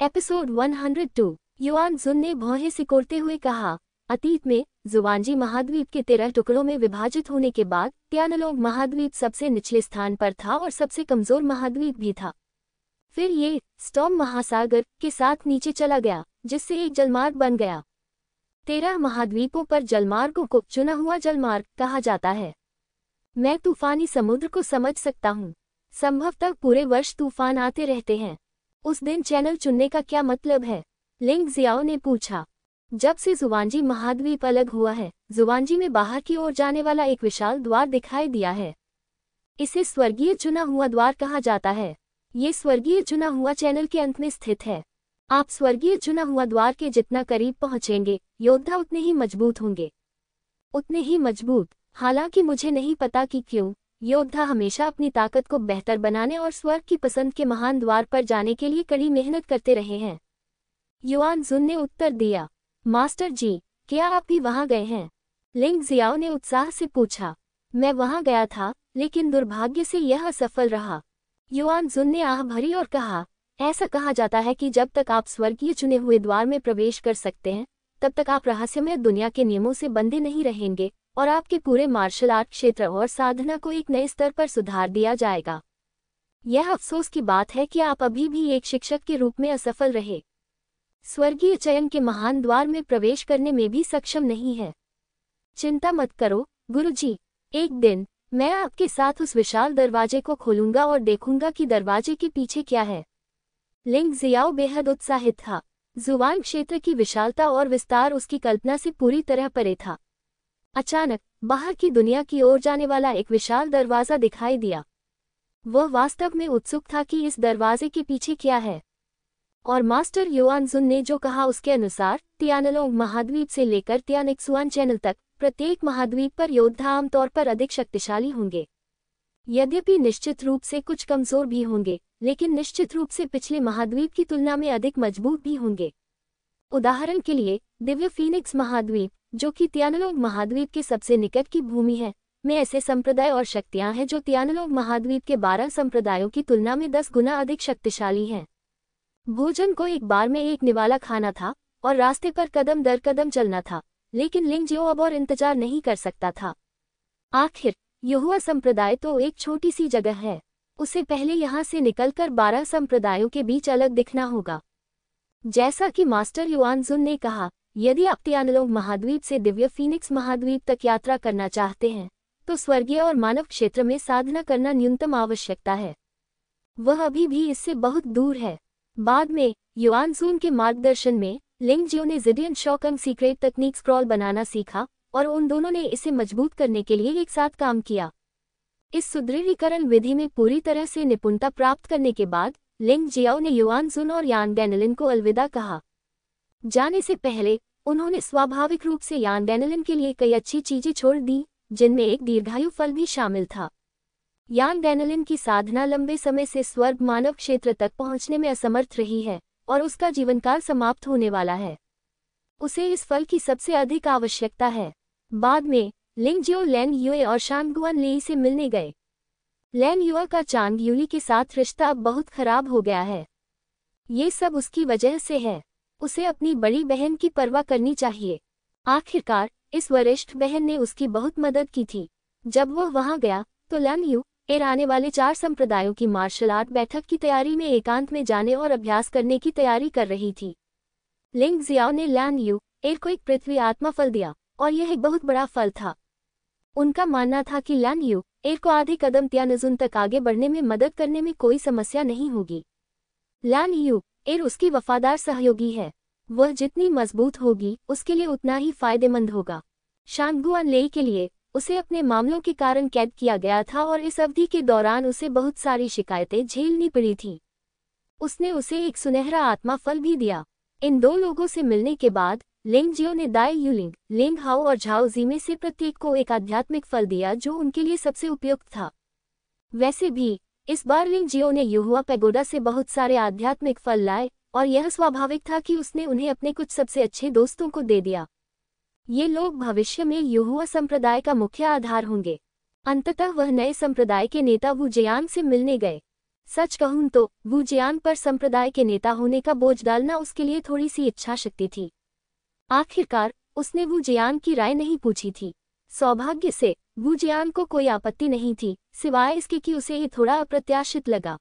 Episode 102। Yuan जुन ने भौहें सिकोड़ते हुए कहा, अतीत में जुवानजी महाद्वीप के 13 टुकड़ों में विभाजित होने के बाद तियानलोंग महाद्वीप सबसे निचले स्थान पर था और सबसे कमजोर महाद्वीप भी था। फिर ये स्टॉर्म महासागर के साथ नीचे चला गया, जिससे एक जलमार्ग बन गया। 13 महाद्वीपों पर जलमार्गों को चुना हुआ जलमार्ग कहा जाता है। मैं तूफानी समुद्र को समझ सकता हूँ। संभवतः पूरे वर्ष तूफान आते रहते हैं। उस दिन चैनल चुनने का क्या मतलब है? लिंग जियाओ ने पूछा। जब से जुवानजी महाद्वीप अलग हुआ है, जुवानजी में बाहर की ओर जाने वाला एक विशाल द्वार दिखाई दिया है। इसे स्वर्गीय चुना हुआ द्वार कहा जाता है। ये स्वर्गीय चुना हुआ चैनल के अंत में स्थित है। आप स्वर्गीय चुना हुआ द्वार के जितना करीब पहुंचेंगे, योद्धा उतने ही मजबूत होंगे। उतने ही मजबूत। हालांकि मुझे नहीं पता कि क्यों योद्धा हमेशा अपनी ताकत को बेहतर बनाने और स्वर्ग की पसंद के महान द्वार पर जाने के लिए कड़ी मेहनत करते रहे हैं। युआन जुन ने उत्तर दिया, मास्टर जी, क्या आप भी वहां गए हैं? लिंग जियाओ ने उत्साह से पूछा। मैं वहां गया था, लेकिन दुर्भाग्य से यह असफल रहा। युआन जुन ने आह भरी और कहा, ऐसा कहा जाता है कि जब तक आप स्वर्गीय चुने हुए द्वार में प्रवेश कर सकते हैं, तब तक आप रहस्यमय दुनिया के नियमों से बंधे नहीं रहेंगे और आपके पूरे मार्शल आर्ट क्षेत्र और साधना को एक नए स्तर पर सुधार दिया जाएगा। यह अफसोस की बात है कि आप अभी भी एक शिक्षक के रूप में असफल रहे। स्वर्गीय चयन के महान द्वार में प्रवेश करने में भी सक्षम नहीं है। चिंता मत करो गुरुजी, एक दिन मैं आपके साथ उस विशाल दरवाजे को खोलूंगा और देखूंगा कि दरवाजे के पीछे क्या है। लिंग जियाओ बेहद उत्साहित था। जुवान क्षेत्र की विशालता और विस्तार उसकी कल्पना से पूरी तरह परे था। अचानक बाहर की दुनिया की ओर जाने वाला एक विशाल दरवाजा दिखाई दिया। वह वास्तव में उत्सुक था कि इस दरवाजे के पीछे क्या है। और मास्टर युआन जुन ने जो कहा उसके अनुसार तियानलोंग महाद्वीप से लेकर तियानिक्सुआन चैनल तक प्रत्येक महाद्वीप पर योद्धा आमतौर पर अधिक शक्तिशाली होंगे। यद्यपि निश्चित रूप से कुछ कमजोर भी होंगे, लेकिन निश्चित रूप से पिछले महाद्वीप की तुलना में अधिक मजबूत भी होंगे। उदाहरण के लिए दिव्य फीनिक्स महाद्वीप, जो कि तियानलोंग महाद्वीप के सबसे निकट की भूमि है, में ऐसे संप्रदाय और शक्तियां हैं जो तियानलोंग महाद्वीप के 12 संप्रदायों की तुलना में 10 गुना अधिक शक्तिशाली हैं। भोजन को एक बार में एक निवाला खाना था और रास्ते पर कदम दर कदम चलना था, लेकिन लिंग जियो अब और इंतजार नहीं कर सकता था। आखिर युहुआ संप्रदाय तो एक छोटी सी जगह है, उसे पहले यहाँ से निकलकर 12 संप्रदायों के बीच अलग दिखना होगा। जैसा कि मास्टर युआन जुन ने कहा, यदि आप तियानलोंग महाद्वीप से दिव्य फीनिक्स महाद्वीप तक यात्रा करना चाहते हैं, तो स्वर्गीय और मानव क्षेत्र में साधना करना न्यूनतम आवश्यकता है। वह अभी भी इससे बहुत दूर है। बाद में युआन जुन के मार्गदर्शन में लिंग जियो ने जिडियन शॉकंग सीक्रेट तकनीक स्क्रॉल बनाना सीखा और उन दोनों ने इसे मजबूत करने के लिए एक साथ काम किया। इस सुदृढ़ीकरण विधि में पूरी तरह से निपुणता प्राप्त करने के बाद लिंग जियाओ ने युआन जुन और यान डेनलिन को अलविदा कहा। जाने से पहले उन्होंने स्वाभाविक रूप से यान डेनलिन के लिए कई अच्छी चीजें छोड़ दी, जिनमें एक दीर्घायु फल भी शामिल था। यान डेनलिन की साधना लंबे समय से स्वर्ग मानव क्षेत्र तक पहुंचने में असमर्थ रही है और उसका जीवनकाल समाप्त होने वाला है। उसे इस फल की सबसे अधिक आवश्यकता है। बाद में लिंग जियो लैन युए और शांगगुआन लेई से मिलने गए। लैन युआ का चांग यूली के साथ रिश्ता अब बहुत खराब हो गया है। ये सब उसकी वजह से है। उसे अपनी बड़ी बहन की परवाह करनी चाहिए। आखिरकार इस वरिष्ठ बहन ने उसकी बहुत मदद की थी। जब वह वहां गया तो लैन यू एर आने वाले 4 संप्रदायों की मार्शल आर्ट बैठक की तैयारी में एकांत में जाने और अभ्यास करने की तैयारी कर रही थी। लिंग जियाओ ने लैन यू एर को एक पृथ्वी आत्मा फल दिया और यह एक बहुत बड़ा फल था। उनका मानना था कि लैन यू एर को आधे कदम तियानजुन तक आगे बढ़ने में मदद करने में कोई समस्या नहीं होगी। लैन यू एर उसकी वफादार सहयोगी है। वह जितनी मजबूत होगी उसके लिए उतना ही फायदेमंद होगा। शांगगुआन लेई के लिए उसे अपने मामलों के कारण कैद किया गया था और इस अवधि के दौरान उसे बहुत सारी शिकायतें झेलनी पड़ी थीं। उसने उसे एक सुनहरा आत्मा फल भी दिया। इन 2 लोगों से मिलने के बाद लिंग जियो ने दाई यूलिंग, लिंग हाओ और झाओ जी में से प्रत्येक को एक आध्यात्मिक फल दिया जो उनके लिए सबसे उपयुक्त था। वैसे भी इस बार लिंग जियो ने युहुआ पैगोडा से बहुत सारे आध्यात्मिक फल लाए और यह स्वाभाविक था कि उसने उन्हें अपने कुछ सबसे अच्छे दोस्तों को दे दिया। ये लोग भविष्य में युहुआ संप्रदाय का मुख्य आधार होंगे। अंततः वह नए संप्रदाय के नेता वू जियांग से मिलने गए। सच कहूं तो वू जियान पर संप्रदाय के नेता होने का बोझ डालना उसके लिए थोड़ी सी इच्छा शक्ति थी। आखिरकार उसने वू जियान की राय नहीं पूछी थी। सौभाग्य से वू जियान को कोई आपत्ति नहीं थी, सिवाय इसके कि उसे ये थोड़ा अप्रत्याशित लगा।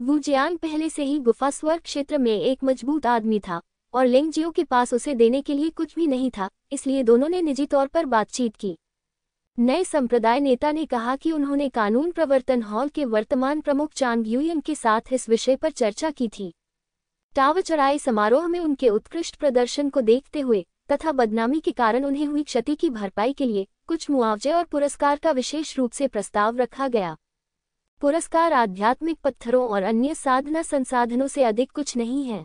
वू जियान पहले से ही गुफा स्वर्ग क्षेत्र में एक मजबूत आदमी था और लिंगजियो के पास उसे देने के लिए कुछ भी नहीं था, इसलिए दोनों ने निजी तौर पर बातचीत की। नए संप्रदाय नेता ने कहा कि उन्होंने कानून प्रवर्तन हॉल के वर्तमान प्रमुख चांग यूयन के साथ इस विषय पर चर्चा की थी। टावर चढ़ाई समारोह में उनके उत्कृष्ट प्रदर्शन को देखते हुए तथा बदनामी के कारण उन्हें हुई क्षति की भरपाई के लिए कुछ मुआवजे और पुरस्कार का विशेष रूप से प्रस्ताव रखा गया। पुरस्कार आध्यात्मिक पत्थरों और अन्य साधना संसाधनों से अधिक कुछ नहीं है,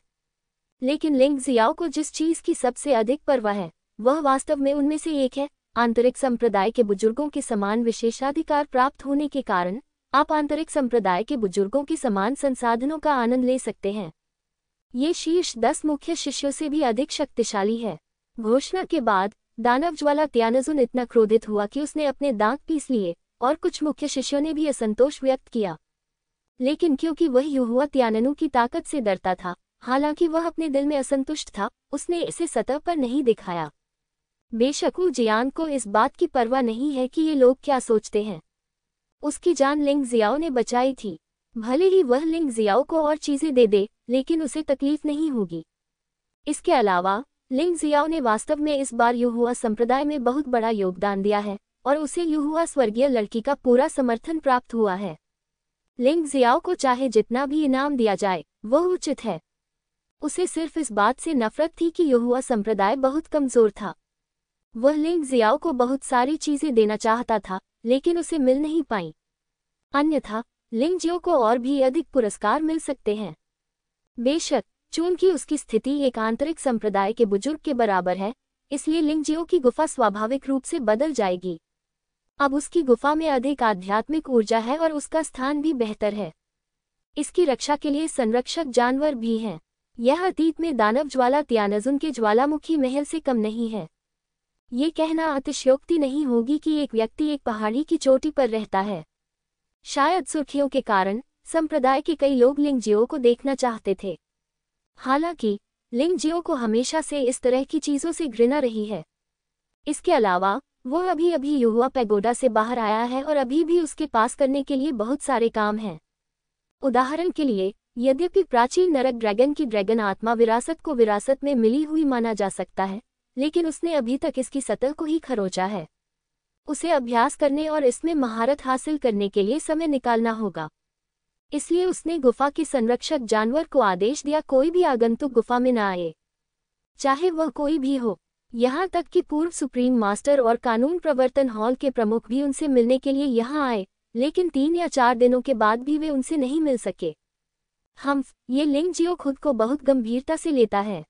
लेकिन लिंग जियाओ को जिस चीज की सबसे अधिक परवाह है वह वास्तव में उनमें से एक है। आंतरिक संप्रदाय के बुजुर्गों के समान विशेषाधिकार प्राप्त होने के कारण आप आंतरिक संप्रदाय के बुजुर्गों के समान संसाधनों का आनंद ले सकते हैं। ये शीर्ष 10 मुख्य शिष्यों से भी अधिक शक्तिशाली है। घोषणा के बाद दानव ज्वाला त्यानजुन इतना क्रोधित हुआ कि उसने अपने दांत पीस लिए और कुछ मुख्य शिष्यों ने भी असंतोष व्यक्त किया, लेकिन क्योंकि वह युहुआ त्याननु की ताकत से डरता था, हालांकि वह अपने दिल में असंतुष्ट था, उसने इसे सतह पर नहीं दिखाया। बेशक वू जियान को इस बात की परवाह नहीं है कि ये लोग क्या सोचते हैं। उसकी जान लिंग जियाओ ने बचाई थी, भले ही वह लिंग जियाओ को और चीजें दे दे, लेकिन उसे तकलीफ नहीं होगी। इसके अलावा लिंग जियाओ ने वास्तव में इस बार युहुआ संप्रदाय में बहुत बड़ा योगदान दिया है और उसे युहुआ स्वर्गीय लड़की का पूरा समर्थन प्राप्त हुआ है। लिंग जियाओ को चाहे जितना भी इनाम दिया जाए वह उचित है। उसे सिर्फ इस बात से नफरत थी कि युहुआ संप्रदाय बहुत कमजोर था। वह लिंग जियाओ को बहुत सारी चीजें देना चाहता था, लेकिन उसे मिल नहीं पाई। अन्यथा लिंग जियो को और भी अधिक पुरस्कार मिल सकते हैं। बेशक चूंकि उसकी स्थिति एक आंतरिक संप्रदाय के बुजुर्ग के बराबर है, इसलिए लिंग जियो की गुफा स्वाभाविक रूप से बदल जाएगी। अब उसकी गुफा में अधिक आध्यात्मिक ऊर्जा है और उसका स्थान भी बेहतर है। इसकी रक्षा के लिए संरक्षक जानवर भी हैं। यह अतीत में दानव ज्वाला त्यानजुन के ज्वालामुखी महल से कम नहीं है। ये कहना अतिशयोक्ति नहीं होगी कि एक व्यक्ति एक पहाड़ी की चोटी पर रहता है। शायद सुर्खियों के कारण संप्रदाय के कई लोग लिंगजियो को देखना चाहते थे। हालांकि लिंगजियो को हमेशा से इस तरह की चीजों से घृणा रही है। इसके अलावा वह अभी अभी युहुआ पैगोडा से बाहर आया है और अभी भी उसके पास करने के लिए बहुत सारे काम हैं। उदाहरण के लिए, यद्यपि प्राचीन नरक ड्रैगन की ड्रैगन आत्मा विरासत को विरासत में मिली हुई माना जा सकता है, लेकिन उसने अभी तक इसकी सतह को ही खरोचा है। उसे अभ्यास करने और इसमें महारत हासिल करने के लिए समय निकालना होगा। इसलिए उसने गुफा के संरक्षक जानवर को आदेश दिया कोई भी आगंतुक गुफा में न आए, चाहे वह कोई भी हो। यहाँ तक कि पूर्व सुप्रीम मास्टर और कानून प्रवर्तन हॉल के प्रमुख भी उनसे मिलने के लिए यहाँ आए, लेकिन 3 या 4 दिनों के बाद भी वे उनसे नहीं मिल सके। ये लिंगजियो खुद को बहुत गंभीरता से लेता है।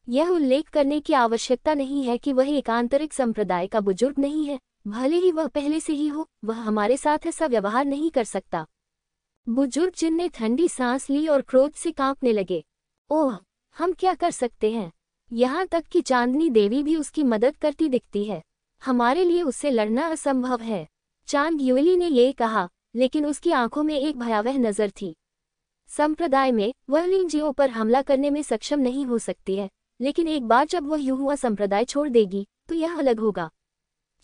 यह उल्लेख करने की आवश्यकता नहीं है कि वह एक आंतरिक संप्रदाय का बुजुर्ग नहीं है, भले ही वह पहले से ही हो, वह हमारे साथ ऐसा व्यवहार नहीं कर सकता। बुजुर्ग जिन ने ठंडी सांस ली और क्रोध से कांपने लगे। ओह, हम क्या कर सकते हैं? यहाँ तक कि चांदनी देवी भी उसकी मदद करती दिखती है। हमारे लिए उससे लड़ना असंभव है। चांद युएली ने ये कहा, लेकिन उसकी आंखों में एक भयावह नजर थी। संप्रदाय में वह लिंगजियो पर हमला करने में सक्षम नहीं हो सकती है, लेकिन एक बार जब वह युहुआ संप्रदाय छोड़ देगी तो यह अलग होगा।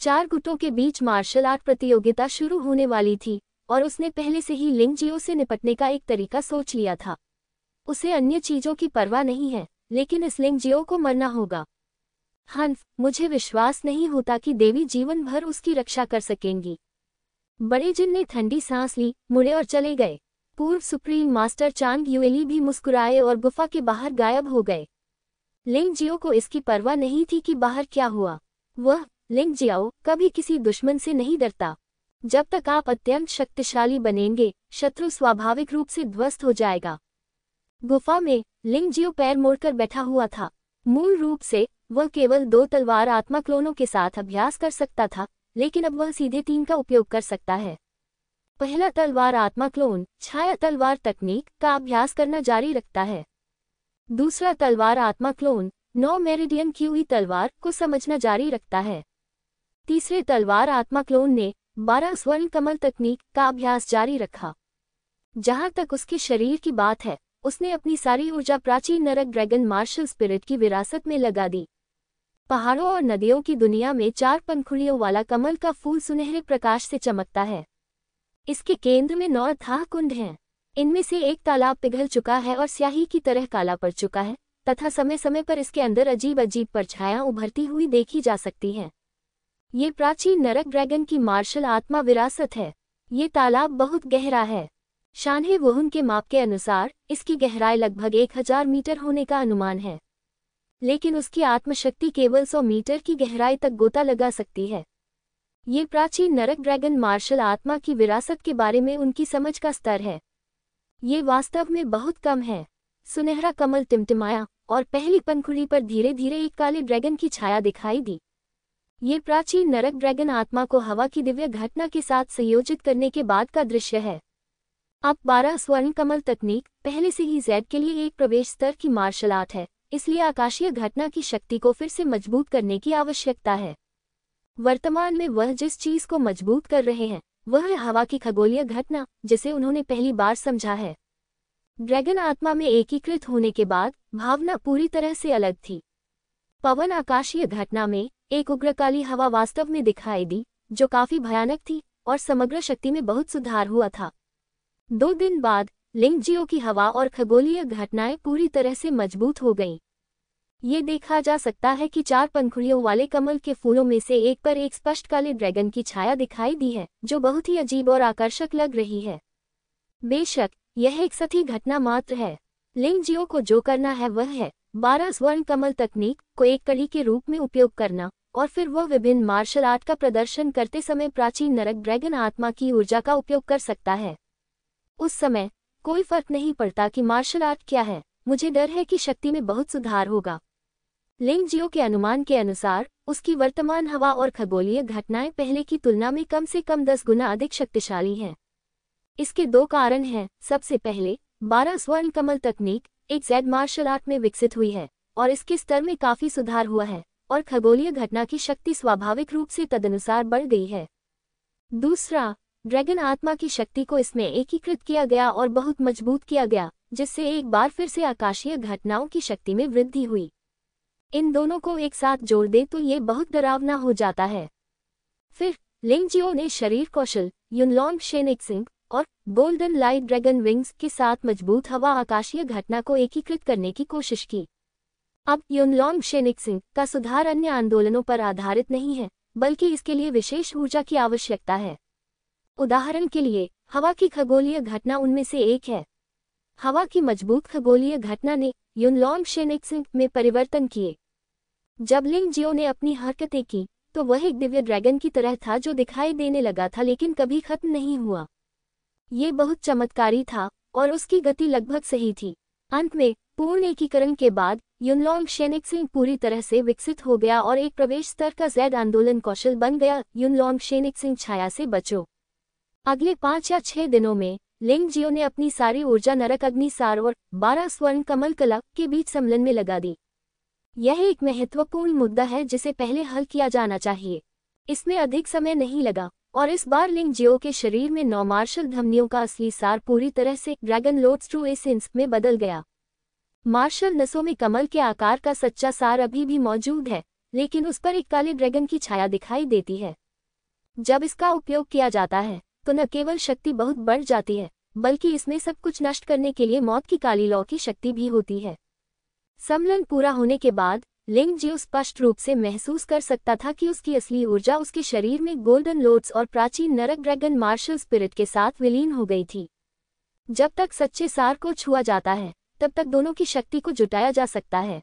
4 गुटों के बीच मार्शल आर्ट प्रतियोगिता शुरू होने वाली थी और उसने पहले से ही लिंगजियो से निपटने का एक तरीका सोच लिया था। उसे अन्य चीजों की परवाह नहीं है, लेकिन इस लिंगजियो को मरना होगा। मुझे विश्वास नहीं होता कि देवी जीवन भर उसकी रक्षा कर सकेंगी। बड़े जिन ने ठंडी सांस ली, मुड़े और चले गए। पूर्व सुप्रीम मास्टर चांग युएली भी मुस्कुराए और गुफा के बाहर गायब हो गए। लिंगजियो को इसकी परवाह नहीं थी कि बाहर क्या हुआ। वह लिंगजियो कभी किसी दुश्मन से नहीं डरता। जब तक आप अत्यंत शक्तिशाली बनेंगे, शत्रु स्वाभाविक रूप से ध्वस्त हो जाएगा। गुफा में लिंगजियो पैर मोड़कर बैठा हुआ था। मूल रूप से वह केवल 2 तलवार आत्मा क्लोनों के साथ अभ्यास कर सकता था, लेकिन अब वह सीधे 3 का उपयोग कर सकता है। पहला तलवार आत्मा क्लोन छाया तलवार तकनीक का अभ्यास करना जारी रखता है। दूसरा तलवार आत्मा क्लोन 9 मेरिडियन क्यूई तलवार को समझना जारी रखता है। तीसरे तलवार आत्मा क्लोन ने 12 स्वर्ण कमल तकनीक का अभ्यास जारी रखा। जहां तक उसके शरीर की बात है, उसने अपनी सारी ऊर्जा प्राचीन नरक ड्रैगन मार्शल स्पिरिट की विरासत में लगा दी। पहाड़ों और नदियों की दुनिया में 4 पंखुड़ियों वाला कमल का फूल सुनहरे प्रकाश से चमकता है। इसके केंद्र में 9 अथाह कुंड हैं। इनमें से एक तालाब पिघल चुका है और स्याही की तरह काला पड़ चुका है, तथा समय समय पर इसके अंदर अजीब अजीब परछायां उभरती हुई देखी जा सकती हैं। ये प्राचीन नरक ड्रैगन की मार्शल आत्मा विरासत है। ये तालाब बहुत गहरा है। शानहे वुहुन के माप के अनुसार इसकी गहराई लगभग 1000 मीटर होने का अनुमान है, लेकिन उसकी आत्मशक्ति केवल 100 मीटर की गहराई तक गोता लगा सकती है। ये प्राचीन नरक ड्रैगन मार्शल आत्मा की विरासत के बारे में उनकी समझ का स्तर है। ये वास्तव में बहुत कम है। सुनहरा कमल टिमटिमाया और पहली पंखुड़ी पर धीरे धीरे एक काले ड्रैगन की छाया दिखाई दी। ये प्राचीन नरक ड्रैगन आत्मा को हवा की दिव्य घटना के साथ संयोजित करने के बाद का दृश्य है। अब 12 स्वर्ण कमल तकनीक पहले से ही Z के लिए एक प्रवेश स्तर की मार्शल आर्ट है, इसलिए आकाशीय घटना की शक्ति को फिर से मजबूत करने की आवश्यकता है। वर्तमान में वह जिस चीज को मजबूत कर रहे हैं वह है हवा की खगोलीय घटना, जिसे उन्होंने पहली बार समझा है। ड्रैगन आत्मा में एकीकृत होने के बाद भावना पूरी तरह से अलग थी। पवन आकाशीय घटना में एक उग्रकाली हवा वास्तव में दिखाई दी, जो काफी भयानक थी और समग्र शक्ति में बहुत सुधार हुआ था। 2 दिन बाद लिंगजियो की हवा और खगोलीय घटनाएं पूरी तरह से मजबूत हो गईं। ये देखा जा सकता है कि 4 पंखुड़ियों वाले कमल के फूलों में से एक पर एक स्पष्ट काले ड्रैगन की छाया दिखाई दी है, जो बहुत ही अजीब और आकर्षक लग रही है। बेशक यह एक सतही घटना मात्र है। लिंगजियो को जो करना है वह है 12 स्वर्ण कमल तकनीक को एक कड़ी के रूप में उपयोग करना, और फिर वह विभिन्न मार्शल आर्ट का प्रदर्शन करते समय प्राचीन नरक ड्रैगन आत्मा की ऊर्जा का उपयोग कर सकता है। उस समय कोई फर्क नहीं पड़ता कि मार्शल आर्ट क्या है, मुझे डर है कि शक्ति में बहुत सुधार होगा। लिंगजियो के अनुमान के अनुसार उसकी वर्तमान हवा और खगोलीय घटनाएं पहले की तुलना में कम से कम 10 गुना अधिक शक्तिशाली हैं। इसके 2 कारण हैं। सबसे पहले 12 स्वर्ण कमल तकनीक एक Z मार्शल आर्ट में विकसित हुई है और इसके स्तर में काफी सुधार हुआ है, और खगोलीय घटना की शक्ति स्वाभाविक रूप से तदनुसार बढ़ गई है। दूसरा, ड्रैगन आत्मा की शक्ति को इसमें एकीकृत किया गया और बहुत मजबूत किया गया, जिससे एक बार फिर से आकाशीय घटनाओं की शक्ति में वृद्धि हुई। इन दोनों को एक साथ जोड़ दे तो ये बहुत डरावना हो जाता है। फिर लिंगजियो ने शरीर कौशल, युनलॉन्ग शेनिक्सिंग और गोल्डन लाइट ड्रैगन विंग्स के साथ मजबूत हवा आकाशीय घटना को एकीकृत करने की कोशिश की। अब युनलॉन्ग शेनिक्सिंग का सुधार अन्य आंदोलनों पर आधारित नहीं है, बल्कि इसके लिए विशेष ऊर्जा की आवश्यकता है। उदाहरण के लिए हवा की खगोलीय घटना उनमें से एक है। हवा की मजबूत खगोलीय घटना ने युनलॉन्ग शेनिक्सिंग में परिवर्तन किए। जब लिंगजियो ने अपनी हरकतें की तो वह एक दिव्य ड्रैगन की तरह था जो दिखाई देने लगा था लेकिन कभी खत्म नहीं हुआ। ये बहुत चमत्कारी था और उसकी गति लगभग सही थी। अंत में पूर्ण एकीकरण के बाद युनलॉन्ग शेनिक्सिंग पूरी तरह से विकसित हो गया और एक प्रवेश स्तर का Z आंदोलन कौशल बन गया। युनलॉन्ग शेनिक्सिंग छाया से बचो। अगले 5 या 6 दिनों में लिंगजियो ने अपनी सारी ऊर्जा नरक अग्निसार और 12 स्वर्ण कमल कला के बीच सम्मिलन में लगा दी। यह एक महत्वपूर्ण मुद्दा है जिसे पहले हल किया जाना चाहिए। इसमें अधिक समय नहीं लगा और इस बार लिंगजियो के शरीर में 9 मार्शल धमनियों का असली सार पूरी तरह से ड्रैगन लोड्स ट्रू एसेंस में बदल गया। मार्शल नसों में कमल के आकार का सच्चा सार अभी भी मौजूद है, लेकिन उस पर एक काले ड्रैगन की छाया दिखाई देती है। जब इसका उपयोग किया जाता है तो न केवल शक्ति बहुत बढ़ जाती है, बल्कि इसमें सब कुछ नष्ट करने के लिए मौत की काली लौ की शक्ति भी होती है। सम्मेलन पूरा होने के बाद लिंगजियो स्पष्ट रूप से महसूस कर सकता था कि उसकी असली ऊर्जा उसके शरीर में गोल्डन लोड्स और प्राचीन नरक ड्रैगन मार्शल स्पिरिट के साथ विलीन हो गई थी। जब तक सच्चे सार को छुआ जाता है तब तक दोनों की शक्ति को जुटाया जा सकता है।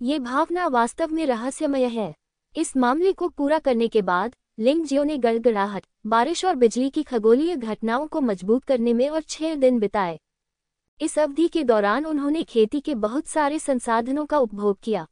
ये भावना वास्तव में रहस्यमय है। इस मामले को पूरा करने के बाद लिंगजियो ने गड़गड़ाहट, बारिश और बिजली की खगोलीय घटनाओं को मजबूत करने में और 6 दिन बिताए। इस अवधि के दौरान उन्होंने खेती के बहुत सारे संसाधनों का उपभोग किया।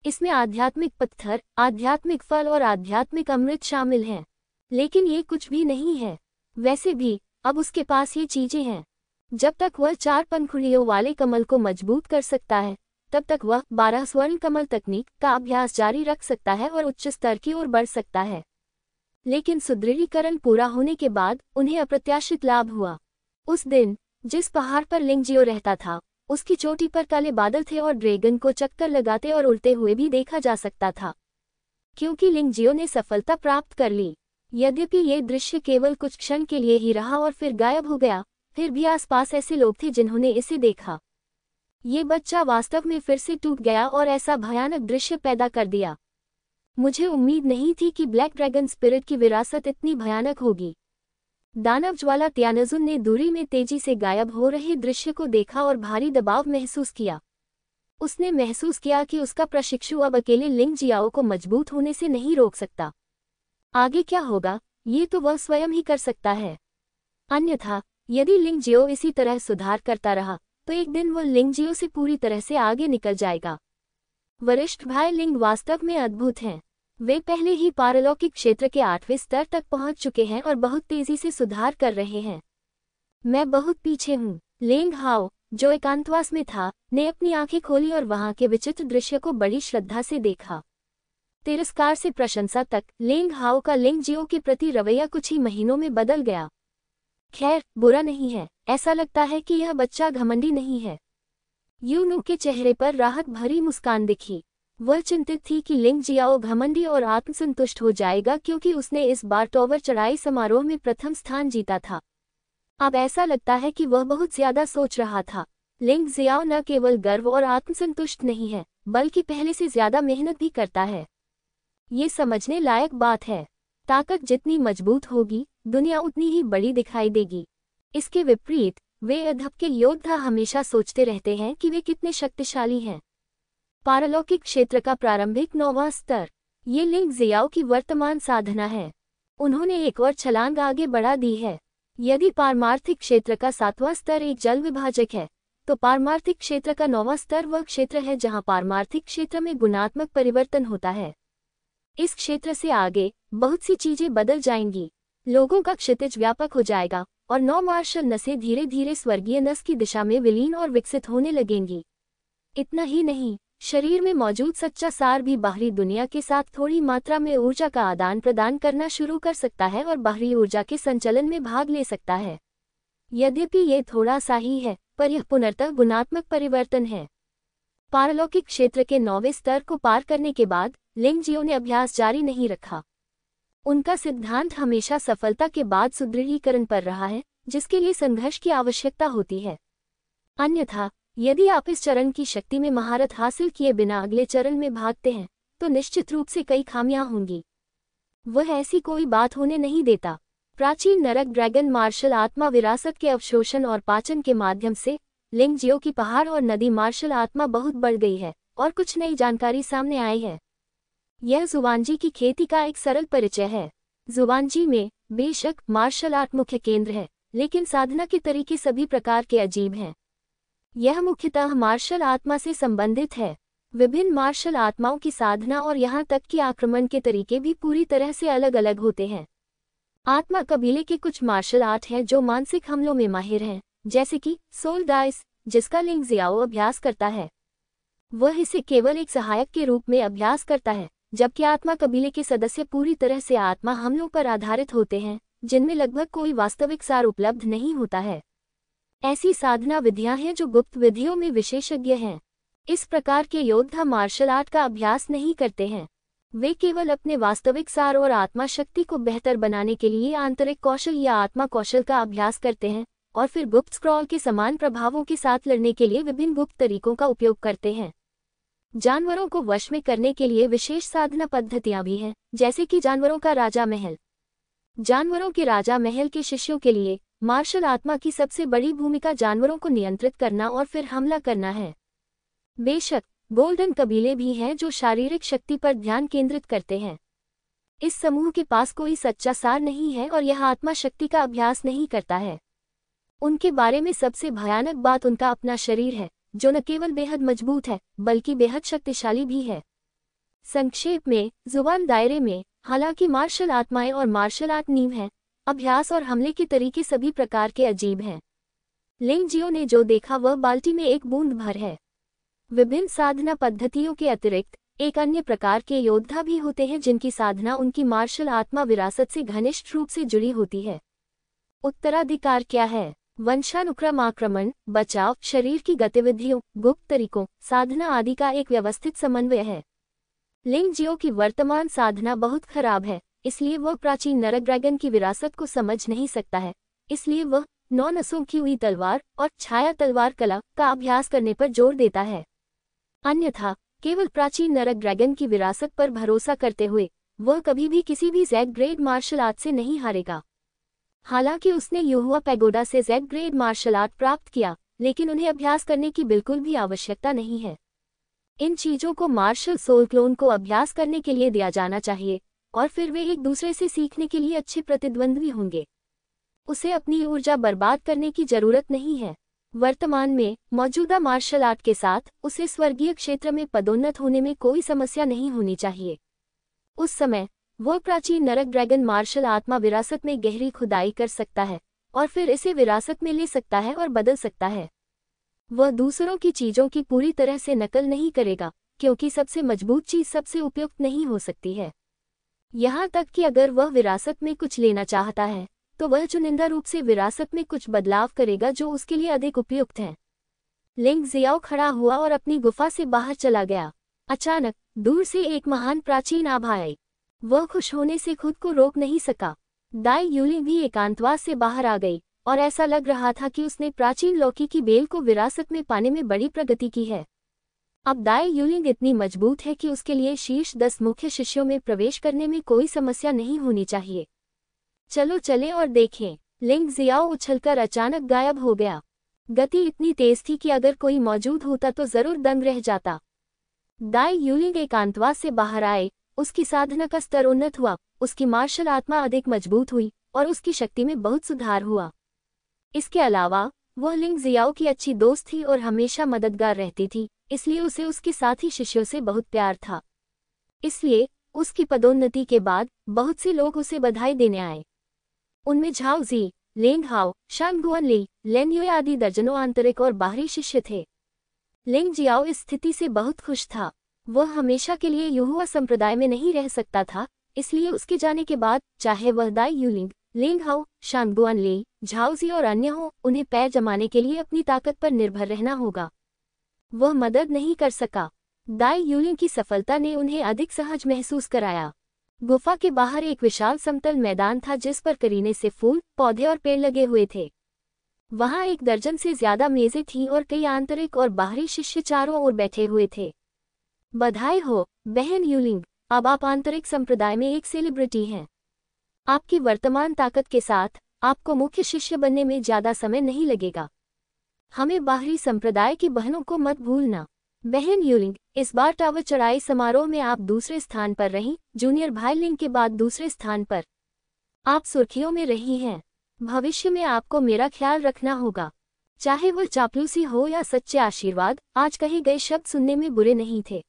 इसमें आध्यात्मिक पत्थर, आध्यात्मिक फल और आध्यात्मिक अमृत शामिल हैं। लेकिन ये कुछ भी नहीं है। वैसे भी अब उसके पास ये चीजें हैं। जब तक वह 4 पंखुड़ियों वाले कमल को मजबूत कर सकता है तब तक वह 12 स्वर्ण कमल तकनीक का अभ्यास जारी रख सकता है और उच्च स्तर की ओर बढ़ सकता है। लेकिन सुदृढ़ीकरण पूरा होने के बाद उन्हें अप्रत्याशित लाभ हुआ। उस दिन जिस पहाड़ पर लिंग जियो रहता था, उसकी चोटी पर काले बादल थे और ड्रैगन को चक्कर लगाते और उड़ते हुए भी देखा जा सकता था, क्योंकि लिंग जियो ने सफलता प्राप्त कर ली। यद्यपि ये दृश्य केवल कुछ क्षण के लिए ही रहा और फिर गायब हो गया, फिर भी आसपास ऐसे लोग थे जिन्होंने इसे देखा। ये बच्चा वास्तव में फिर से टूट गया और ऐसा भयानक दृश्य पैदा कर दिया। मुझे उम्मीद नहीं थी कि ब्लैक ड्रैगन स्पिरिट की विरासत इतनी भयानक होगी। दानव ज्वाला त्यानजुन ने दूरी में तेजी से गायब हो रहे दृश्य को देखा और भारी दबाव महसूस किया। उसने महसूस किया कि उसका प्रशिक्षु अब अकेले लिंग जियाओ को मजबूत होने से नहीं रोक सकता। आगे क्या होगा, ये तो वह स्वयं ही कर सकता है। अन्यथा यदि लिंग जियो इसी तरह सुधार करता रहा तो एक दिन वह लिंग जियो से पूरी तरह से आगे निकल जाएगा। वरिष्ठ भाई लिंग वास्तव में अद्भुत हैं। वे पहले ही पारलौकिक क्षेत्र के 8वें स्तर तक पहुंच चुके हैं और बहुत तेजी से सुधार कर रहे हैं। मैं बहुत पीछे हूँ। लिंग हाओ, जो एकांतवास में था, ने अपनी आंखें खोली और वहां के विचित्र दृश्य को बड़ी श्रद्धा से देखा। तिरस्कार से प्रशंसा तक लिंग हाओ का लिंग जियो के प्रति रवैया कुछ ही महीनों में बदल गया। खैर, बुरा नहीं है। ऐसा लगता है कि यह बच्चा घमंडी नहीं है। यूनू के चेहरे पर राहत भरी मुस्कान दिखी। वह चिंतित थी कि लिंग जियाओ घमंडी और आत्मसंतुष्ट हो जाएगा क्योंकि उसने इस बार टॉवर चढ़ाई समारोह में प्रथम स्थान जीता था। अब ऐसा लगता है कि वह बहुत ज्यादा सोच रहा था। लिंग जियाओ न केवल गर्व और आत्मसंतुष्ट नहीं है, बल्कि पहले से ज्यादा मेहनत भी करता है। ये समझने लायक बात है। ताकत जितनी मजबूत होगी, दुनिया उतनी ही बड़ी दिखाई देगी। इसके विपरीत वे अधप के योद्धा हमेशा सोचते रहते हैं कि वे कितने शक्तिशाली हैं। पारलौकिक क्षेत्र का प्रारंभिक 9वां स्तर, ये लिंग जियाओ की वर्तमान साधना है। उन्होंने एक और छलांग आगे बढ़ा दी है। यदि पारमार्थिक क्षेत्र का 7वां स्तर एक जल विभाजक है, तो पारमार्थिक क्षेत्र का 9वां स्तर वह क्षेत्र है जहां पारमार्थिक क्षेत्र में गुणात्मक परिवर्तन होता है। इस क्षेत्र से आगे बहुत सी चीजें बदल जाएंगी। लोगों का क्षितिज व्यापक हो जाएगा और 9 मार्शल नसें धीरे धीरे स्वर्गीय नस की दिशा में विलीन और विकसित होने लगेंगी। इतना ही नहीं, शरीर में मौजूद सच्चा सार भी बाहरी दुनिया के साथ थोड़ी मात्रा में ऊर्जा का आदान प्रदान करना शुरू कर सकता है और बाहरी ऊर्जा के संचलन में भाग ले सकता है। यद्यपि ये थोड़ा सा ही है, पर यह पुनर्तः गुणात्मक परिवर्तन है। पारलौकिक क्षेत्र के 9वें स्तर को पार करने के बाद लिंग जियो ने अभ्यास जारी नहीं रखा। उनका सिद्धांत हमेशा सफलता के बाद सुदृढ़ीकरण पर रहा है, जिसके लिए संघर्ष की आवश्यकता होती है। अन्यथा यदि आप इस चरण की शक्ति में महारत हासिल किए बिना अगले चरण में भागते हैं, तो निश्चित रूप से कई खामियां होंगी। वह ऐसी कोई बात होने नहीं देता। प्राचीन नरक ड्रैगन मार्शल आत्मा विरासत के अवशोषण और पाचन के माध्यम से लिंग जियो की पहाड़ और नदी मार्शल आत्मा बहुत बढ़ गई है और कुछ नई जानकारी सामने आई है। यह जुवानजी की खेती का एक सरल परिचय है। जुवानजी में बेशक मार्शल आर्ट मुख्य केंद्र है, लेकिन साधना के तरीके सभी प्रकार के अजीब हैं। यह मुख्यतः मार्शल आत्मा से संबंधित है। विभिन्न मार्शल आत्माओं की साधना और यहाँ तक कि आक्रमण के तरीके भी पूरी तरह से अलग अलग होते हैं। आत्मा कबीले के कुछ मार्शल आर्ट हैं जो मानसिक हमलों में माहिर हैं, जैसे कि सोल डाइस, जिसका लिंग जियाओ अभ्यास करता है। वह इसे केवल एक सहायक के रूप में अभ्यास करता है, जबकि आत्मा कबीले के सदस्य पूरी तरह से आत्मा हमलों पर आधारित होते हैं, जिनमें लगभग कोई वास्तविक सार उपलब्ध नहीं होता है। ऐसी साधना विधियां हैं जो गुप्त विधियों में विशेषज्ञ हैं। इस प्रकार के योद्धा मार्शल आर्ट का अभ्यास नहीं करते हैं। वे केवल अपने वास्तविक सार और आत्मा शक्ति को बेहतर बनाने के लिए आंतरिक कौशल या आत्मा कौशल का अभ्यास करते हैं और फिर गुप्त स्क्रॉल के समान प्रभावों के साथ लड़ने के लिए विभिन्न गुप्त तरीकों का उपयोग करते हैं। जानवरों को वश में करने के लिए विशेष साधना पद्धतियां भी हैं, जैसे कि जानवरों का राजा महल। जानवरों के राजा महल के शिष्यों के लिए मार्शल आत्मा की सबसे बड़ी भूमिका जानवरों को नियंत्रित करना और फिर हमला करना है। बेशक गोल्डन कबीले भी हैं जो शारीरिक शक्ति पर ध्यान केंद्रित करते हैं। इस समूह के पास कोई सच्चा सार नहीं है और यह आत्मा शक्ति का अभ्यास नहीं करता है। उनके बारे में सबसे भयानक बात उनका अपना शरीर है, जो न केवल बेहद मजबूत है बल्कि बेहद शक्तिशाली भी है। संक्षेप में, जुबान दायरे में, हालांकि मार्शल आत्माएं और मार्शल आर्ट नींव हैं, अभ्यास और हमले के तरीके सभी प्रकार के अजीब हैं। लिंग जियो ने जो देखा वह बाल्टी में एक बूंद भर है। विभिन्न साधना पद्धतियों के अतिरिक्त एक अन्य प्रकार के योद्धा भी होते हैं जिनकी साधना उनकी मार्शल आत्मा विरासत से घनिष्ठ रूप से जुड़ी होती है। उत्तराधिकार क्या है? वंशानुक्रम आक्रमण, बचाव, शरीर की गतिविधियों, गुप्त तरीकों, साधना आदि का एक व्यवस्थित समन्वय है। लिंगजियो की वर्तमान साधना बहुत खराब है, इसलिए वह प्राचीन नरक ड्रैगन की विरासत को समझ नहीं सकता है। इसलिए वह 9 नसों की हुई तलवार और छाया तलवार कला का अभ्यास करने पर जोर देता है। अन्यथा केवल प्राचीन नरक ड्रैगन की विरासत पर भरोसा करते हुए वह कभी भी किसी भी जेड ग्रेड मार्शल आर्ट से नहीं हारेगा। हालांकि उसने युहुआ पैगोडा से जेड ग्रेड मार्शल आर्ट प्राप्त किया, लेकिन उन्हें अभ्यास करने की बिल्कुल भी आवश्यकता नहीं है। इन चीजों को मार्शल सोल क्लोन को अभ्यास करने के लिए दिया जाना चाहिए और फिर वे एक दूसरे से सीखने के लिए अच्छे प्रतिद्वंद्वी होंगे। उसे अपनी ऊर्जा बर्बाद करने की जरूरत नहीं है। वर्तमान में मौजूदा मार्शल आर्ट के साथ उसे स्वर्गीय क्षेत्र में पदोन्नत होने में कोई समस्या नहीं होनी चाहिए। उस समय वह प्राचीन नरक ड्रैगन मार्शल आत्मा विरासत में गहरी खुदाई कर सकता है और फिर इसे विरासत में ले सकता है और बदल सकता है। वह दूसरों की चीजों की पूरी तरह से नकल नहीं करेगा, क्योंकि सबसे मजबूत चीज सबसे उपयुक्त नहीं हो सकती है। यहाँ तक कि अगर वह विरासत में कुछ लेना चाहता है तो वह चुनिंदा रूप से विरासत में कुछ बदलाव करेगा जो उसके लिए अधिक उपयुक्त है। लिंग जियाओ खड़ा हुआ और अपनी गुफा से बाहर चला गया। अचानक दूर से एक महान प्राचीन आभा आई। वह खुश होने से खुद को रोक नहीं सका। दाई यूलिंग भी एकांतवास से बाहर आ गई और ऐसा लग रहा था कि उसने प्राचीन लौकी की बेल को विरासत में पाने में बड़ी प्रगति की है। अब दाई यूलिंग इतनी मजबूत है कि उसके लिए शीर्ष 10 मुख्य शिष्यों में प्रवेश करने में कोई समस्या नहीं होनी चाहिए। चलो चलें और देखें। लिंग जियाओ उछलकर अचानक गायब हो गया। गति इतनी तेज थी कि अगर कोई मौजूद होता तो जरूर दंग रह जाता। दाई यूलिंग एकांतवास से बाहर आए, उसकी साधना का स्तर उन्नत हुआ, उसकी मार्शल आत्मा अधिक मजबूत हुई और उसकी शक्ति में बहुत सुधार हुआ। इसके अलावा वह लिंग जियाओ की अच्छी दोस्त थी और हमेशा मददगार रहती थी, इसलिए उसे उसके साथी शिष्यों से बहुत प्यार था। इसलिए उसकी पदोन्नति के बाद बहुत से लोग उसे बधाई देने आए। उनमें झाओ जी, लेंग हाओ, शांग गुआनली, लेन युए आदि दर्जनों आंतरिक और बाहरी शिष्य थे। लिंग जियाओ इस स्थिति से बहुत खुश था। वह हमेशा के लिए युहुआ संप्रदाय में नहीं रह सकता था, इसलिए उसके जाने के बाद चाहे वह दाई यूलिंग, लेंग हाओ, शांग गुआनली, झाओ जी और अन्य हो, उन्हें पैर जमाने के लिए अपनी ताकत पर निर्भर रहना होगा। वह मदद नहीं कर सका। दाई यूलिंग की सफलता ने उन्हें अधिक सहज महसूस कराया। गुफा के बाहर एक विशाल समतल मैदान था जिस पर करीने से फूल, पौधे और पेड़ लगे हुए थे। वहां 1 दर्जन से ज्यादा मेजें थीं और कई आंतरिक और बाहरी शिष्य चारों ओर बैठे हुए थे। बधाई हो, बहन यूलिंग, अब आप आंतरिक संप्रदाय में एक सेलिब्रिटी हैं। आपकी वर्तमान ताकत के साथ आपको मुख्य शिष्य बनने में ज्यादा समय नहीं लगेगा। हमें बाहरी संप्रदाय की बहनों को मत भूलना। बहन यूलिंग, इस बार टावर चढ़ाई समारोह में आप दूसरे स्थान पर रहीं, जूनियर भाई लिंग के बाद दूसरे स्थान पर। आप सुर्खियों में रही हैं। भविष्य में आपको मेरा ख्याल रखना होगा। चाहे वह चापलूसी हो या सच्चे आशीर्वाद, आज कहे गए शब्द सुनने में बुरे नहीं थे।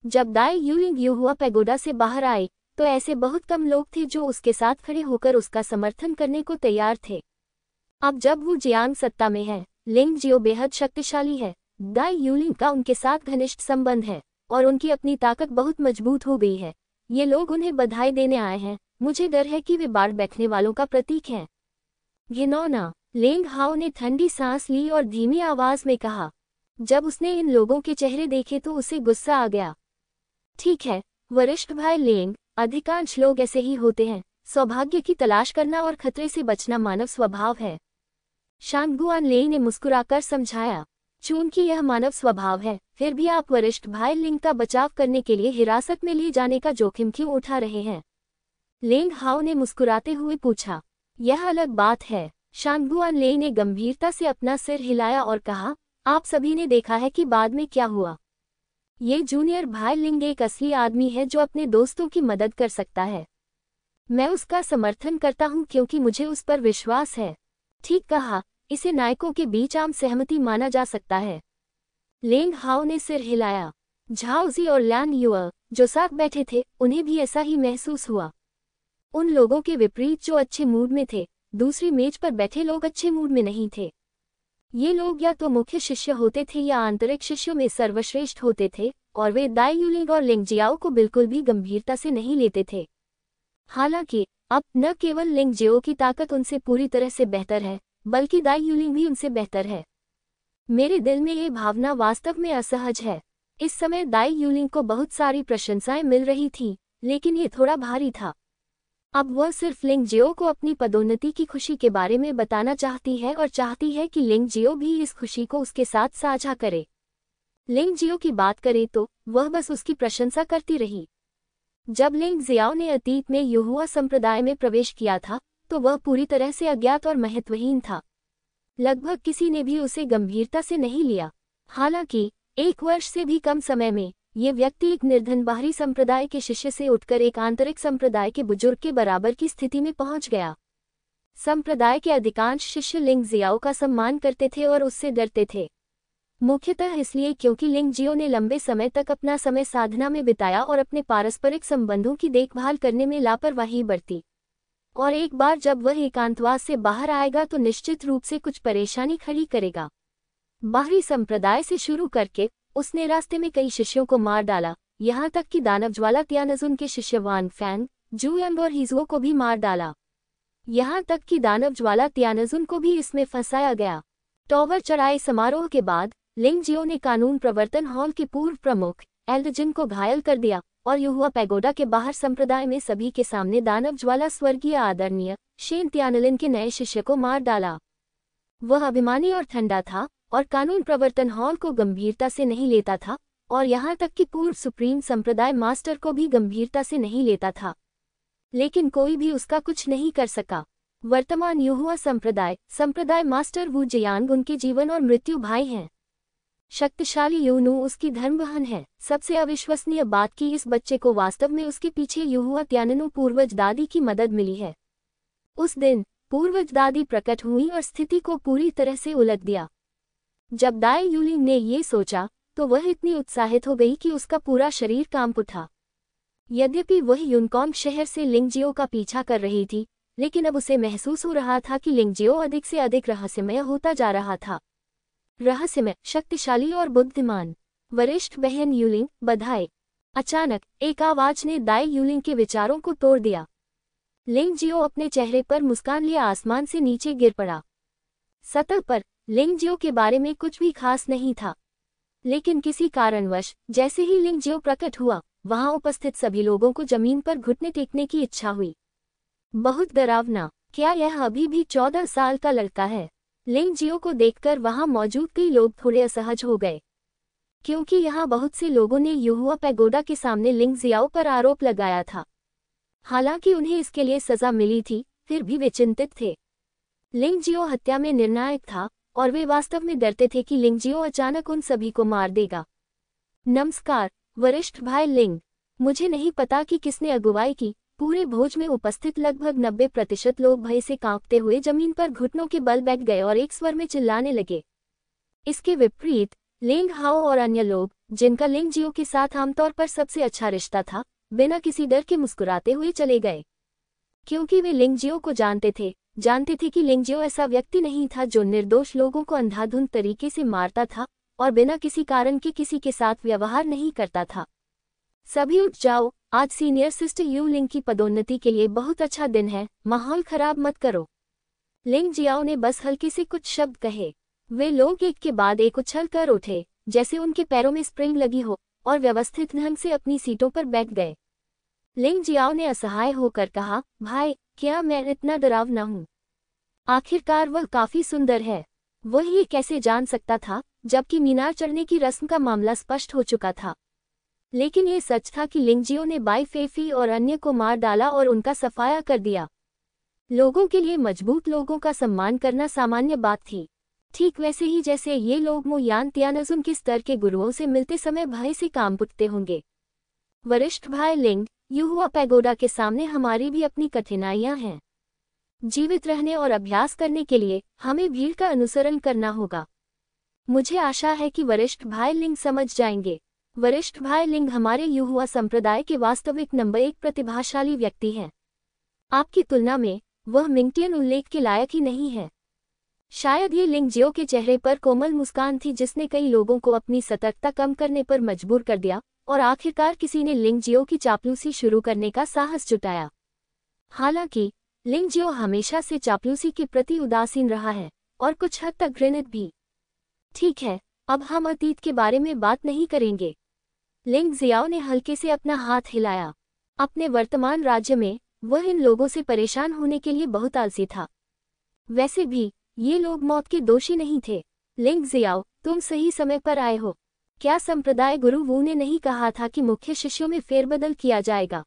जब दाई यूलिंग युहुआ पैगोडा से बाहर आई तो ऐसे बहुत कम लोग थे जो उसके साथ खड़े होकर उसका समर्थन करने को तैयार थे। अब जब वो जियांग सत्ता में है, लिंग जियो बेहद शक्तिशाली है, दाई यूलिंग का उनके साथ घनिष्ठ संबंध है और उनकी अपनी ताकत बहुत मजबूत हो गई है। ये लोग उन्हें बधाई देने आए हैं। मुझे डर है कि वे बाढ़ बैठने वालों का प्रतीक हैं। घिनौना, लेंग हाओ ने ठंडी सांस ली और धीमी आवाज में कहा। जब उसने इन लोगों के चेहरे देखे तो उसे गुस्सा आ गया। ठीक है, वरिष्ठ भाई लेंग, अधिकांश लोग ऐसे ही होते हैं। सौभाग्य की तलाश करना और खतरे से बचना मानव स्वभाव है। शांग गुआनली ने मुस्कुराकर समझाया। चूंकि यह मानव स्वभाव है, फिर भी आप वरिष्ठ भाई लिंग का बचाव करने के लिए हिरासत में लिए जाने का जोखिम क्यों उठा रहे हैं? लेंग हाओ ने मुस्कुराते हुए पूछा। यह अलग बात है। शांग गुआनली ने गंभीरता से अपना सिर हिलाया और कहा, आप सभी ने देखा है कि बाद में क्या हुआ। ये जूनियर भाई लिंग एक असली आदमी है जो अपने दोस्तों की मदद कर सकता है। मैं उसका समर्थन करता हूँ क्योंकि मुझे उस पर विश्वास है। ठीक कहा, इसे नायकों के बीच आम सहमति माना जा सकता है। लेंग हाओ ने सिर हिलाया। झाओ जी और ल्यान युअ, जो साथ बैठे थे, उन्हें भी ऐसा ही महसूस हुआ। उन लोगों के विपरीत जो अच्छे मूड में थे, दूसरी मेज पर बैठे लोग अच्छे मूड में नहीं थे। ये लोग या तो मुख्य शिष्य होते थे या आंतरिक शिष्यों में सर्वश्रेष्ठ होते थे और वे दाई यूलिंग और लिंग जियाओ को बिल्कुल भी गंभीरता से नहीं लेते थे। हालांकि अब न केवल लिंग जियो की ताकत उनसे पूरी तरह से बेहतर है, बल्कि दाई यूलिंग भी उनसे बेहतर है। मेरे दिल में ये भावना वास्तव में असहज है। इस समय दाई यूलिंग को बहुत सारी प्रशंसाएं मिल रही थीं, लेकिन ये थोड़ा भारी था। अब वह सिर्फ लिंग जियो को अपनी पदोन्नति की खुशी के बारे में बताना चाहती है और चाहती है कि लिंग जियो भी इस खुशी को उसके साथ साझा करे। लिंग जियो की बात करें तो वह बस उसकी प्रशंसा करती रही। जब लिंग जियाओ ने अतीत में युहुआ संप्रदाय में प्रवेश किया था तो वह पूरी तरह से अज्ञात और महत्वहीन था। लगभग किसी ने भी उसे गंभीरता से नहीं लिया। हालांकि 1 वर्ष से भी कम समय में ये व्यक्ति एक निर्धन बाहरी संप्रदाय के शिष्य से उठकर एक आंतरिक संप्रदाय के बुजुर्ग के बराबर की स्थिति में पहुंच गया। संप्रदाय के अधिकांश शिष्य लिंग जियाओ का सम्मान करते थे और उससे डरते थे, मुख्यतः इसलिए क्योंकि लिंग जियो ने लंबे समय तक अपना समय साधना में बिताया और अपने पारस्परिक संबंधों की देखभाल करने में लापरवाही बरती। और एक बार जब वह एकांतवास से बाहर आएगा तो निश्चित रूप से कुछ परेशानी खड़ी करेगा। बाहरी संप्रदाय से शुरू करके उसने रास्ते में कई शिष्यों को मार डाला, यहाँ तक कि दानव ज्वाला तियानजुन के शिष्य वान फैंग, जुयंग और हिजुओ को भी मार डाला। यहाँ तक कि दानव ज्वाला तियानजुन को भी इसमें फंसाया गया। टॉवर चढ़ाई समारोह के बाद लिंग जियो ने कानून प्रवर्तन हॉल के पूर्व प्रमुख एल्डजिन को घायल कर दिया और युहुआ पैगोडा के बाहर संप्रदाय में सभी के सामने दानव ज्वाला स्वर्गीय आदरणीय शेन तियानलिन के नए शिष्य को मार डाला। वह अभिमानी और ठंडा था और कानून प्रवर्तन हॉल को गंभीरता से नहीं लेता था और यहाँ तक कि पूर्व सुप्रीम संप्रदाय मास्टर को भी गंभीरता से नहीं लेता था। लेकिन कोई भी उसका कुछ नहीं कर सका। वर्तमान युहुआ संप्रदाय मास्टर वू जियांग उनके जीवन और मृत्यु भाई हैं। शक्तिशाली यूनू उसकी धर्मबहन है। सबसे अविश्वसनीय बात कि इस बच्चे को वास्तव में उसके पीछे युहुआ त्याननु पूर्वज दादी की मदद मिली है। उस दिन पूर्वज दादी प्रकट हुई और स्थिति को पूरी तरह से उलट दिया। जब दाई यूलिंग ने ये सोचा तो वह इतनी उत्साहित हो गई कि उसका पूरा शरीर कांप उठा। यद्यपि वह यूनकॉन्ग शहर से लिंग जियो का पीछा कर रही थी, लेकिन अब उसे महसूस हो रहा था कि लिंग जियो अधिक से अधिक रहस्यमय होता जा रहा था। रहस्यमय, शक्तिशाली और बुद्धिमान। वरिष्ठ बहन यूलिंग, बधाई। अचानक एक आवाज ने दाई यूलिंग के विचारों को तोड़ दिया। लिंग जियो अपने चेहरे पर मुस्कान लिए आसमान से नीचे गिर पड़ा। सतह पर लिंग जियो के बारे में कुछ भी खास नहीं था, लेकिन किसी कारणवश जैसे ही लिंग जियो प्रकट हुआ, वहां उपस्थित सभी लोगों को जमीन पर घुटने टेकने की इच्छा हुई। बहुत डरावना, क्या यह अभी भी 14 साल का लड़का है? लिंग जियो को देखकर वहां मौजूद कई लोग थोड़े असहज हो गए, क्योंकि यहाँ बहुत से लोगों ने युहुआ पैगोडा के सामने लिंग जियाओ पर आरोप लगाया था। हालांकि उन्हें इसके लिए सजा मिली थी, फिर भी वे चिंतित थे। लिंग जियो हत्या में निर्णायक था और वे वास्तव में डरते थे कि लिंग जियो अचानक उन सभी को मार देगा। नमस्कार वरिष्ठ भाई लिंग। मुझे नहीं पता कि किसने अगुवाई की। पूरे भोज में उपस्थित लगभग 90% लोग भय से कांपते हुए जमीन पर घुटनों के बल बैठ गए और एक स्वर में चिल्लाने लगे। इसके विपरीत लिंग हाओ और अन्य लोग, जिनका लिंग जियो के साथ आमतौर पर सबसे अच्छा रिश्ता था, बिना किसी डर के मुस्कुराते हुए चले गए, क्योंकि वे लिंग जियो को जानते थे कि लिंग जियो ऐसा व्यक्ति नहीं था जो निर्दोष लोगों को अंधाधुंध तरीके से मारता था और बिना किसी कारण के किसी के साथ व्यवहार नहीं करता था। सभी उठ जाओ, आज सीनियर सिस्टर यू लिंग की पदोन्नति के लिए बहुत अच्छा दिन है, माहौल खराब मत करो। लिंग जियाओ ने बस हल्के से कुछ शब्द कहे। वे लोग एक के बाद एक उछल कर उठे, जैसे उनके पैरों में स्प्रिंग लगी हो, और व्यवस्थित ढंग से अपनी सीटों पर बैठ गए। लिंग जियाओ ने असहाय होकर कहा, भाई, क्या मैं इतना डरावना हूँ? आखिरकार वह काफी सुंदर है। वह ये कैसे जान सकता था, जबकि मीनार चढ़ने की रस्म का मामला स्पष्ट हो चुका था। लेकिन ये सच था कि लिंग जियो ने बाई फेफी और अन्य को मार डाला और उनका सफाया कर दिया। लोगों के लिए मजबूत लोगों का सम्मान करना सामान्य बात थी, ठीक वैसे ही जैसे ये लोग मो यान तियानजुन के स्तर के गुरुओं से मिलते समय भय से कांप उठते होंगे। वरिष्ठ भाई लिंग, युहुआ पैगोडा के सामने हमारी भी अपनी कठिनाइयां हैं। जीवित रहने और अभ्यास करने के लिए हमें भीड़ का अनुसरण करना होगा। मुझे आशा है कि वरिष्ठ भाई लिंग समझ जाएंगे। वरिष्ठ भाई लिंग हमारे युहुआ संप्रदाय के वास्तविक नंबर 1 प्रतिभाशाली व्यक्ति हैं। आपकी तुलना में वह मिंगटियन उल्लेख के लायक ही नहीं है। शायद ये लिंग जियो के चेहरे पर कोमल मुस्कान थी जिसने कई लोगों को अपनी सतर्कता कम करने पर मजबूर कर दिया और आखिरकार किसी ने लिंग जियो की चापलूसी शुरू करने का साहस जुटाया। हालांकि लिंग जियो हमेशा से चापलूसी के प्रति उदासीन रहा है, और कुछ हद तक घृणित भी। ठीक है, अब हम अतीत के बारे में बात नहीं करेंगे। लिंग जियाओ ने हल्के से अपना हाथ हिलाया। अपने वर्तमान राज्य में वह इन लोगों से परेशान होने के लिए बहुत आलसी था। वैसे भी ये लोग मौत के दोषी नहीं थे। लिंग जियाओ, तुम सही समय पर आए हो। क्या संप्रदाय गुरु वू ने नहीं कहा था कि मुख्य शिष्यों में फेरबदल किया जाएगा?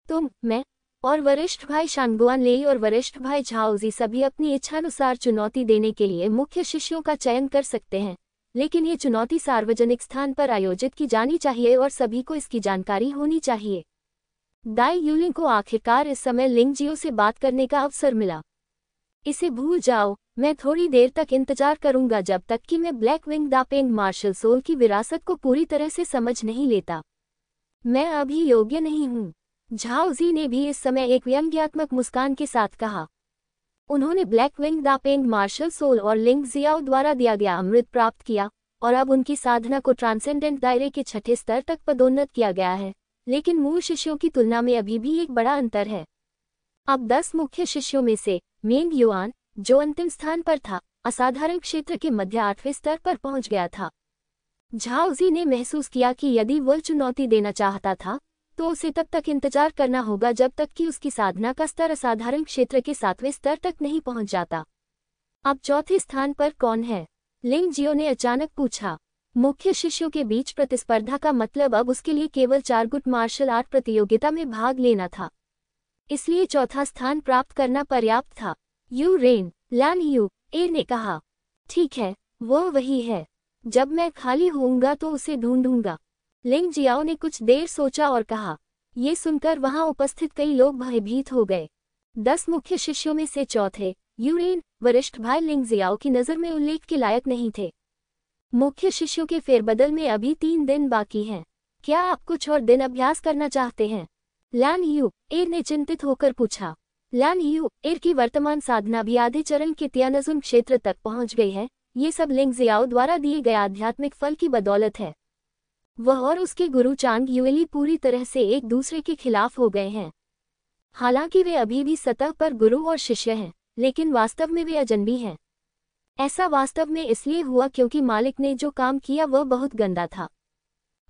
तुम, मैं और वरिष्ठ भाई शानगुआन लेई और वरिष्ठ भाई झाओजी सभी अपनी इच्छानुसार चुनौती देने के लिए मुख्य शिष्यों का चयन कर सकते हैं, लेकिन ये चुनौती सार्वजनिक स्थान पर आयोजित की जानी चाहिए और सभी को इसकी जानकारी होनी चाहिए। दाई यूलिंग को आखिरकार इस समय लिंग जियो से बात करने का अवसर मिला। इसे भूल जाओ, मैं थोड़ी देर तक इंतजार करूंगा जब तक कि मैं ब्लैक विंग दापेंग मार्शल सोल की विरासत को पूरी तरह से समझ नहीं लेता। मैं अभी योग्य नहीं हूँ। झाओजी ने भी इस समय एक व्यंग्यात्मक मुस्कान के साथ कहा। उन्होंने ब्लैक विंग दापेंग मार्शल सोल और लिंग जियाओ द्वारा दिया गया अमृत प्राप्त किया और अब उनकी साधना को ट्रांसेंडेंट दायरे के छठे स्तर तक पदोन्नत किया गया है, लेकिन मूल शिष्यों की तुलना में अभी भी एक बड़ा अंतर है। अब 10 मुख्य शिष्यों में से मेंग युआन, जो अंतिम स्थान पर था, असाधारण क्षेत्र के मध्य 8वें स्तर पर पहुंच गया था। झाओजी ने महसूस किया कि यदि वह चुनौती देना चाहता था तो उसे तब तक इंतजार करना होगा जब तक कि उसकी साधना का स्तर असाधारण क्षेत्र के 7वें स्तर तक नहीं पहुंच जाता। अब चौथे स्थान पर कौन है? लिंग जियो ने अचानक पूछा। मुख्य शिष्यों के बीच प्रतिस्पर्धा का मतलब अब उसके लिए केवल 4 गुट मार्शल आर्ट प्रतियोगिता में भाग लेना था, इसलिए चौथा स्थान प्राप्त करना पर्याप्त था। You rain, LAN U A ने कहा। ठीक है, वह वही है। जब मैं खाली होऊंगा तो उसे ढूंढूंगा। लिंग जियाओ ने कुछ देर सोचा और कहा। ये सुनकर वहां उपस्थित कई लोग भयभीत हो गए। 10 मुख्य शिष्यों में से चौथे यूरेन, वरिष्ठ भाई लिंग जियाओ की नज़र में उल्लेख के लायक नहीं थे। मुख्य शिष्यों के फेरबदल में अभी 3 दिन बाकी हैं। क्या आप कुछ और दिन अभ्यास करना चाहते हैं? लैन यू एर ने चिंतित होकर पूछा। लैन यू एर की वर्तमान साधना भी आधे चरण के त्यानजुन क्षेत्र तक पहुंच गई है। ये सब लिंग जियाओ द्वारा दिए गए आध्यात्मिक फल की बदौलत है। वह और उसके गुरु चांग युएली पूरी तरह से एक दूसरे के खिलाफ हो गए हैं। हालांकि वे अभी भी सतह पर गुरु और शिष्य हैं, लेकिन वास्तव में वे अजनबी हैं। ऐसा वास्तव में इसलिए हुआ क्योंकि मालिक ने जो काम किया वह बहुत गंदा था।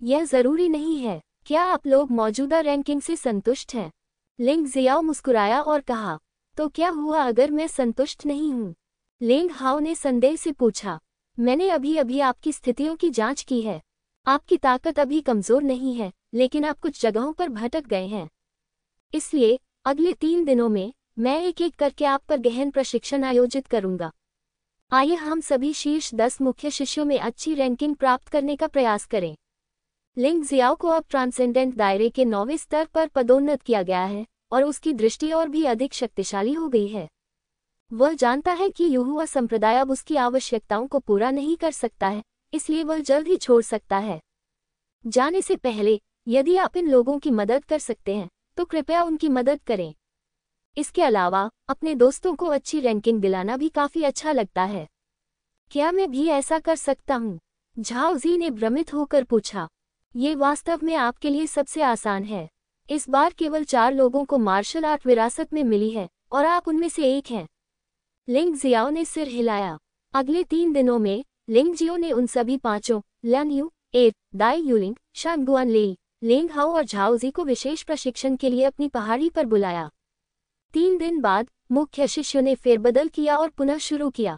यह जरूरी नहीं है। क्या आप लोग मौजूदा रैंकिंग से संतुष्ट हैं? लिंग जियाओ मुस्कुराया और कहा। तो क्या हुआ अगर मैं संतुष्ट नहीं हूँ? लिंग हाओ ने संदेह से पूछा। मैंने अभी अभी आपकी स्थितियों की जांच की है। आपकी ताकत अभी कमजोर नहीं है, लेकिन आप कुछ जगहों पर भटक गए हैं। इसलिए अगले 3 दिनों में मैं एक एक करके आप पर गहन प्रशिक्षण आयोजित करूंगा। आइए हम सभी शीर्ष 10 मुख्य शिष्यों में अच्छी रैंकिंग प्राप्त करने का प्रयास करें। लिंग जियाओ को अब ट्रांसेंडेंट दायरे के 9वें स्तर पर पदोन्नत किया गया है और उसकी दृष्टि और भी अधिक शक्तिशाली हो गई है। वह जानता है कि युहुआ संप्रदाय अब उसकी आवश्यकताओं को पूरा नहीं कर सकता है, इसलिए वह जल्द ही छोड़ सकता है। जाने से पहले यदि आप इन लोगों की मदद कर सकते हैं तो कृपया उनकी मदद करें। इसके अलावा अपने दोस्तों को अच्छी रैंकिंग दिलाना भी काफी अच्छा लगता है। क्या मैं भी ऐसा कर सकता हूँ? झाओजी ने भ्रमित होकर पूछा। ये वास्तव में आपके लिए सबसे आसान है। इस बार केवल 4 लोगों को मार्शल आर्ट विरासत में मिली है और आप उनमें से एक हैं। लिंग जियाओ ने सिर हिलाया। अगले 3 दिनों में लिंग जियो ने उन सभी 5 लैन यू एर, दाई यूलिंग, शानगुआन लेई, लिंग हाओ और झाओजी को विशेष प्रशिक्षण के लिए अपनी पहाड़ी पर बुलाया। 3 दिन बाद मुख्य शिष्यों ने फेरबदल किया और पुनः शुरू किया।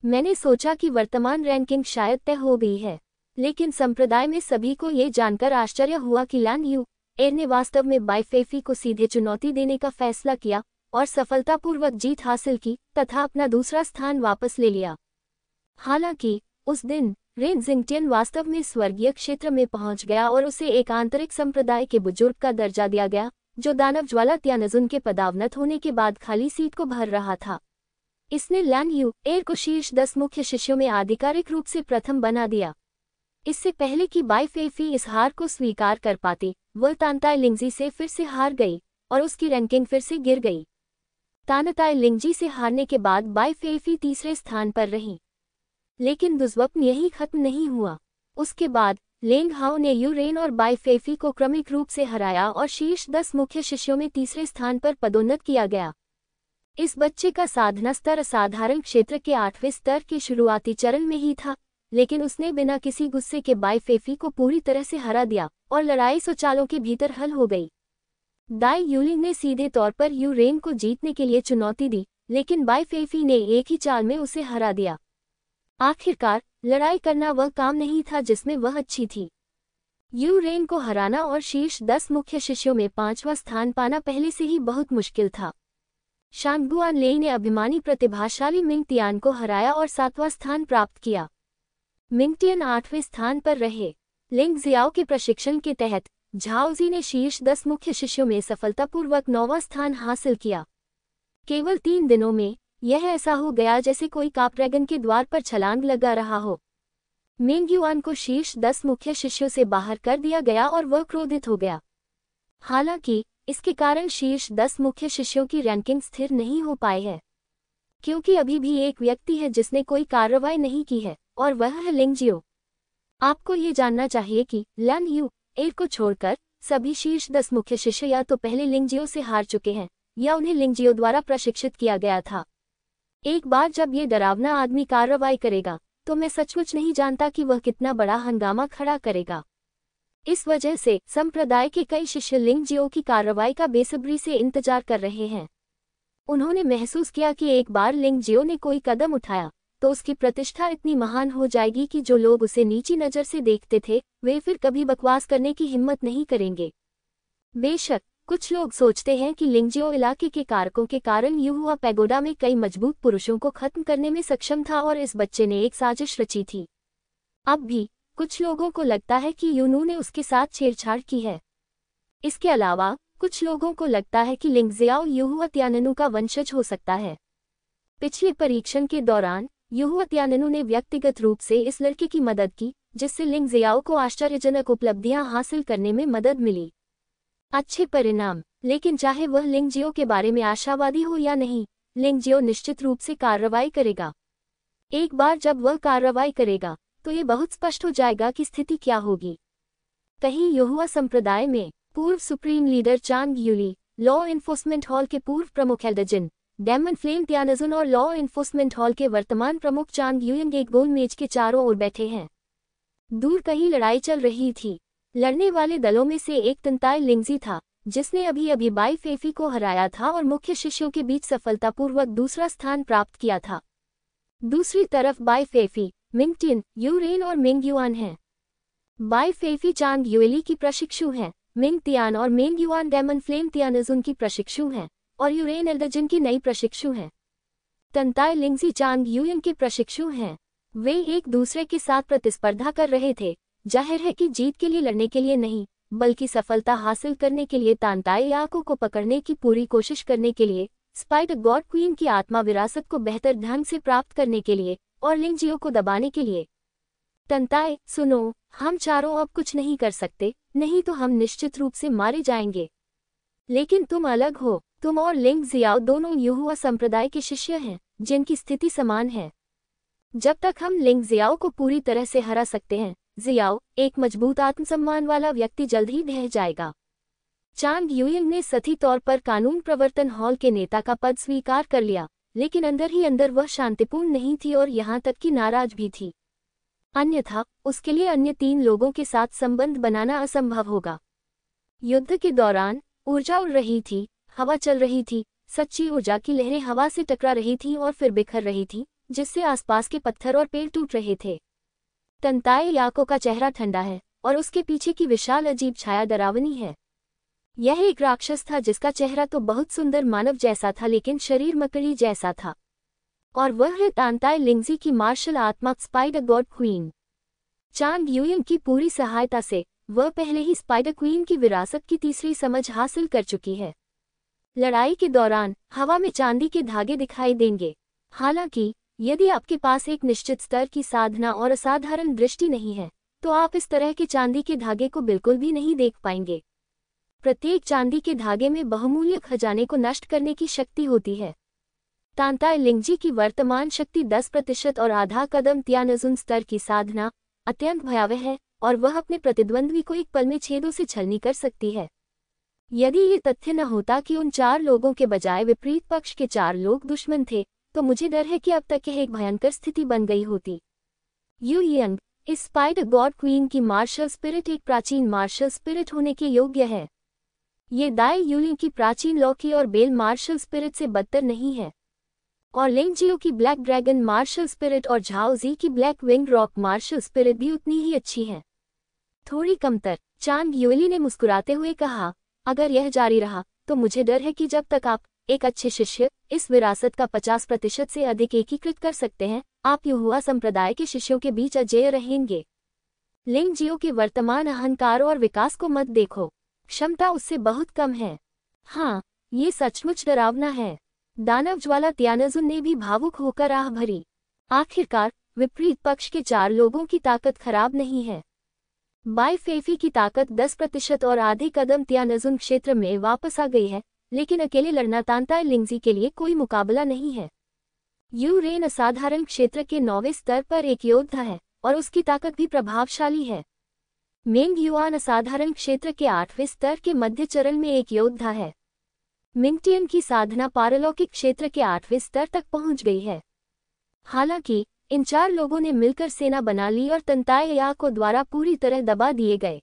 मैंने सोचा कि वर्तमान रैंकिंग शायद तय हो गई है, लेकिन संप्रदाय में सभी को ये जानकर आश्चर्य हुआ कि लैन यू एर ने वास्तव में बाई फेफी को सीधे चुनौती देने का फैसला किया और सफलतापूर्वक जीत हासिल की तथा अपना दूसरा स्थान वापस ले लिया। हालांकि उस दिन रेन जिंगटियन वास्तव में स्वर्गीय क्षेत्र में पहुंच गया और उसे एक आंतरिक संप्रदाय के बुजुर्ग का दर्जा दिया गया, जो दानव ज्वाला त्यानजुन के पदावनत होने के बाद खाली सीट को भर रहा था। इसने लैन यू एर को शीर्ष 10 मुख्य शिष्यों में आधिकारिक रूप से प्रथम बना दिया। इससे पहले कि बाई फेफी इस हार को स्वीकार कर पाती, वह तानताई लिंगजी से फिर से हार गई और उसकी रैंकिंग फिर से गिर गई। तानताई लिंगजी से हारने के बाद बाई फेफी तीसरे स्थान पर रही। लेकिन दुष्स्वप्न यही खत्म नहीं हुआ। उसके बाद लिंग हाओ ने यू रेन और बाई फेफी को क्रमिक रूप से हराया और शीर्ष 10 मुख्य शिष्यों में तीसरे स्थान पर पदोन्नत किया गया। इस बच्चे का साधना स्तर असाधारण क्षेत्र के 8वें स्तर के शुरुआती चरण में ही था, लेकिन उसने बिना किसी गुस्से के बाई फेफी को पूरी तरह से हरा दिया और लड़ाई 100 चालों के भीतर हल हो गई। दाई यूलिंग ने सीधे तौर पर यू रेन को जीतने के लिए चुनौती दी, लेकिन बाई फेफी ने एक ही चाल में उसे हरा दिया। आखिरकार लड़ाई करना वह काम नहीं था जिसमें वह अच्छी थी। यू रेन को हराना और शीर्ष 10 मुख्य शिष्यों में 5वां स्थान पाना पहले से ही बहुत मुश्किल था। शांगगुआन लेई ने अभिमानी प्रतिभाशाली मिंग तियान को हराया और 7वां स्थान प्राप्त किया। मिंग तियान 8वें स्थान पर रहे। लिंग जियाओ के प्रशिक्षण के तहत झाओजी ने शीर्ष 10 मुख्य शिष्यों में सफलतापूर्वक 9वां स्थान हासिल किया। केवल 3 दिनों में यह ऐसा हो गया जैसे कोई कापड्रैगन के द्वार पर छलांग लगा रहा हो। मिंग युआन को शीर्ष 10 मुख्य शिष्यों से बाहर कर दिया गया और वह क्रोधित हो गया। हालांकि इसके कारण शीर्ष 10 मुख्य शिष्यों की रैंकिंग स्थिर नहीं हो पाई है, क्योंकि अभी भी एक व्यक्ति है जिसने कोई कार्रवाई नहीं की है, और वह है लिंगजियो। आपको ये जानना चाहिए कि लन यू एर को छोड़कर सभी शीर्ष 10 मुख्य शिष्य या तो पहले लिंगजियो से हार चुके हैं या उन्हें लिंगजियो द्वारा प्रशिक्षित किया गया था। एक बार जब ये डरावना आदमी कार्रवाई करेगा तो मैं सचमुच नहीं जानता कि वह कितना बड़ा हंगामा खड़ा करेगा। इस वजह से संप्रदाय के कई शिष्य लिंगजियो की कार्रवाई का बेसब्री से इंतजार कर रहे हैं। उन्होंने महसूस किया कि एक बार लिंगजियो ने कोई कदम उठाया तो उसकी प्रतिष्ठा इतनी महान हो जाएगी कि जो लोग उसे नीची नज़र से देखते थे वे फिर कभी बकवास करने की हिम्मत नहीं करेंगे। बेशक कुछ लोग सोचते हैं कि लिंगजियो इलाके के कारकों के कारण युहुआ पैगोडा में कई मजबूत पुरुषों को खत्म करने में सक्षम था और इस बच्चे ने एक साजिश रची थी। अब भी कुछ लोगों को लगता है कि यूनू ने उसके साथ छेड़छाड़ की है। इसके अलावा कुछ लोगों को लगता है कि लिंगजियाओ युहुआ त्याननु का वंशज हो सकता है। पिछले परीक्षण के दौरान युहुआ त्याननु ने व्यक्तिगत रूप से इस लड़के की मदद की, जिससे लिंगजियाओ को आश्चर्यजनक उपलब्धियां हासिल करने में मदद मिली। अच्छे परिणाम। लेकिन चाहे वह लिंगजियो के बारे में आशावादी हो या नहीं, लिंगजियो निश्चित रूप से कार्रवाई करेगा। एक बार जब वह कार्रवाई करेगा तो ये बहुत स्पष्ट हो जाएगा कि स्थिति क्या होगी। कहीं युहुआ संप्रदाय में पूर्व सुप्रीम लीडर चांग यूली, लॉ एनफोर्समेंट हॉल के पूर्व प्रमुख एल्डजिन डेमन फ्लेम त्यानजुन और लॉ एनफोर्समेंट हॉल के वर्तमान प्रमुख चांग यूयंग एक गोल मेज के चारों ओर बैठे हैं। दूर कहीं लड़ाई चल रही थी। लड़ने वाले दलों में से एक तंताई लिंगजी था, जिसने अभी अभी बाई फेफी को हराया था और मुख्य शिष्यों के बीच सफलतापूर्वक दूसरा स्थान प्राप्त किया था। दूसरी तरफ Bai Feifei, Ming Tian, Yu Ren और मिंग युआन हैं। बाई फेफी चांग यूएली की प्रशिक्षु हैं, मिंग तियान और Ming Yuan Demon Flame Tianjun की प्रशिक्षु हैं, और यू रेन एल्डजिन की नई प्रशिक्षु हैं। तंताई लिंगजी चांग यूयंग के प्रशिक्षु हैं। वे एक दूसरे के साथ प्रतिस्पर्धा कर रहे थे, जाहिर है कि जीत के लिए लड़ने के लिए नहीं, बल्कि सफलता हासिल करने के लिए तांताई याको को पकड़ने की पूरी कोशिश करने के लिए, स्पाइडर गॉड क्वीन की आत्मा विरासत को बेहतर ढंग से प्राप्त करने के लिए, और लिंगजियो को दबाने के लिए। तंताई, सुनो, हम चारों अब कुछ नहीं कर सकते, नहीं तो हम निश्चित रूप से मारे जाएंगे। लेकिन तुम अलग हो, तुम और लिंग जियाओ दोनों युहुआ संप्रदाय के शिष्य हैं, जिनकी स्थिति समान है। जब तक हम लिंग जियाओ को पूरी तरह से हरा सकते हैं, जियाओ, एक मजबूत आत्मसम्मान वाला व्यक्ति जल्द ही ढह जाएगा। चांग यूयंग ने सही तौर पर कानून प्रवर्तन हॉल के नेता का पद स्वीकार कर लिया, लेकिन अंदर ही अंदर वह शांतिपूर्ण नहीं थी और यहाँ तक कि नाराज भी थी। अन्यथा उसके लिए अन्य 3 लोगों के साथ संबंध बनाना असंभव होगा। युद्ध के दौरान ऊर्जा उड़ रही थी, हवा चल रही थी, सच्ची ऊर्जा की लहरें हवा से टकरा रही थीं और फिर बिखर रही थीं, जिससे आसपास के पत्थर और पेड़ टूट रहे थे। तंताई याको का चेहरा ठंडा है और उसके पीछे की विशाल अजीब छाया डरावनी है। यह एक राक्षस था जिसका चेहरा तो बहुत सुंदर मानव जैसा था, लेकिन शरीर मकड़ी जैसा था। और वह है तांताई लिंगजी की मार्शल आत्मा स्पाइडर गॉड क्वीन। चांग यूयंग की पूरी सहायता से वह पहले ही स्पाइडर क्वीन की विरासत की तीसरी समझ हासिल कर चुकी है। लड़ाई के दौरान हवा में चांदी के धागे दिखाई देंगे। हालांकि यदि आपके पास एक निश्चित स्तर की साधना और असाधारण दृष्टि नहीं है, तो आप इस तरह के चांदी के धागे को बिल्कुल भी नहीं देख पाएंगे। प्रत्येक चांदी के धागे में बहुमूल्य खजाने को नष्ट करने की शक्ति होती है। तांताई लिंगजी की वर्तमान शक्ति 10% और आधा कदम त्यानजुन स्तर की साधना अत्यंत भयावह है, और वह अपने प्रतिद्वंद्वी को एक पल में छेदों से छलनी कर सकती है। यदि ये तथ्य न होता कि उन 4 लोगों के बजाय विपरीत पक्ष के 4 लोग दुश्मन थे, तो मुझे डर है कि अब तक यह एक भयंकर स्थिति बन गई होती। यू यंग, इस स्पाइडर गॉड क्वीन की मार्शल स्पिरिट एक प्राचीन मार्शल स्पिरिट होने के योग्य है। ये दाई यूलिंग की प्राचीन लॉकी और बेल मार्शल स्पिरिट से बदतर नहीं है। और लिंगजियो की ब्लैक ड्रैगन मार्शल स्पिरिट और झाओजी की black wing rock martial spirit भी उतनी ही अच्छी है। थोड़ी कमतर, चांग युएली ने मुस्कुराते हुए कहा, अगर यह जारी रहा तो मुझे डर है कि जब तक आप, एक अच्छे शिष्य, इस विरासत का 50% से अधिक एकीकृत कर सकते हैं, आप युहुआ संप्रदाय के शिष्यों के बीच अजेय रहेंगे। लिंगजियो के वर्तमान अहंकार और विकास को मत देखो, क्षमता उससे बहुत कम है। हाँ, ये सचमुच डरावना है। दानव ज्वाला त्यानजुन ने भी भावुक होकर आह भरी। आखिरकार विपरीत पक्ष के 4 लोगों की ताकत खराब नहीं है। बाई फेफी की ताकत 10% और आधे कदम त्यानजुन क्षेत्र में वापस आ गई है, लेकिन अकेले लड़ना तानताई लिंगजी के लिए कोई मुकाबला नहीं है। यू रेन असाधारण क्षेत्र के 9वें स्तर पर एक योद्धा है और उसकी ताकत भी प्रभावशाली है। मेंग युआन असाधारण क्षेत्र के 8वें स्तर के मध्य चरण में एक योद्धा है। मिंगटियन की साधना पारलौकिक क्षेत्र के 8वें स्तर तक पहुंच गई है। हालांकि इन 4 लोगों ने मिलकर सेना बना ली और तंताई याको द्वारा पूरी तरह दबा दिए गए।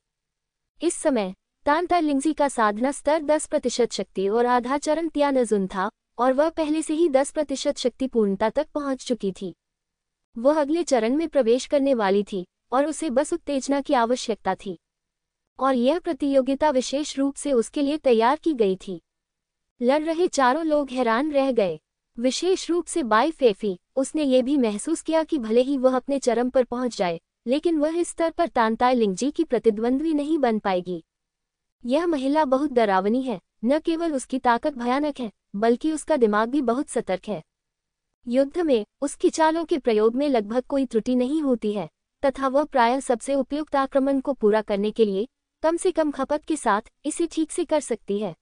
इस समय तानताई लिंगजी का साधना स्तर 10% शक्ति और आधा चरण त्यानजुन था, और वह पहले से ही 10% शक्ति पूर्णता तक पहुंच चुकी थी। वह अगले चरण में प्रवेश करने वाली थी और उसे बस उत्तेजना की आवश्यकता थी, और यह प्रतियोगिता विशेष रूप से उसके लिए तैयार की गई थी। लड़ रहे 4 लोग हैरान रह गए, विशेष रूप से बाई फेफी। उसने ये भी महसूस किया कि भले ही वह अपने चरम पर पहुंच जाए, लेकिन वह इस स्तर पर तानताई लिंगजी की प्रतिद्वंद्वी नहीं बन पाएगी। यह महिला बहुत डरावनी है, न केवल उसकी ताकत भयानक है, बल्कि उसका दिमाग भी बहुत सतर्क है। युद्ध में उसकी चालों के प्रयोग में लगभग कोई त्रुटि नहीं होती है, तथा वह प्रायः सबसे उपयुक्त आक्रमण को पूरा करने के लिए कम से कम खपत के साथ इसे ठीक से कर सकती है।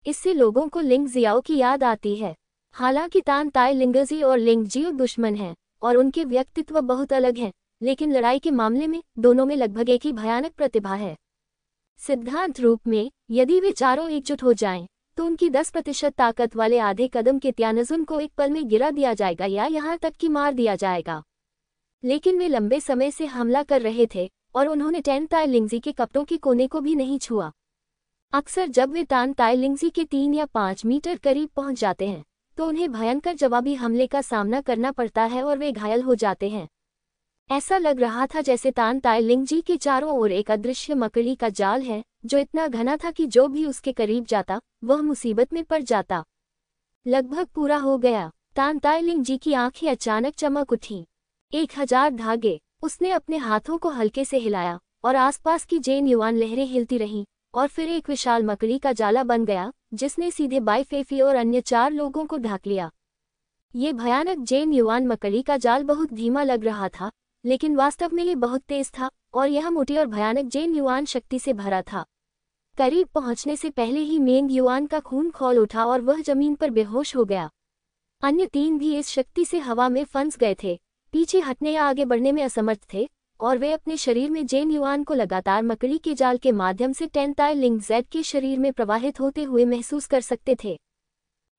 इससे लोगों को लिंग जियाओ की याद आती है। हालांकि तानताई लिंगजी और लिंगजियो दुश्मन हैं और उनके व्यक्तित्व बहुत अलग हैं, लेकिन लड़ाई के मामले में दोनों में लगभग एक ही भयानक प्रतिभा है। सिद्धांत रूप में यदि वे चारों एकजुट हो जाएं, तो उनकी 10% ताकत वाले आधे कदम के त्यानजुन को एक पल में गिरा दिया जाएगा या यहाँ तक कि मार दिया जाएगा। लेकिन वे लंबे समय से हमला कर रहे थे और उन्होंने तानताई लिंगजी के कपड़ों के कोने को भी नहीं छुआ। अक्सर जब वे तानताई लिंगजी के 3 या 5 मीटर करीब पहुंच जाते हैं, तो उन्हें भयंकर जवाबी हमले का सामना करना पड़ता है और वे घायल हो जाते हैं। ऐसा लग रहा था जैसे तानताई लिंगजी के चारों ओर एक अदृश्य मकड़ी का जाल है, जो इतना घना था कि जो भी उसके करीब जाता वह मुसीबत में पड़ जाता। लगभग पूरा हो गया। तानताई लिंगजी की आंखें अचानक चमक उठी। 1000 धागे। उसने अपने हाथों को हल्के से हिलाया और आसपास की जेन युआन लहरें हिलती रहीं, और फिर एक विशाल मकड़ी का जाला बन गया जिसने सीधे बाई फेफी और अन्य 4 लोगों को ढक लिया। ये भयानक जेन युआन मकड़ी का जाल बहुत धीमा लग रहा था, लेकिन वास्तव में ये बहुत तेज था और यह मोटी और भयानक जेन युआन शक्ति से भरा था। करीब पहुंचने से पहले ही मेंग युआन का खून खौल उठा और वह जमीन पर बेहोश हो गया। अन्य 3 भी इस शक्ति से हवा में फंस गए थे, पीछे हटने या आगे बढ़ने में असमर्थ थे, और वे अपने शरीर में जेन युआन को लगातार मकड़ी के जाल के माध्यम से तानताई लिंगजेड के शरीर में प्रवाहित होते हुए महसूस कर सकते थे।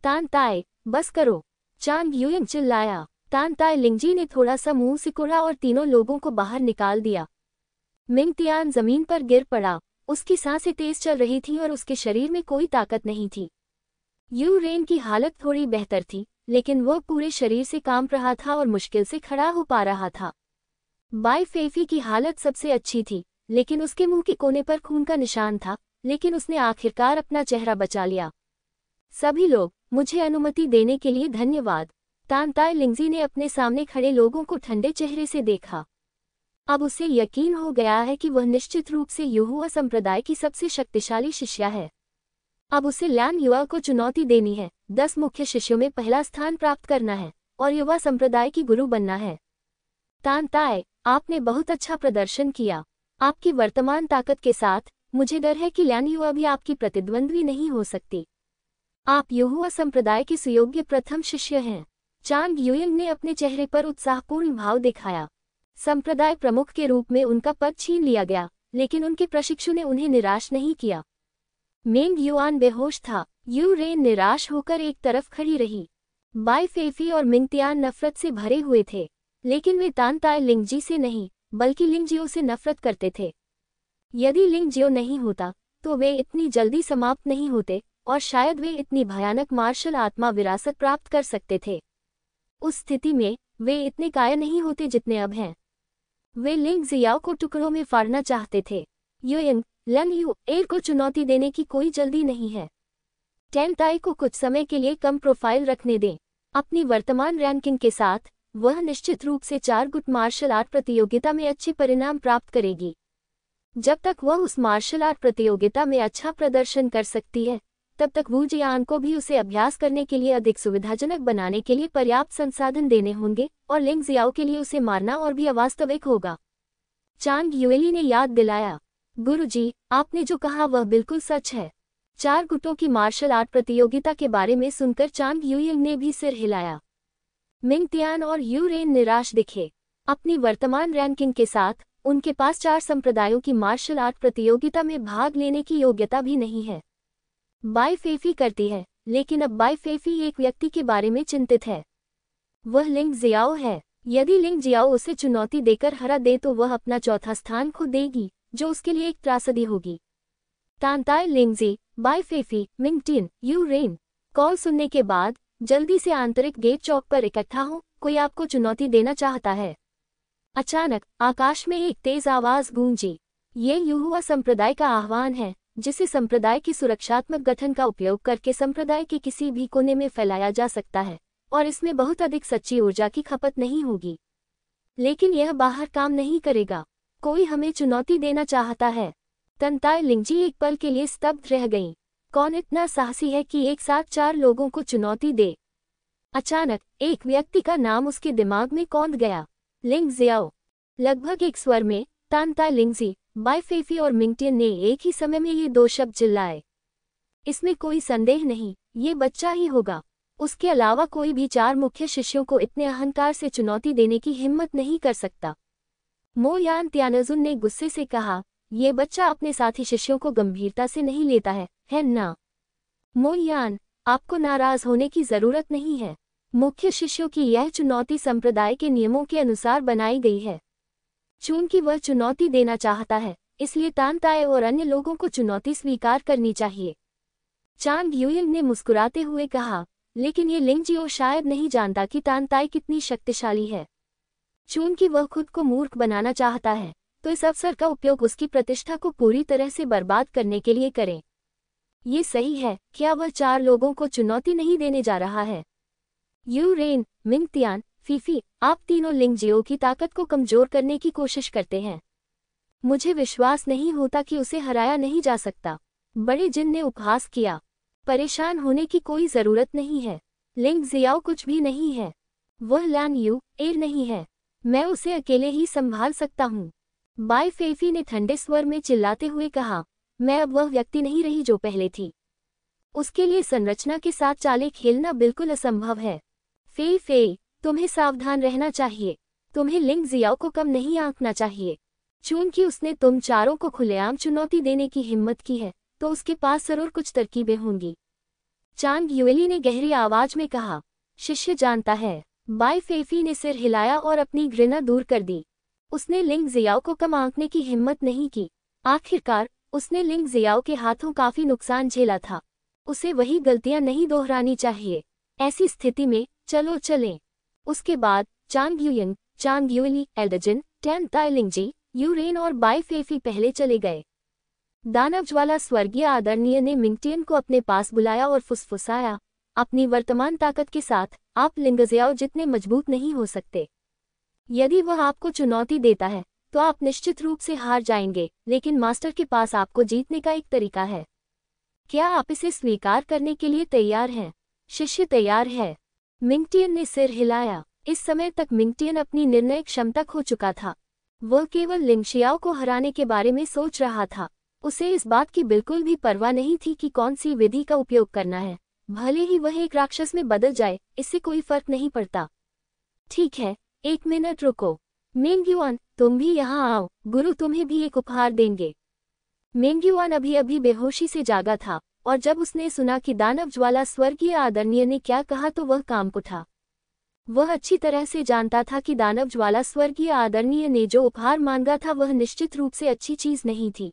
तानताई, बस करो, चांग युयंग चिल्लाया। तानताई लिंगजी ने थोड़ा सा मुंह सिकोड़ा और तीनों लोगों को बाहर निकाल दिया। मिंगटियान जमीन पर गिर पड़ा, उसकी सांसें तेज चल रही थी और उसके शरीर में कोई ताकत नहीं थी। यू रेन की हालत थोड़ी बेहतर थी, लेकिन वह पूरे शरीर से कांप रहा था और मुश्किल से खड़ा हो पा रहा था। बाई फेफी की हालत सबसे अच्छी थी, लेकिन उसके मुंह के कोने पर खून का निशान था, लेकिन उसने आखिरकार अपना चेहरा बचा लिया। सभी लोग, मुझे अनुमति देने के लिए धन्यवाद। तानताई लिंगजी ने अपने सामने खड़े लोगों को ठंडे चेहरे से देखा। अब उसे यकीन हो गया है कि वह निश्चित रूप से युहुआ संप्रदाय की सबसे शक्तिशाली शिष्या है। अब उसे ल्यान युआ को चुनौती देनी है, 10 मुख्य शिष्यों में पहला स्थान प्राप्त करना है और युवा संप्रदाय की गुरु बनना है। तानताई, आपने बहुत अच्छा प्रदर्शन किया। आपकी वर्तमान ताकत के साथ मुझे डर है कि ल्यान युआ भी आपकी प्रतिद्वंद्वी नहीं हो सकती। आप युहुआ संप्रदाय के सुयोग्य प्रथम शिष्य हैं। चांग युयंग ने अपने चेहरे पर उत्साहपूर्ण भाव दिखाया। संप्रदाय प्रमुख के रूप में उनका पद छीन लिया गया, लेकिन उनके प्रशिक्षु ने उन्हें निराश नहीं किया। मिंग युआन बेहोश था। यू रेन निराश होकर एक तरफ खड़ी रही। बाई फेफी और मिंगटियान नफरत से भरे हुए थे, लेकिन वे तान ताई लिंगजी से नहीं बल्कि लिंगजियो से नफरत करते थे। यदि लिंगजियो नहीं होता तो वे इतनी जल्दी समाप्त नहीं होते और शायद वे इतनी भयानक मार्शल आत्मा विरासत प्राप्त कर सकते थे। उस स्थिति में वे इतने कायर नहीं होते जितने अब हैं। वे लिंग जियाओ को टुकड़ों में फाड़ना चाहते थे। युइंग लन यू एर को चुनौती देने की कोई जल्दी नहीं है। टेन ताई को कुछ समय के लिए कम प्रोफाइल रखने दें। अपनी वर्तमान रैंकिंग के साथ वह निश्चित रूप से 4 गुट मार्शल आर्ट प्रतियोगिता में अच्छे परिणाम प्राप्त करेगी। जब तक वह उस मार्शल आर्ट प्रतियोगिता में अच्छा प्रदर्शन कर सकती है, तब तक वू जियान को भी उसे अभ्यास करने के लिए अधिक सुविधाजनक बनाने के लिए पर्याप्त संसाधन देने होंगे और लिंग जियाओ के लिए उसे मारना और भी अवास्तविक होगा। चांग युएली ने याद दिलाया, गुरुजी, आपने जो कहा वह बिल्कुल सच है। 4 गुटों की मार्शल आर्ट प्रतियोगिता के बारे में सुनकर चांग युइंग ने भी सिर हिलाया। मिंगटियान और यू रेन निराश दिखे। अपनी वर्तमान रैंकिंग के साथ उनके पास 4 संप्रदायों की मार्शल आर्ट प्रतियोगिता में भाग लेने की योग्यता भी नहीं है। बाई फेफी करती है, लेकिन अब बाई फेफी एक व्यक्ति के बारे में चिंतित है। वह लिंग जियाओ है। यदि लिंग जियाओ उसे चुनौती देकर हरा दे तो वह अपना चौथा स्थान खो देगी, जो उसके लिए एक त्रासदी होगी। तानताई लिंगजी, बाई फेफी, मिंगटिन, यू रेन। कॉल सुनने के बाद जल्दी से आंतरिक गेट चौक पर इकट्ठा हो, कोई आपको चुनौती देना चाहता है। अचानक आकाश में एक तेज आवाज गूंजी। ये युहुआ संप्रदाय का आह्वान है, जिसे संप्रदाय की सुरक्षात्मक गठन का उपयोग करके संप्रदाय के किसी भी कोने में फैलाया जा सकता है और इसमें बहुत अधिक सच्ची ऊर्जा की खपत नहीं होगी। लेकिन यह बाहर काम नहीं करेगा। कोई हमें चुनौती देना चाहता है। तंताई लिंगजी एक पल के लिए स्तब्ध रह गईं। कौन इतना साहसी है कि एक साथ 4 लोगों को चुनौती दे? अचानक एक व्यक्ति का नाम उसके दिमाग में कौंध गया, लिंग जियाओ। लगभग एक स्वर में तानताई लिंगजी, बाई फेफी और मिंगटियन ने एक ही समय में ये 2 शब्द चिल्लाए। इसमें कोई संदेह नहीं, ये बच्चा ही होगा। उसके अलावा कोई भी 4 मुख्य शिष्यों को इतने अहंकार से चुनौती देने की हिम्मत नहीं कर सकता। मो यान त्यानजुन ने गुस्से से कहा, ये बच्चा अपने साथी शिष्यों को गंभीरता से नहीं लेता है ना? मो यान, आपको नाराज होने की जरूरत नहीं है। मुख्य शिष्यों की यह चुनौती संप्रदाय के नियमों के अनुसार बनाई गई है। चूंकि वह चुनौती देना चाहता है, इसलिए तानताई और अन्य लोगों को चुनौती स्वीकार करनी चाहिए। चांग युइंग ने मुस्कुराते हुए कहा, लेकिन ये लिंगजियो शायद नहीं जानता कि तानताई कितनी शक्तिशाली है। चूंकि वह खुद को मूर्ख बनाना चाहता है, तो इस अवसर का उपयोग उसकी प्रतिष्ठा को पूरी तरह से बर्बाद करने के लिए करें। ये सही है, क्या वह 4 लोगों को चुनौती नहीं देने जा रहा है? यू रेन, मिंगटियान, फीफी, आप तीनों लिंगजियो की ताकत को कमजोर करने की कोशिश करते हैं। मुझे विश्वास नहीं होता कि उसे हराया नहीं जा सकता। बड़े जिन ने उपहास किया। परेशान होने की कोई जरूरत नहीं है। लिंग जियाओ कुछ भी नहीं है। वह लैन यू एर नहीं है। मैं उसे अकेले ही संभाल सकता हूँ। बाई फेफी ने ठंडे स्वर में चिल्लाते हुए कहा, मैं अब वह व्यक्ति नहीं रही जो पहले थी। उसके लिए संरचना के साथ चालें खेलना बिल्कुल असंभव है। फेई फेई, तुम्हें सावधान रहना चाहिए। तुम्हें लिंग जियाओ को कम नहीं आंकना चाहिए। चूंकि उसने तुम चारों को खुलेआम चुनौती देने की हिम्मत की है, तो उसके पास जरूर कुछ तरकीबें होंगी। चांग युएली ने गहरी आवाज में कहा, शिष्य जानता है। बाई फेफी ने सिर हिलाया और अपनी घृणा दूर कर दी। उसने लिंग जियाओ को कम आंकने की हिम्मत नहीं की। आखिरकार उसने लिंग जियाओ के हाथों काफी नुकसान झेला था। उसे वही गलतियां नहीं दोहरानी चाहिए। ऐसी स्थिति में चलो चलें। उसके बाद चांग युइंग, चांग युएली, एल्डजिन, टेन ताई लिंगजी, यू रेन और बाई फेफी पहले चले गए। दानवज्वाला स्वर्गीय आदरणीय ने मिंगटियन को अपने पास बुलाया और फुसफुसाया, अपनी वर्तमान ताकत के साथ आप लिंगजियाओ जितने मजबूत नहीं हो सकते। यदि वह आपको चुनौती देता है तो आप निश्चित रूप से हार जाएंगे, लेकिन मास्टर के पास आपको जीतने का एक तरीका है। क्या आप इसे स्वीकार करने के लिए तैयार हैं? शिष्य तैयार है। मिंगटियन ने सिर हिलाया। इस समय तक मिंगटियन अपनी निर्णय क्षमता खो चुका था। वह केवल लिंगशियाओ को हराने के बारे में सोच रहा था। उसे इस बात की बिल्कुल भी परवाह नहीं थी कि कौन सी विधि का उपयोग करना है। भले ही वह एक राक्षस में बदल जाए, इससे कोई फर्क नहीं पड़ता। ठीक है, 1 मिनट रुको। मिंग युआन, तुम भी यहाँ आओ। गुरु तुम्हें भी एक उपहार देंगे। मेंग युआन अभी अभी बेहोशी से जागा था, और जब उसने सुना कि दानव ज्वाला स्वर्गीय आदरणीय ने क्या कहा तो वह कांप उठा। वह अच्छी तरह से जानता था कि दानव ज्वाला स्वर्गीय आदरणीय ने जो उपहार मांगा था वह निश्चित रूप से अच्छी चीज नहीं थी,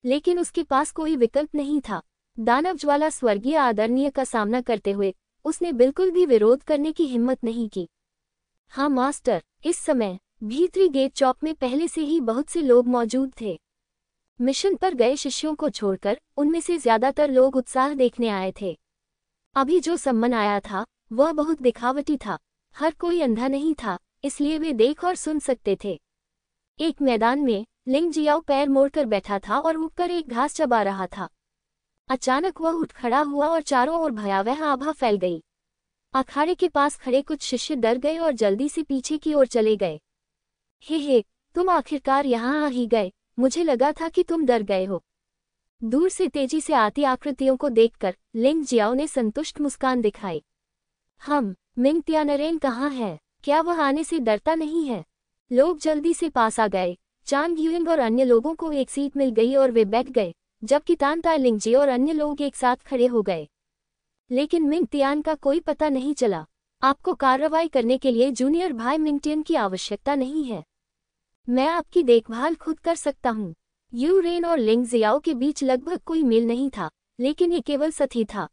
लेकिन उसके पास कोई विकल्प नहीं था। दानव ज्वाला स्वर्गीय आदरणीय का सामना करते हुए उसने बिल्कुल भी विरोध करने की हिम्मत नहीं की। हाँ मास्टर, इस समय भीतरी गेट चौक में पहले से ही बहुत से लोग मौजूद थे। मिशन पर गए शिष्यों को छोड़कर उनमें से ज्यादातर लोग उत्साह देखने आए थे। अभी जो सम्मन आया था वह बहुत दिखावटी था। हर कोई अंधा नहीं था, इसलिए वे देख और सुन सकते थे। एक मैदान में लिंग जियाओ पैर मोड़कर बैठा था और उठकर एक घास चबा रहा था। अचानक वह उठ खड़ा हुआ और चारों ओर भयावह आभा फैल गई। अखाड़े के पास खड़े कुछ शिष्य डर गए और जल्दी से पीछे की ओर चले गए। हे, तुम आखिरकार यहाँ आ ही गए। मुझे लगा था कि तुम डर गए हो। दूर से तेजी से आती आकृतियों को देखकर लिंग जियाओ ने संतुष्ट मुस्कान दिखाई। मिंग तियानरेन कहाँ है? क्या वह आने से डरता नहीं है? लोग जल्दी से पास आ गए। चांग यूइंग और अन्य लोगों को एक सीट मिल गई और वे बैठ गए, जबकि तान ताई लिंगजी और अन्य लोग एक साथ खड़े हो गए। लेकिन मिंग तियान का कोई पता नहीं चला। आपको कार्रवाई करने के लिए जूनियर भाई मिंग टियन की आवश्यकता नहीं है। मैं आपकी देखभाल खुद कर सकता हूँ। यू रेन और लिंग जियाओ के बीच लगभग कोई मेल नहीं था, लेकिन ये केवल सती था।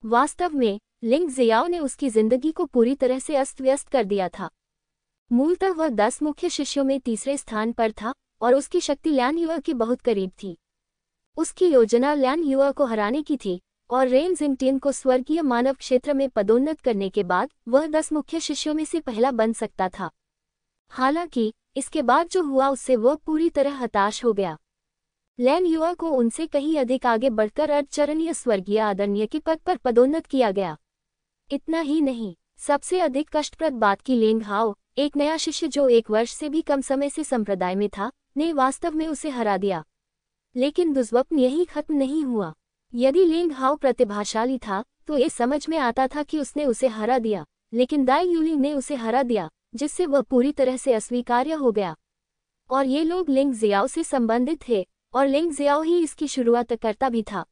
वास्तव में लिंग जियाओ ने उसकी जिंदगी को पूरी तरह से अस्त व्यस्त कर दिया था। मूलतः वह 10 मुख्य शिष्यों में तीसरे स्थान पर था और उसकी शक्ति ल्यान युआ के बहुत करीब थी। उसकी योजना ल्यान युआ को हराने की थी और रेन जिंगटियन को स्वर्गीय मानव क्षेत्र में पदोन्नत करने के बाद वह 10 मुख्य शिष्यों में से पहला बन सकता था। हालांकि इसके बाद जो हुआ उससे वह पूरी तरह हताश हो गया। लैन युआ को उनसे कहीं अधिक आगे बढ़कर अर्धचरणीय स्वर्गीय आदरणीय के पद पर पदोन्नत किया गया। इतना ही नहीं, सबसे अधिक कष्टप्रद बात की लेंग हाओ, एक नया शिष्य जो 1 वर्ष से भी कम समय से संप्रदाय में था, ने वास्तव में उसे हरा दिया। लेकिन दुष्स्वप्न यही खत्म नहीं हुआ। यदि लेंग हाओ प्रतिभाशाली था तो ये समझ में आता था कि उसने उसे हरा दिया, लेकिन दाई यूलिंग ने उसे हरा दिया, जिससे वह पूरी तरह से अस्वीकार्य हो गया। और ये लोग लिंग जियाओ से संबंधित थे और लिंग जियाओ ही इसकी शुरुआत करता भी था।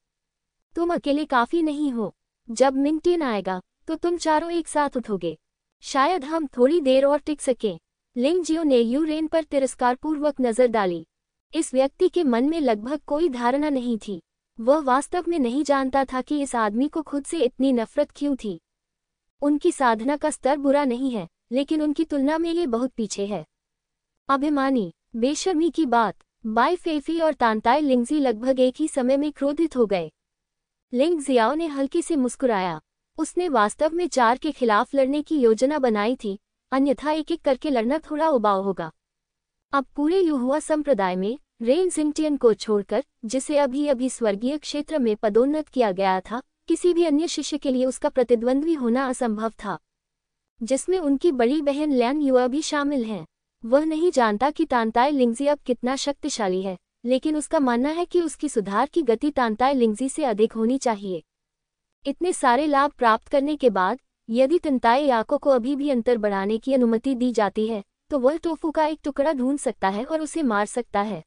तुम अकेले काफी नहीं हो। जब मिंग टियन आएगा तो तुम चारों एक साथ उठोगे। शायद हम थोड़ी देर और टिक सकें। लिंग जियो ने यू रेन पर तिरस्कारपूर्वक नजर डाली। इस व्यक्ति के मन में लगभग कोई धारणा नहीं थी। वह वास्तव में नहीं जानता था कि इस आदमी को खुद से इतनी नफरत क्यों थी। उनकी साधना का स्तर बुरा नहीं है, लेकिन उनकी तुलना में ये बहुत पीछे है। अभिमानी, बेशर्मी की बात। बाई फेफी और तानताई लिंगजी लगभग एक ही समय में क्रोधित हो गए। लिंग जियाओ ने हल्के से मुस्कुराया। उसने वास्तव में 4 के खिलाफ लड़ने की योजना बनाई थी, अन्यथा एक एक करके लड़ना थोड़ा उबाऊ होगा। अब पूरे युहुआ संप्रदाय में रेन जिंगटियन को छोड़कर, जिसे अभी अभी स्वर्गीय क्षेत्र में पदोन्नत किया गया था, किसी भी अन्य शिष्य के लिए उसका प्रतिद्वंद्वी होना असंभव था, जिसमें उनकी बड़ी बहन लैन युआ भी शामिल हैं। वह नहीं जानता कि तानताई लिंगजी अब कितना शक्तिशाली है, लेकिन उसका मानना है कि उसकी सुधार की गति तानताई लिंगजी से अधिक होनी चाहिए। इतने सारे लाभ प्राप्त करने के बाद यदि तानताई याको को अभी भी अंतर बढ़ाने की अनुमति दी जाती है तो वह टोफू का एक टुकड़ा ढूंढ सकता है और उसे मार सकता है।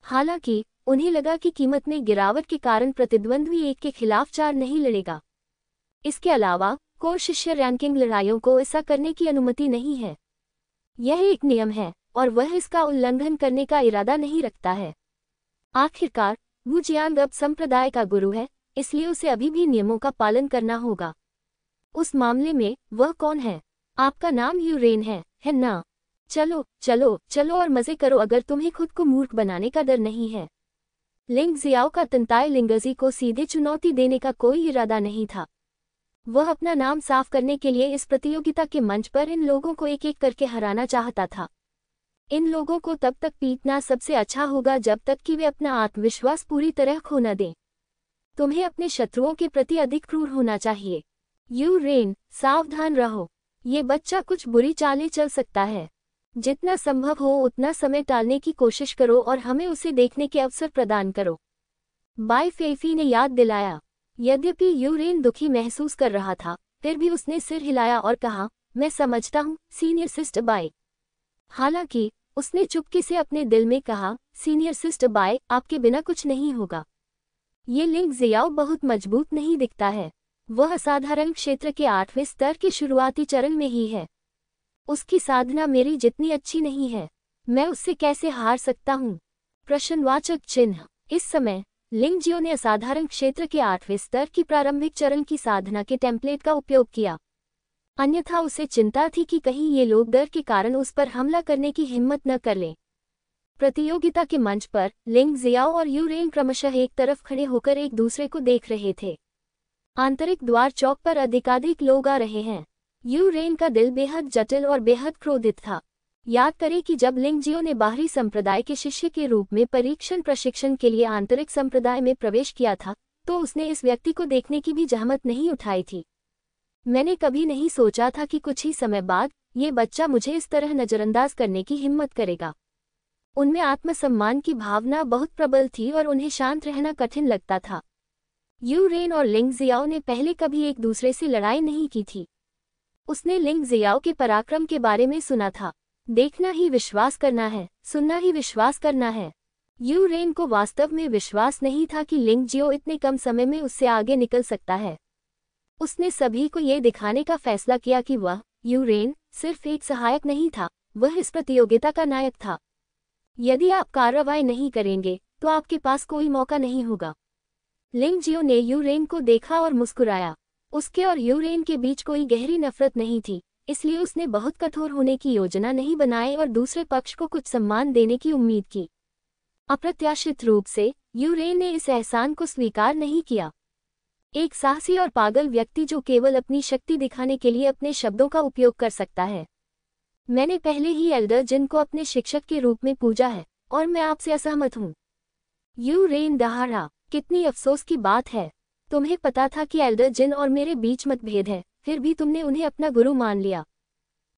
हालांकि उन्हें लगा कि कीमत में गिरावट के कारण प्रतिद्वंद्वी 1 के खिलाफ 4 नहीं लड़ेगा। इसके अलावा कोर शिष्य रैंकिंग लड़ाइयों को ऐसा करने की अनुमति नहीं है। यह एक नियम है और वह इसका उल्लंघन करने का इरादा नहीं रखता है। आखिरकार वू जियांग अब संप्रदाय का गुरु है, इसलिए उसे अभी भी नियमों का पालन करना होगा। उस मामले में वह कौन है? आपका नाम यू रेन है ना? चलो चलो चलो और मजे करो अगर तुम्हें खुद को मूर्ख बनाने का डर नहीं है। लिंग जियाओ का तानताई लिंगजी को सीधे चुनौती देने का कोई इरादा नहीं था। वह अपना नाम साफ करने के लिए इस प्रतियोगिता के मंच पर इन लोगों को एक एक करके हराना चाहता था। इन लोगों को तब तक पीटना सबसे अच्छा होगा जब तक कि वे अपना आत्मविश्वास पूरी तरह खो न दें। तुम्हें अपने शत्रुओं के प्रति अधिक क्रूर होना चाहिए। यू रेन, सावधान रहो। ये बच्चा कुछ बुरी चालें चल सकता है। जितना संभव हो उतना समय टालने की कोशिश करो और हमें उसे देखने के अवसर प्रदान करो। बाई फेफी ने याद दिलाया। यद्यपि यू रेन दुखी महसूस कर रहा था, फिर भी उसने सिर हिलाया और कहा, मैं समझता हूँ सीनियर सिस्टर बाई। हालांकि उसने चुपके से अपने दिल में कहा, सीनियर सिस्टर बाय, आपके बिना कुछ नहीं होगा। ये लिंग जियाओ बहुत मजबूत नहीं दिखता है। वह असाधारण क्षेत्र के 8वें स्तर के शुरुआती चरण में ही है। उसकी साधना मेरी जितनी अच्छी नहीं है। मैं उससे कैसे हार सकता हूँ? प्रश्नवाचक चिन्ह। इस समय लिंग जियो ने असाधारण क्षेत्र के 8वें स्तर की प्रारंभिक चरण की साधना के टेम्पलेट का उपयोग किया। अन्यथा उसे चिंता थी कि कहीं ये लोग डर के कारण उस पर हमला करने की हिम्मत न कर लें। प्रतियोगिता के मंच पर लिंग जियाओ और यू रेन क्रमशः एक तरफ खड़े होकर एक दूसरे को देख रहे थे। आंतरिक द्वार चौक पर अधिकाधिक लोग आ रहे हैं। यू रेन का दिल बेहद जटिल और बेहद क्रोधित था। याद करें कि जब लिंग जियो ने बाहरी संप्रदाय के शिष्य के रूप में परीक्षण प्रशिक्षण के लिए आंतरिक संप्रदाय में प्रवेश किया था, तो उसने इस व्यक्ति को देखने की भी जहमत नहीं उठाई थी। मैंने कभी नहीं सोचा था कि कुछ ही समय बाद ये बच्चा मुझे इस तरह नजरअंदाज करने की हिम्मत करेगा। उनमें आत्मसम्मान की भावना बहुत प्रबल थी और उन्हें शांत रहना कठिन लगता था। यू रेन और लिंग जियाओ ने पहले कभी एक दूसरे से लड़ाई नहीं की थी। उसने लिंग जियाओ के पराक्रम के बारे में सुना था। देखना ही विश्वास करना है, सुनना ही विश्वास करना है। यू रेन को वास्तव में विश्वास नहीं था कि लिंग जियो इतने कम समय में उससे आगे निकल सकता है। उसने सभी को ये दिखाने का फैसला किया कि वह, यू रेन, सिर्फ एक सहायक नहीं था, वह इस प्रतियोगिता का नायक था। यदि आप कार्रवाई नहीं करेंगे तो आपके पास कोई मौका नहीं होगा। लिंग जियो ने यू रेन को देखा और मुस्कुराया। उसके और यू रेन के बीच कोई गहरी नफरत नहीं थी, इसलिए उसने बहुत कठोर होने की योजना नहीं बनाई और दूसरे पक्ष को कुछ सम्मान देने की उम्मीद की। अप्रत्याशित रूप से यू रेन ने इस एहसान को स्वीकार नहीं किया। एक साहसी और पागल व्यक्ति जो केवल अपनी शक्ति दिखाने के लिए अपने शब्दों का उपयोग कर सकता है। मैंने पहले ही एल्डर जिन को अपने शिक्षक के रूप में पूजा है और मैं आपसे असहमत हूँ। यू रेन दहाड़ा, कितनी अफसोस की बात है। तुम्हें पता था कि एल्डर जिन और मेरे बीच मतभेद है, फिर भी तुमने उन्हें अपना गुरु मान लिया।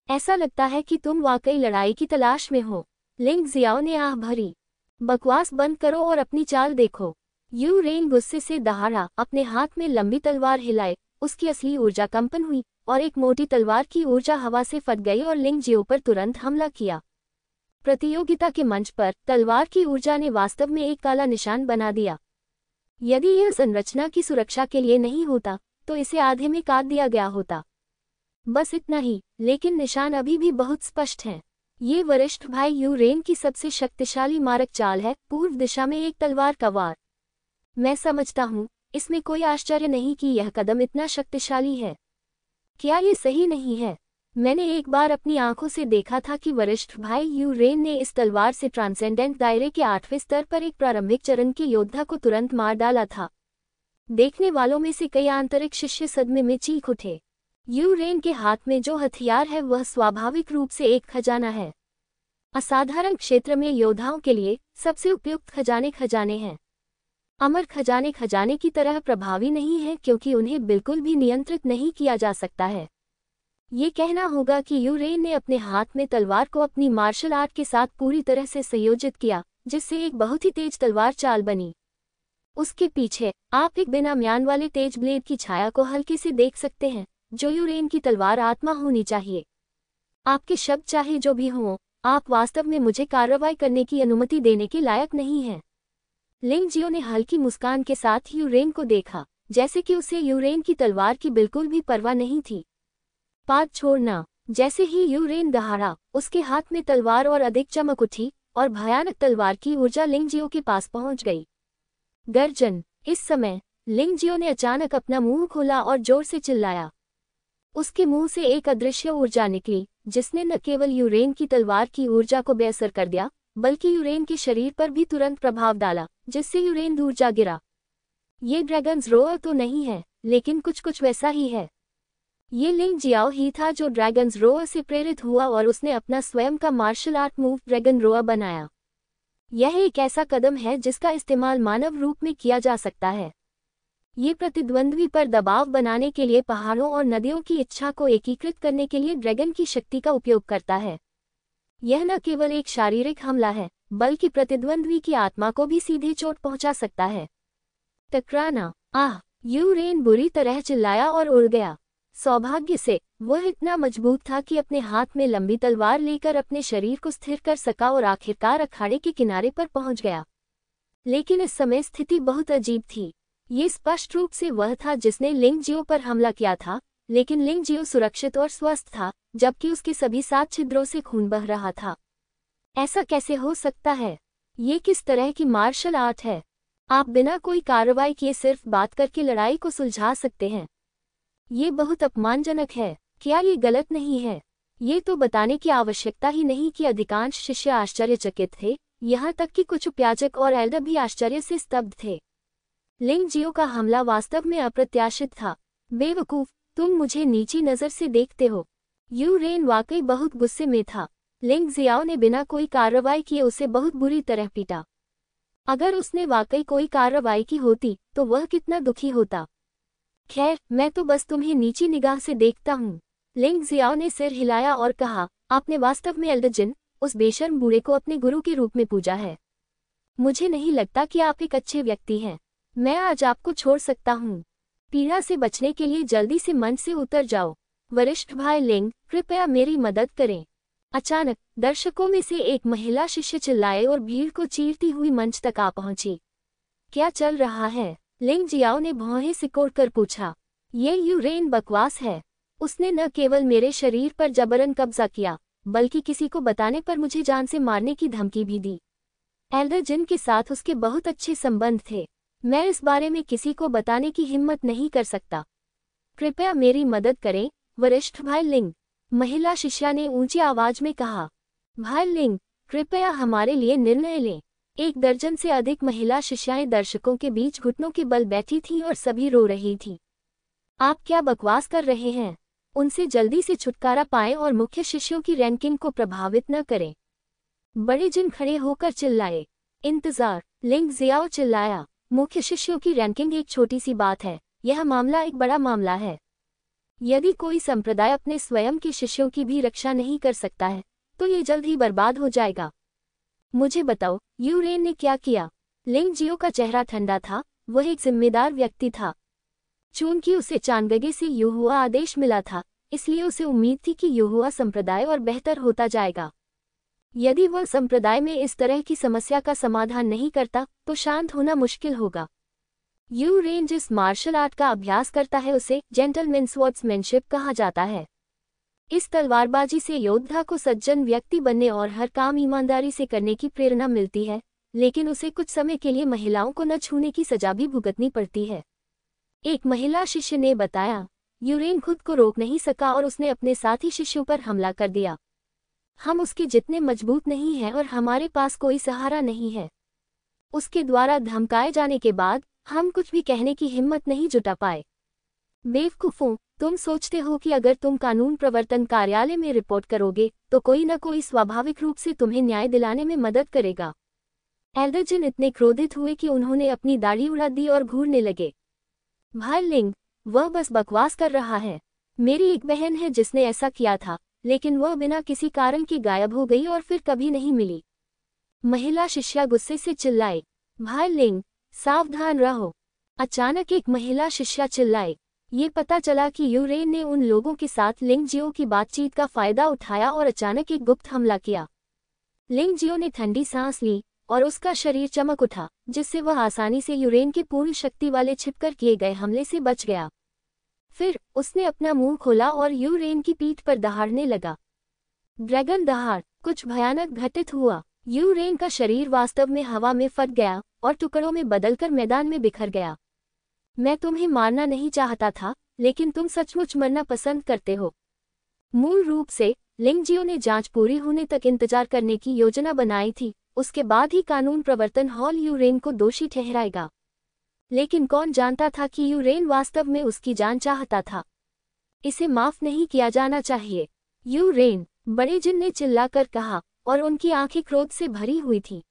ऐसा लगता है कि तुम वाकई लड़ाई की तलाश में हो। लिंग जियाओ ने आह भरी। बकवास बंद करो और अपनी चाल देखो। यू रेन गुस्से से दहाड़ा, अपने हाथ में लंबी तलवार हिलाए। उसकी असली ऊर्जा कंपन हुई और एक मोटी तलवार की ऊर्जा हवा से फट गई और लिंग जियो पर तुरंत हमला किया। प्रतियोगिता के मंच पर तलवार की ऊर्जा ने वास्तव में एक काला निशान बना दिया। यदि यह संरचना की सुरक्षा के लिए नहीं होता तो इसे आधे में काट दिया गया होता। बस इतना ही, लेकिन निशान अभी भी बहुत स्पष्ट है। ये वरिष्ठ भाई यू रेन की सबसे शक्तिशाली मारक चाल है, पूर्व दिशा में एक तलवार का वार। मैं समझता हूँ, इसमें कोई आश्चर्य नहीं कि यह कदम इतना शक्तिशाली है। क्या ये सही नहीं है? मैंने एक बार अपनी आंखों से देखा था कि वरिष्ठ भाई यू रेन ने इस तलवार से ट्रांसेंडेंट दायरे के 8वें स्तर पर एक प्रारंभिक चरण के योद्धा को तुरंत मार डाला था। देखने वालों में से कई आंतरिक शिष्य सदमे में चीख उठे। यू रेन के हाथ में जो हथियार है वह स्वाभाविक रूप से एक खजाना है। असाधारण क्षेत्र में योद्धाओं के लिए सबसे उपयुक्त खजाने हैं। अमर खजाने की तरह प्रभावी नहीं है क्योंकि उन्हें बिल्कुल भी नियंत्रित नहीं किया जा सकता है। ये कहना होगा कि यू रेन ने अपने हाथ में तलवार को अपनी मार्शल आर्ट के साथ पूरी तरह से संयोजित किया, जिससे एक बहुत ही तेज तलवार चाल बनी। उसके पीछे आप एक बिना म्यान वाले तेज ब्लेड की छाया को हल्के से देख सकते हैं, जो यू रेन की तलवार आत्मा होनी चाहिए। आपके शब्द चाहे जो भी हों, आप वास्तव में मुझे कार्रवाई करने की अनुमति देने के लायक नहीं हैं। लिंग जियो ने हल्की मुस्कान के साथ यू रेन को देखा, जैसे कि उसे यू रेन की तलवार की बिल्कुल भी परवाह नहीं थी। पाद छोड़ना। जैसे ही यू रेन दहाड़ा, उसके हाथ में तलवार और अधिक चमक उठी और भयानक तलवार की ऊर्जा लिंग जियो के पास पहुंच गई। गर्जन। इस समय लिंग जियो ने अचानक अपना मुंह खोला और जोर से चिल्लाया। उसके मुंह से एक अदृश्य ऊर्जा निकली, जिसने न केवल यू रेन की तलवार की ऊर्जा को बेअसर कर दिया, बल्कि यू रेन के शरीर पर भी तुरंत प्रभाव डाला, जिससे यू रेन दूर जा गिरा। ये ड्रैगन्स रोअर तो नहीं है, लेकिन कुछ वैसा ही है। ये लिंग जियाओ ही था जो ड्रैगन्स रोअर से प्रेरित हुआ और उसने अपना स्वयं का martial art move dragon roar बनाया। यह एक ऐसा कदम है जिसका इस्तेमाल मानव रूप में किया जा सकता है। ये प्रतिद्वंद्वी पर दबाव बनाने के लिए पहाड़ों और नदियों की इच्छा को एकीकृत करने के लिए ड्रैगन की शक्ति का उपयोग करता है। यह न केवल एक शारीरिक हमला है, बल्कि प्रतिद्वंद्वी की आत्मा को भी सीधे चोट पहुंचा सकता है। टकराना। आह! यू रेन बुरी तरह चिल्लाया और उड़ गया। सौभाग्य से वह इतना मजबूत था कि अपने हाथ में लंबी तलवार लेकर अपने शरीर को स्थिर कर सका और आखिरकार अखाड़े के किनारे पर पहुंच गया। लेकिन इस समय स्थिति बहुत अजीब थी। ये स्पष्ट रूप से वह था जिसने लिंग जियो पर हमला किया था, लेकिन लिंग जियो सुरक्षित और स्वस्थ था, जबकि उसके सभी 7 छिद्रों से खून बह रहा था। ऐसा कैसे हो सकता है? ये किस तरह की मार्शल आर्ट है? आप बिना कोई कार्रवाई किए सिर्फ बात करके लड़ाई को सुलझा सकते हैं। ये बहुत अपमानजनक है। क्या ये गलत नहीं है? ये तो बताने की आवश्यकता ही नहीं कि अधिकांश शिष्य आश्चर्यचकित थे, यहाँ तक कि कुछ उपयाचक और एल्डर भी आश्चर्य से स्तब्ध थे। लिंग जियो का हमला वास्तव में अप्रत्याशित था। बेवकूफ, तुम मुझे नीची नज़र से देखते हो। यू रेन वाकई बहुत गुस्से में था। लिंग जियाओ ने बिना कोई कार्रवाई किए उसे बहुत बुरी तरह पीटा। अगर उसने वाकई कोई कार्रवाई की होती तो वह कितना दुखी होता। खैर, मैं तो बस तुम्हें नीची निगाह से देखता हूँ। लिंग जियाओ ने सिर हिलाया और कहा, आपने वास्तव में एल्डर जिन, उस बेशर्म बूढ़े को अपने गुरु के रूप में पूजा है। मुझे नहीं लगता कि आप एक अच्छे व्यक्ति हैं। मैं आज आपको छोड़ सकता हूँ। पीड़ा से बचने के लिए जल्दी से मंच से उतर जाओ। वरिष्ठ भाई लिंग, कृपया मेरी मदद करें। अचानक दर्शकों में से एक महिला शिष्य चिल्लाए और भीड़ को चीरती हुई मंच तक आ पहुंची। क्या चल रहा है? लिंग जियाओ ने भौहें सिकोड़कर पूछा। ये यू रेन बकवास है। उसने न केवल मेरे शरीर पर जबरन कब्जा किया, बल्कि किसी को बताने पर मुझे जान से मारने की धमकी भी दी। एल्डर जिन के साथ उसके बहुत अच्छे संबंध थे। मैं इस बारे में किसी को बताने की हिम्मत नहीं कर सकता। कृपया मेरी मदद करें, वरिष्ठ भाई लिंग, महिला शिष्या ने ऊंची आवाज में कहा। भाई लिंग, कृपया हमारे लिए निर्णय लें। 1 दर्जन से अधिक महिला शिष्याएं दर्शकों के बीच घुटनों के बल बैठी थीं और सभी रो रही थीं। आप क्या बकवास कर रहे हैं? उनसे जल्दी से छुटकारा पाएं और मुख्य शिष्यों की रैंकिंग को प्रभावित न करें। बड़े जिन खड़े होकर चिल्लाए। इंतजार, लिंग जियाओ चिल्लाया। मुख्य शिष्यों की रैंकिंग एक छोटी सी बात है, यह मामला एक बड़ा मामला है। यदि कोई संप्रदाय अपने स्वयं के शिष्यों की भी रक्षा नहीं कर सकता है, तो ये जल्द ही बर्बाद हो जाएगा। मुझे बताओ, यू रेन ने क्या किया? लिंग जियो का चेहरा ठंडा था। वह एक जिम्मेदार व्यक्ति था। चूंकि उसे चांगगे से युहुआ आदेश मिला था, इसलिए उसे उम्मीद थी कि युहुआ संप्रदाय और बेहतर होता जाएगा। यदि वह संप्रदाय में इस तरह की समस्या का समाधान नहीं करता, तो शांत होना मुश्किल होगा। यू रेन जिस मार्शल आर्ट का अभ्यास करता है उसे जेंटलमैन स्वॉर्ड्समैनशिप कहा जाता है। इस तलवारबाजी से योद्धा को सज्जन व्यक्ति बनने और हर काम ईमानदारी से करने की प्रेरणा मिलती है, लेकिन उसे कुछ समय के लिए महिलाओं को न छूने की सजा भी भुगतनी पड़ती है। एक महिला शिष्य ने बताया। यू रेन खुद को रोक नहीं सका और उसने अपने साथी शिष्यों पर हमला कर दिया। हम उसके जितने मजबूत नहीं हैं और हमारे पास कोई सहारा नहीं है। उसके द्वारा धमकाए जाने के बाद हम कुछ भी कहने की हिम्मत नहीं जुटा पाए। बेवकूफों, तुम सोचते हो कि अगर तुम कानून प्रवर्तन कार्यालय में रिपोर्ट करोगे तो कोई न कोई स्वाभाविक रूप से तुम्हें न्याय दिलाने में मदद करेगा। एल्डर जिन इतने क्रोधित हुए कि उन्होंने अपनी दाढ़ी उड़ा दी और घूरने लगे। भाई लिंग, वह बस बकवास कर रहा है। मेरी एक बहन है जिसने ऐसा किया था, लेकिन वह बिना किसी कारण के गायब हो गई और फिर कभी नहीं मिली। महिला शिष्या गुस्से से चिल्लाए। भाई लिंग, सावधान रहो। अचानक एक महिला शिष्या चिल्लाए। ये पता चला कि यू रेन ने उन लोगों के साथ लिंग जियो की बातचीत का फायदा उठाया और अचानक एक गुप्त हमला किया। लिंग जियो ने ठंडी सांस ली और उसका शरीर चमक उठा, जिससे वह आसानी से यू रेन के पूर्ण शक्ति वाले छिपकर किए गए हमले से बच गया। फिर उसने अपना मुंह खोला और यू रेन की पीठ पर दहाड़ने लगा। ड्रैगन दहाड़। कुछ भयानक घटित हुआ। यू रेन का शरीर वास्तव में हवा में फट गया और टुकड़ों में बदलकर मैदान में बिखर गया। मैं तुम्हें मारना नहीं चाहता था, लेकिन तुम सचमुच मरना पसंद करते हो। मूल रूप से लिंग जियो ने जांच पूरी होने तक इंतजार करने की योजना बनाई थी। उसके बाद ही कानून प्रवर्तन हॉल यू रेन को दोषी ठहराएगा। लेकिन कौन जानता था कि यू रेन वास्तव में उसकी जान चाहता था। इसे माफ नहीं किया जाना चाहिए। यू रेन, बड़े जिन ने चिल्लाकर कहा, और उनकी आंखें क्रोध से भरी हुई थीं।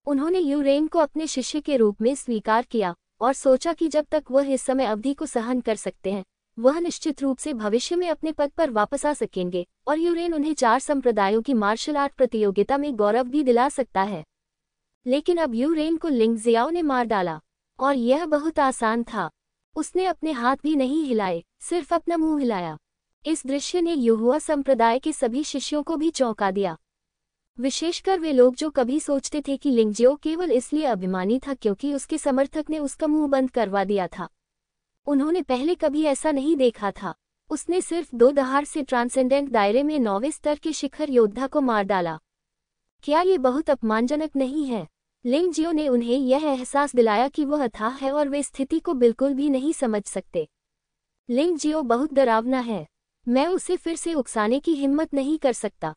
उन्होंने यू रेन को अपने शिष्य के रूप में स्वीकार किया और सोचा कि जब तक वह इस समय अवधि को सहन कर सकते हैं, वह निश्चित रूप से भविष्य में अपने पद पर वापस आ सकेंगे और यू रेन उन्हें 4 संप्रदायों की मार्शल आर्ट प्रतियोगिता में गौरव भी दिला सकता है। लेकिन अब यू रेन को लिंग जियाओ ने मार डाला, और यह बहुत आसान था। उसने अपने हाथ भी नहीं हिलाए, सिर्फ अपना मुंह हिलाया। इस दृश्य ने युहुआ संप्रदाय के सभी शिष्यों को भी चौंका दिया, विशेषकर वे लोग जो कभी सोचते थे कि लिंगजियो केवल इसलिए अभिमानी था क्योंकि उसके समर्थक ने उसका मुंह बंद करवा दिया था। उन्होंने पहले कभी ऐसा नहीं देखा था। उसने सिर्फ 2 दहाड़ से ट्रांसेंडेंट दायरे में 9वें स्तर के शिखर योद्धा को मार डाला। क्या ये बहुत अपमानजनक नहीं है? लिंगजियो ने उन्हें यह एहसास दिलाया कि वह अथाह है और वे स्थिति को बिल्कुल भी नहीं समझ सकते। लिंगजियो बहुत डरावना है, मैं उसे फिर से उकसाने की हिम्मत नहीं कर सकता।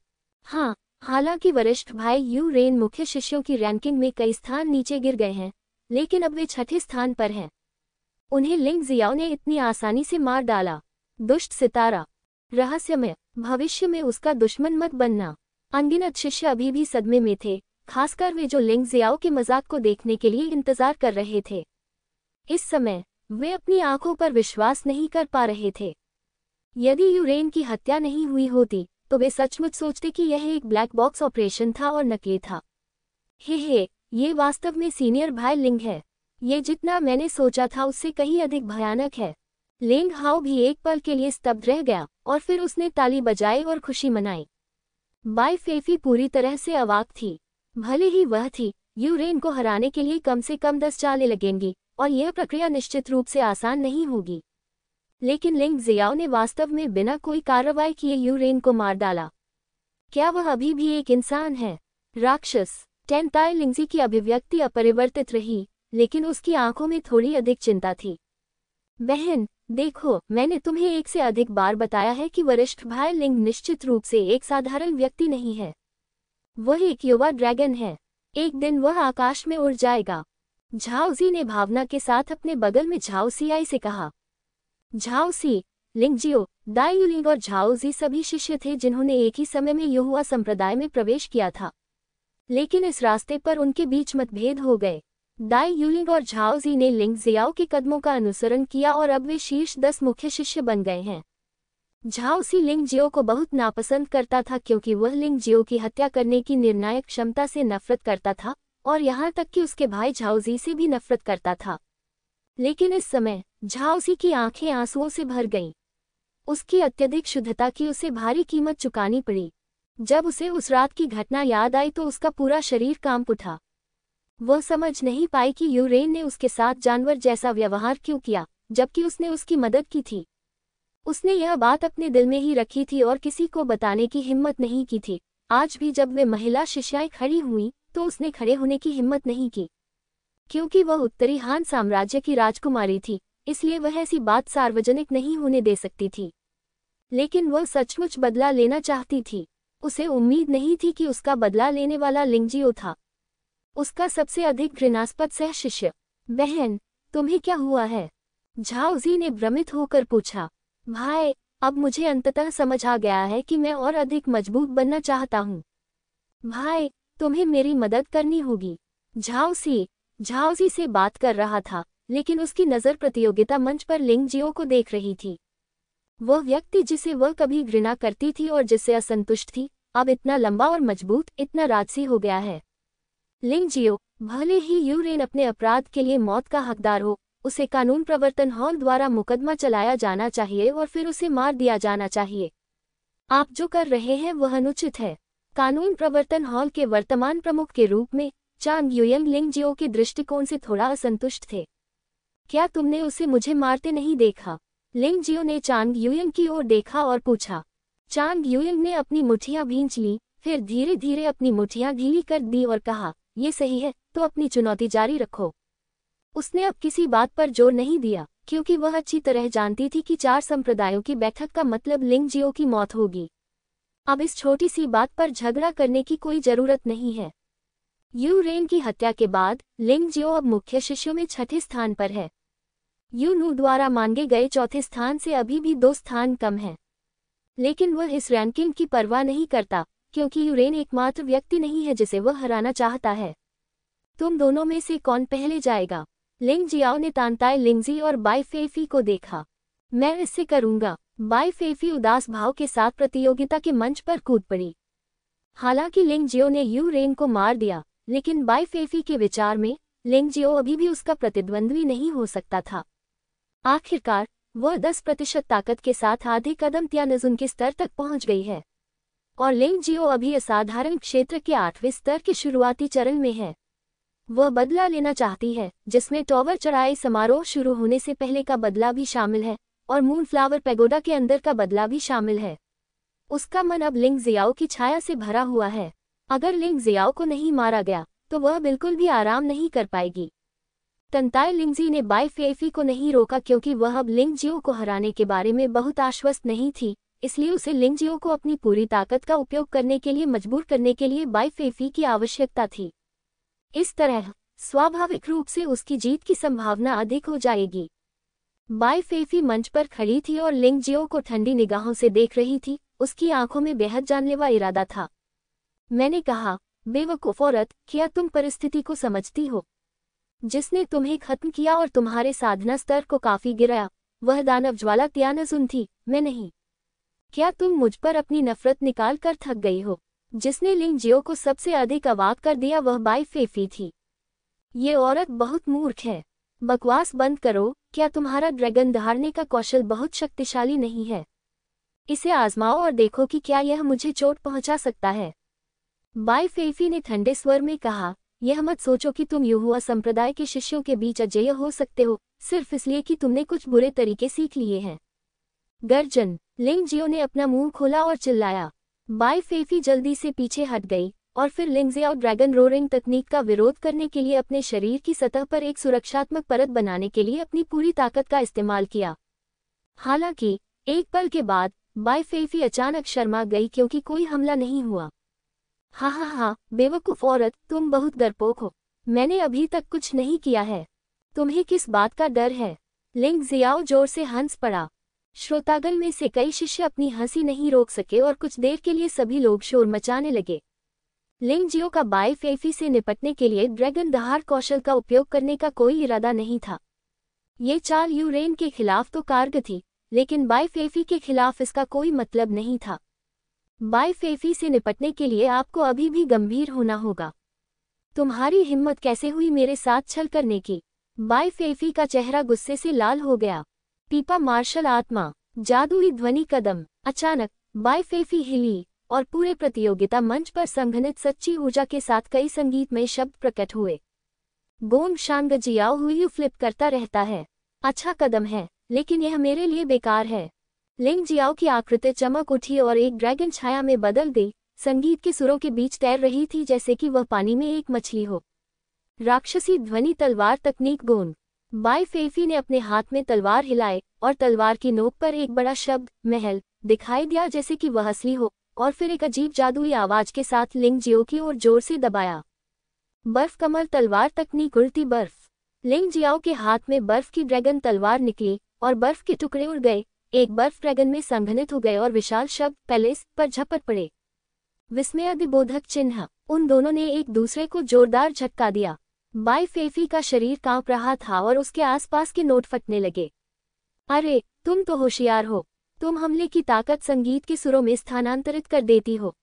हाँ, हालांकि वरिष्ठ भाई यू रेन मुख्य शिष्यों की रैंकिंग में कई स्थान नीचे गिर गए हैं, लेकिन अब वे 6ठे स्थान पर हैं। उन्हें लिंगजियाओ ने इतनी आसानी से मार डाला। दुष्ट सितारा, रहस्यमय, भविष्य में उसका दुश्मन मत बनना। अनगिनत शिष्य अभी भी सदमे में थे, खासकर वे जो लिंगजियाओ के मजाक को देखने के लिए इंतजार कर रहे थे। इस समय वे अपनी आंखों पर विश्वास नहीं कर पा रहे थे। यदि यूरेन की हत्या नहीं हुई होती तो वे सचमुच सोचते कि यह एक ब्लैक बॉक्स ऑपरेशन था और नकली था। हे, ये वास्तव में सीनियर भाई लिंग है। ये जितना मैंने सोचा था उससे कहीं अधिक भयानक है। लिंग हाओ भी एक पल के लिए स्तब्ध रह गया और फिर उसने ताली बजाई और खुशी मनाई। बाई फेफी पूरी तरह से अवाक थी। भले ही वह थी, यूरेन को हराने के लिए कम से कम 10 चालें लगेंगी और यह प्रक्रिया निश्चित रूप से आसान नहीं होगी। लेकिन लिंगजियाओ ने वास्तव में बिना कोई कार्रवाई किए यूरेन को मार डाला। क्या वह अभी भी एक इंसान है? राक्षस। टेंताई लिंगजी की अभिव्यक्ति अपरिवर्तित रही, लेकिन उसकी आंखों में थोड़ी अधिक चिंता थी। बहन, देखो, मैंने तुम्हें एक से अधिक बार बताया है कि वरिष्ठ भाई लिंग निश्चित रूप से एक साधारण व्यक्ति नहीं है। वह एक युवा ड्रैगन है। एक दिन वह आकाश में उड़ जाएगा। झाओजी ने भावना के साथ अपने बगल में झाओसियाई से कहा। झाओसी, लिंगजियो, दाई युलिंग और झाओजी सभी शिष्य थे जिन्होंने एक ही समय में युहुआ संप्रदाय में प्रवेश किया था, लेकिन इस रास्ते पर उनके बीच मतभेद हो गए। दाई युलिंग और झाओजी ने लिंगजियाओ के कदमों का अनुसरण किया और अब वे शीर्ष 10 मुख्य शिष्य बन गए हैं। झाओसी लिंगजियो को बहुत नापसंद करता था क्योंकि वह लिंगजियो की हत्या करने की निर्णायक क्षमता से नफरत करता था और यहाँ तक कि उसके भाई झाओजी से भी नफरत करता था। लेकिन इस समय झाओसी की आंखें आंसुओं से भर गईं। उसकी अत्यधिक शुद्धता की उसे भारी कीमत चुकानी पड़ी। जब उसे उस रात की घटना याद आई तो उसका पूरा शरीर कांप उठा। वह समझ नहीं पाई कि यूरेन ने उसके साथ जानवर जैसा व्यवहार क्यों किया, जबकि उसने उसकी मदद की थी। उसने यह बात अपने दिल में ही रखी थी और किसी को बताने की हिम्मत नहीं की थी। आज भी जब वे महिला शिष्याएं खड़ी हुईं, तो उसने खड़े होने की हिम्मत नहीं की। क्योंकि वह उत्तरी हान साम्राज्य की राजकुमारी थी, इसलिए वह ऐसी बात सार्वजनिक नहीं होने दे सकती थी। लेकिन वह सचमुच बदला लेना चाहती थी। उसे उम्मीद नहीं थी कि उसका बदला लेने वाला लिंगजियो था, उसका सबसे अधिक घृणास्पद सह शिष्य। बहन, तुम्हें क्या हुआ है? झाओजी ने भ्रमित होकर पूछा। भाई, अब मुझे अंततः समझ आ गया है कि मैं और अधिक मजबूत बनना चाहता हूँ। भाई, तुम्हें मेरी मदद करनी होगी। झाओजी से बात कर रहा था, लेकिन उसकी नज़र प्रतियोगिता मंच पर लिंगजियो को देख रही थी। वह व्यक्ति जिसे वह कभी घृणा करती थी और जिससे असंतुष्ट थी, अब इतना लंबा और मजबूत, इतना राजसी हो गया है। लिंगजियो, भले ही यूरेन अपने अपराध के लिए मौत का हकदार हो, उसे कानून प्रवर्तन हॉल द्वारा मुकदमा चलाया जाना चाहिए और फिर उसे मार दिया जाना चाहिए। आप जो कर रहे हैं वह अनुचित है। कानून प्रवर्तन हॉल के वर्तमान प्रमुख के रूप में चांग युयंग लिंगजियो के दृष्टिकोण से थोड़ा असंतुष्ट थे। क्या तुमने उसे मुझे मारते नहीं देखा? लिंगजियो ने चांग युयंग की ओर देखा और पूछा। चांग युयंग ने अपनी मुठ्ठियां भींच ली, फिर धीरे धीरे अपनी मुठ्ठियां ढीली कर दी और कहा, ये सही है, तो अपनी चुनौती जारी रखो। उसने अब किसी बात पर जोर नहीं दिया, क्योंकि वह अच्छी तरह जानती थी कि 4 संप्रदायों की बैठक का मतलब लिंगजियो की मौत होगी। अब इस छोटी सी बात पर झगड़ा करने की कोई जरूरत नहीं है। यूरेन की हत्या के बाद लिंगजियो अब मुख्य शिष्यों में 6ठे स्थान पर है। यूनू द्वारा मांगे गए 4थे स्थान से अभी भी 2 स्थान कम है। लेकिन वह इस रैंकिंग की परवाह नहीं करता, क्योंकि यूरेन एकमात्र व्यक्ति नहीं है जिसे वह हराना चाहता है। तुम दोनों में से कौन पहले जाएगा? लिंगजियाओ ने तांताई लिंगजी और बाई फेफी को देखा। मैं इससे करूंगा। बाई फेफी उदास भाव के साथ प्रतियोगिता के मंच पर कूद पड़ी। हालांकि लिंगजियो ने यूरेन को मार दिया, लेकिन बाई फेफी के विचार में लिंगजियो अभी भी उसका प्रतिद्वंद्वी नहीं हो सकता था। आखिरकार वह 10% ताकत के साथ आधे कदम त्यानजुन के स्तर तक पहुंच गई है और लिंग जियो अभी असाधारण क्षेत्र के 8वें स्तर के शुरुआती चरण में है। वह बदला लेना चाहती है, जिसमें टॉवर चढ़ाई समारोह शुरू होने से पहले का बदला भी शामिल है और मूनफ्लावर पैगोडा के अंदर का बदला भी शामिल है। उसका मन अब लिंग जियाओ की छाया से भरा हुआ है। अगर लिंग जियाओ को नहीं मारा गया तो वह बिल्कुल भी आराम नहीं कर पाएगी। तंताई लिंगजी ने बाई फेफी को नहीं रोका क्योंकि वह अब लिंग जियो को हराने के बारे में बहुत आश्वस्त नहीं थी, इसलिए उसे लिंग जियो को अपनी पूरी ताकत का उपयोग करने के लिए मजबूर करने के लिए बाई फेफी की आवश्यकता थी। इस तरह स्वाभाविक रूप से उसकी जीत की संभावना अधिक हो जाएगी। बाई फेफी मंच पर खड़ी थी और लिंग जियो को ठंडी निगाहों से देख रही थी। उसकी आंखों में बेहद जानलेवा इरादा था। मैंने कहा, बेवकूफ औरत, क्या तुम परिस्थिति को समझती हो? जिसने तुम्हें खत्म किया और तुम्हारे साधना स्तर को काफी गिराया, वह दानव ज्वाला त्यानजुन थी, मैं नहीं। क्या तुम मुझ पर अपनी नफरत निकाल कर थक गई हो? जिसने लिंग जियो को सबसे अधिक अवाक कर दिया वह बाई फेफी थी। ये औरत बहुत मूर्ख है। बकवास बंद करो। क्या तुम्हारा ड्रैगन दहाड़ने का कौशल बहुत शक्तिशाली नहीं है? इसे आजमाओ और देखो कि क्या यह मुझे चोट पहुंचा सकता है। बाई फेफी ने ठंडे स्वर में कहा, यह मत सोचो कि तुम यूहुआ संप्रदाय के शिष्यों के बीच अजेय हो सकते हो, सिर्फ इसलिए कि तुमने कुछ बुरे तरीके सीख लिए हैं। गर्जन। लिंग जियो ने अपना मुंह खोला और चिल्लाया। बाई फेफी जल्दी से पीछे हट गई और फिर लिंग जियाओ ड्रैगन रोरिंग तकनीक का विरोध करने के लिए अपने शरीर की सतह पर एक सुरक्षात्मक परत बनाने के लिए अपनी पूरी ताकत का इस्तेमाल किया। हालांकि एक पल के बाद बाई फेफी अचानक शर्मा गई क्योंकि कोई हमला नहीं हुआ। हा, बेवकूफ औरत, तुम बहुत डरपोक हो। मैंने अभी तक कुछ नहीं किया है। तुम्हें किस बात का डर है? लिंग जियाओ जोर से हंस पड़ा। श्रोतागण में से कई शिष्य अपनी हंसी नहीं रोक सके और कुछ देर के लिए सभी लोग शोर मचाने लगे। लिंग जियो का बाई फेफी से निपटने के लिए ड्रैगन दहाड़ कौशल का उपयोग करने का कोई इरादा नहीं था। ये चाल यूरेन के खिलाफ तो कारगर थी, लेकिन बाई फेफी के खिलाफ इसका कोई मतलब नहीं था। बाई फेफी से निपटने के लिए आपको अभी भी गंभीर होना होगा। तुम्हारी हिम्मत कैसे हुई मेरे साथ छल करने की? बाई फेफी का चेहरा गुस्से से लाल हो गया। पीपा मार्शल आत्मा, जादुई ध्वनि कदम। अचानक बाई फेफी हिली और पूरे प्रतियोगिता मंच पर संघनित सच्ची ऊर्जा के साथ कई संगीतमय शब्द प्रकट हुए। गोंग शांग जियाओ हुई फ्लिप करता रहता है। अच्छा कदम है, लेकिन यह मेरे लिए बेकार है। लिंग जियाओ की आकृति चमक उठी और एक ड्रैगन छाया में बदल गई। संगीत के सुरों के बीच तैर रही थी जैसे कि वह पानी में एक मछली हो। राक्षसी ध्वनि तलवार तकनीक गोंग। बाई फेफी ने अपने हाथ में तलवार हिलाए और तलवार की नोक पर एक बड़ा शब्द महल दिखाई दिया जैसे कि वह असली हो, और फिर एक अजीब जादुई आवाज के साथ लिंग जियो की ओर जोर से दबाया। बर्फ कमल तलवार तकनीक उड़ती बर्फ। लिंग जियाओ के हाथ में बर्फ की ड्रैगन तलवार निकली और बर्फ के टुकड़े उड़ गए, एक बर्फ ड्रैगन में संघनित हो गए और विशाल शब्द पैलेस पर झपट पड़े। विस्मयादिबोधक चिन्ह। उन दोनों ने एक दूसरे को जोरदार झटका दिया। बाई फेफी का शरीर कांप रहा था और उसके आसपास के नोट फटने लगे। अरे, तुम तो होशियार हो। तुम हमले की ताकत संगीत के सुरों में स्थानांतरित कर देती हो।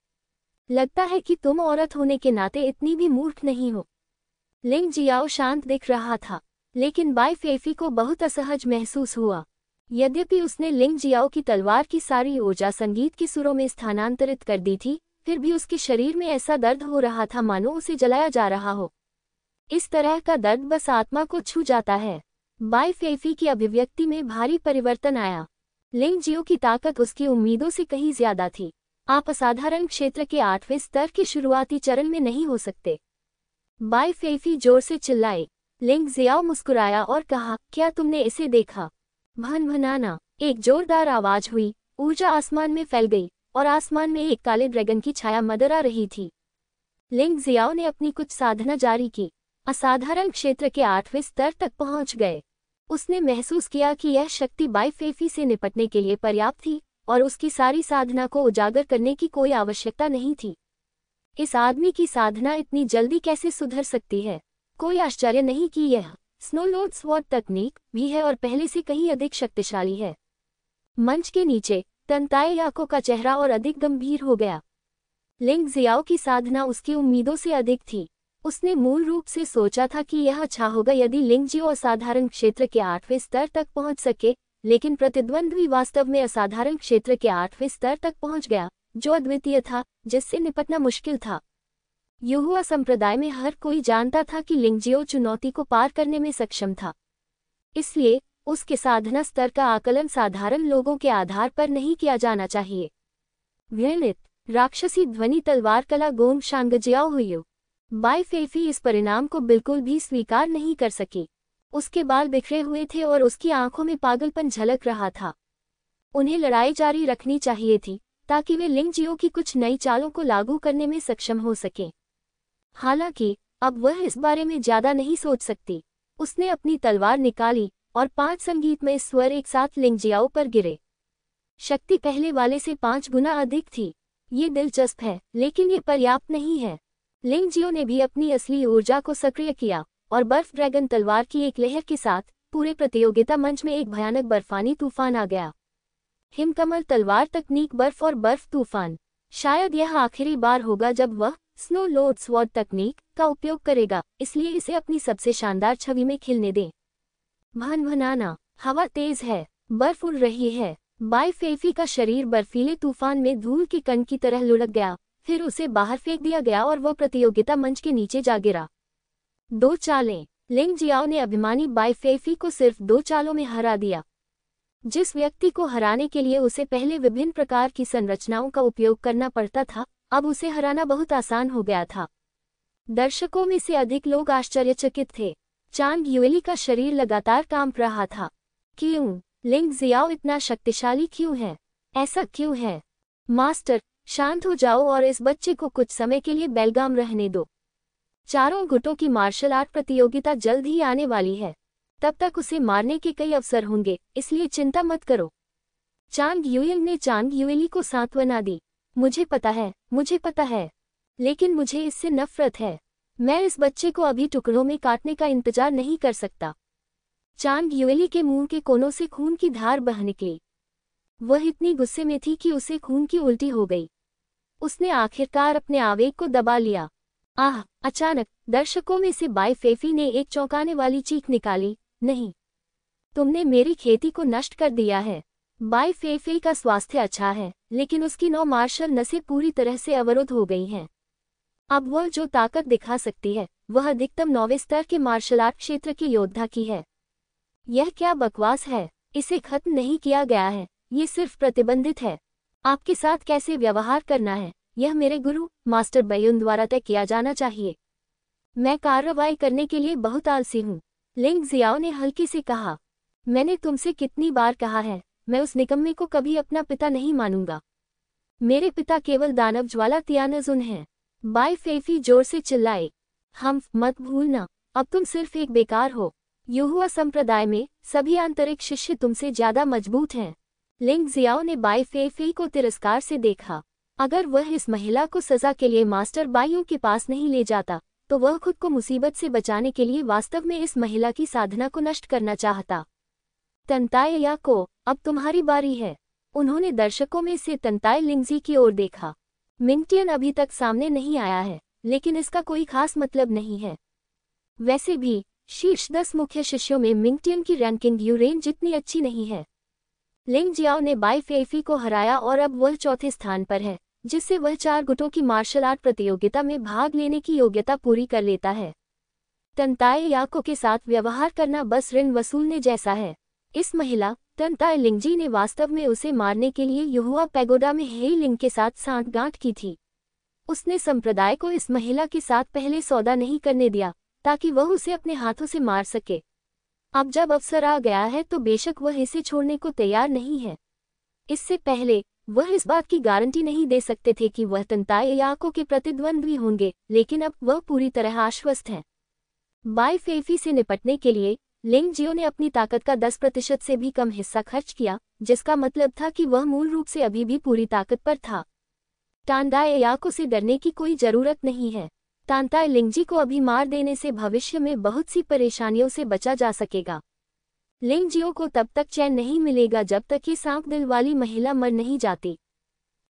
लगता है कि तुम औरत होने के नाते इतनी भी मूर्ख नहीं हो। लिंग जियाओ शांत दिख रहा था, लेकिन बाई फेफी को बहुत असहज महसूस हुआ। यद्यपि उसने लिंग जियाओ की तलवार की सारी ऊर्जा संगीत के सुरों में स्थानांतरित कर दी थी, फिर भी उसके शरीर में ऐसा दर्द हो रहा था मानो उसे जलाया जा रहा हो। इस तरह का दर्द बस आत्मा को छू जाता है। बाई फेफी की अभिव्यक्ति में भारी परिवर्तन आया। लिंग जियो की ताकत उसकी उम्मीदों से कहीं ज्यादा थी। आप असाधारण क्षेत्र के 8वें स्तर के शुरुआती चरण में नहीं हो सकते। बाई फेफी जोर से चिल्लाए। लिंग जियाओ मुस्कुराया और कहा, क्या तुमने इसे देखा? भन-भनाना, एक जोरदार आवाज हुई, ऊर्जा आसमान में फैल गई और आसमान में एक काले ड्रैगन की छाया मंडरा रही थी। लिंग जियाओ ने अपनी कुछ साधना जारी की। असाधारण क्षेत्र के 8वें स्तर तक पहुंच गए। उसने महसूस किया कि यह शक्ति बाई फेफी से निपटने के लिए पर्याप्त थी और उसकी सारी साधना को उजागर करने की कोई आवश्यकता नहीं थी। इस आदमी की साधना इतनी जल्दी कैसे सुधर सकती है? कोई आश्चर्य नहीं कि यह स्नो लॉर्ड स्वॉर्ड तकनीक भी है और पहले से कहीं अधिक शक्तिशाली है। मंच के नीचे तंताई याको का चेहरा और अधिक गंभीर हो गया। लिंग जियाओ की साधना उसकी उम्मीदों से अधिक थी। उसने मूल रूप से सोचा था कि यह अच्छा होगा यदि लिंगजियो असाधारण क्षेत्र के 8वें स्तर तक पहुंच सके, लेकिन प्रतिद्वंद्वी वास्तव में असाधारण क्षेत्र के 8वें स्तर तक पहुंच गया, जो अद्वितीय था, जिससे निपटना मुश्किल था। युहुआ संप्रदाय में हर कोई जानता था कि लिंगजियो चुनौती को पार करने में सक्षम था। इसलिए उसके साधना स्तर का आकलन साधारण लोगों के आधार पर नहीं किया जाना चाहिए। घृणित राक्षसी ध्वनि तलवार कला गोंग शांगजियाओ हुई। बाई फेफी इस परिणाम को बिल्कुल भी स्वीकार नहीं कर सकी। उसके बाल बिखरे हुए थे और उसकी आंखों में पागलपन झलक रहा था। उन्हें लड़ाई जारी रखनी चाहिए थी ताकि वे लिंगजियो की कुछ नई चालों को लागू करने में सक्षम हो सकें। हालांकि अब वह इस बारे में ज्यादा नहीं सोच सकती। उसने अपनी तलवार निकाली और 5 संगीतमय स्वर एक साथ लिंगजियाओ पर गिरे। शक्ति पहले वाले से 5 गुना अधिक थी। ये दिलचस्प है, लेकिन ये पर्याप्त नहीं है। लिंगजियो ने भी अपनी असली ऊर्जा को सक्रिय किया और बर्फ ड्रैगन तलवार की एक लहर के साथ पूरे प्रतियोगिता मंच में एक भयानक बर्फानी तूफान आ गया। हिमकमल तलवार तकनीक बर्फ और बर्फ तूफान। शायद यह आखिरी बार होगा जब वह स्नो लोड स्वॉर्ड तकनीक का उपयोग करेगा, इसलिए इसे अपनी सबसे शानदार छवि में खिलने दें। भनभनाना, हवा तेज है, बर्फ उड़ रही है। बाई फेफी का शरीर बर्फीले तूफान में धूल के कण की तरह लुढ़क गया, फिर उसे बाहर फेंक दिया गया और वह प्रतियोगिता मंच के नीचे जा गिरा। 2 चालें। लिंगजियाओ ने अभिमानी बाई फेफी को सिर्फ 2 चालों में हरा दिया। जिस व्यक्ति को हराने के लिए उसे पहले विभिन्न प्रकार की संरचनाओं का उपयोग करना पड़ता था, अब उसे हराना बहुत आसान हो गया था। दर्शकों में से अधिक लोग आश्चर्यचकित थे। चांग युएली का शरीर लगातार कांप रहा था। क्यों? लिंगजियाओ इतना शक्तिशाली क्यों है? ऐसा क्यों है? मास्टर, शांत हो जाओ और इस बच्चे को कुछ समय के लिए बेलगाम रहने दो। चारों गुटों की मार्शल आर्ट प्रतियोगिता जल्द ही आने वाली है। तब तक उसे मारने के कई अवसर होंगे, इसलिए चिंता मत करो। चांग युएल ने चांग युएली को सांत्वना दी। मुझे पता है, लेकिन मुझे इससे नफरत है। मैं इस बच्चे को अभी टुकड़ों में काटने का इंतजार नहीं कर सकता। चांग युएली के मुंह के कोनों से खून की धार बह निकली। वह इतनी गुस्से में थी कि उसे खून की उल्टी हो गई। उसने आखिरकार अपने आवेग को दबा लिया। आह! अचानक दर्शकों में से बाई फेफी ने एक चौंकाने वाली चीख निकाली। नहीं, तुमने मेरी खेती को नष्ट कर दिया है। बाई फेफी का स्वास्थ्य अच्छा है, लेकिन उसकी 9 मार्शल नसें पूरी तरह से अवरुद्ध हो गई हैं। अब वह जो ताकत दिखा सकती है, वह अधिकतम 9वें स्तर के मार्शल आर्ट क्षेत्र के योद्धा की है। यह क्या बकवास है? इसे खत्म नहीं किया गया है, ये सिर्फ प्रतिबंधित है। आपके साथ कैसे व्यवहार करना है, यह मेरे गुरु मास्टर बैयुन द्वारा तय किया जाना चाहिए। मैं कार्रवाई करने के लिए बहुत आलसी हूँ, लिंगजियाओ ने हल्के से कहा। मैंने तुमसे कितनी बार कहा है, मैं उस निकम्मे को कभी अपना पिता नहीं मानूंगा। मेरे पिता केवल दानव ज्वाला तियानजुन हैं। बाई फेफी जोर से चिल्लाए। हम मत भूलना, अब तुम सिर्फ एक बेकार हो। युहुआ संप्रदाय में सभी आंतरिक शिष्य तुमसे ज्यादा मजबूत हैं। लिंगजियाओ ने बाई फेफी को तिरस्कार से देखा। अगर वह इस महिला को सजा के लिए मास्टर बाइयों के पास नहीं ले जाता, तो वह खुद को मुसीबत से बचाने के लिए वास्तव में इस महिला की साधना को नष्ट करना चाहता। तंताई याको, अब तुम्हारी बारी है। उन्होंने दर्शकों में से तंताई लिंगजी की ओर देखा। मिंगटियन अभी तक सामने नहीं आया है, लेकिन इसका कोई खास मतलब नहीं है। वैसे भी शीर्ष 10 मुख्य शिष्यों में मिंगटियन की रैंकिंग यूरेन जितनी अच्छी नहीं है। लिंगजियाओ ने बाई फेफी को हराया और अब वह 4थे स्थान पर है, जिससे वह 4 गुटों की मार्शल आर्ट प्रतियोगिता में भाग लेने की योग्यता पूरी कर लेता है। तंताई याको के साथ व्यवहार करना बस ऋण वसूलने जैसा है। इस महिला तंताई लिंगजी ने वास्तव में उसे मारने के लिए युहुआ पैगोडा में हेई लिंग के साथ सांठगांठ की थी। उसने संप्रदाय को इस महिला के साथ पहले सौदा नहीं करने दिया, ताकि वह उसे अपने हाथों से मार सके। अब जब अवसर आ गया है तो बेशक वह इसे छोड़ने को तैयार नहीं है। इससे पहले वह इस बात की गारंटी नहीं दे सकते थे कि वह तंताई याको के प्रतिद्वंद्वी होंगे, लेकिन अब वह पूरी तरह आश्वस्त है। बाई फेफी से निपटने के लिए लिंगजियो ने अपनी ताकत का 10% से भी कम हिस्सा खर्च किया, जिसका मतलब था कि वह मूल रूप से अभी भी पूरी ताकत पर था। टांडाई याको से डरने की कोई जरूरत नहीं है। तांताई लिंगजी को अभी मार देने से भविष्य में बहुत सी परेशानियों से बचा जा सकेगा। लिंगजियो को तब तक चैन नहीं मिलेगा जब तक ये सांप दिल वाली महिला मर नहीं जाती।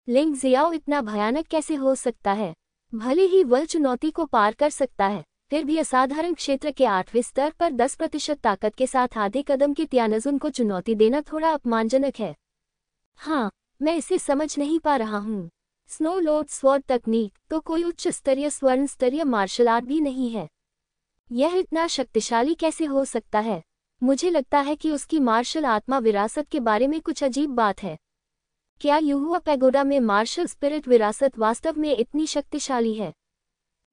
लिंगजियाओ इतना भयानक कैसे हो सकता है? भले ही वह चुनौती को पार कर सकता है, फिर भी असाधारण क्षेत्र के 8वें स्तर पर 10% ताकत के साथ आधे कदम के त्यानजुन को चुनौती देना थोड़ा अपमानजनक है। हाँ, मैं इसे समझ नहीं पा रहा हूँ। स्नो लॉर्ड स्वॉर्ड तकनीक तो कोई उच्च स्तरीय स्वर्ण स्तरीय मार्शल आर्ट भी नहीं है। यह इतना शक्तिशाली कैसे हो सकता है? मुझे लगता है कि उसकी मार्शल आत्मा विरासत के बारे में कुछ अजीब बात है। क्या युहुआ पैगोडा में मार्शल स्पिरिट विरासत वास्तव में इतनी शक्तिशाली है?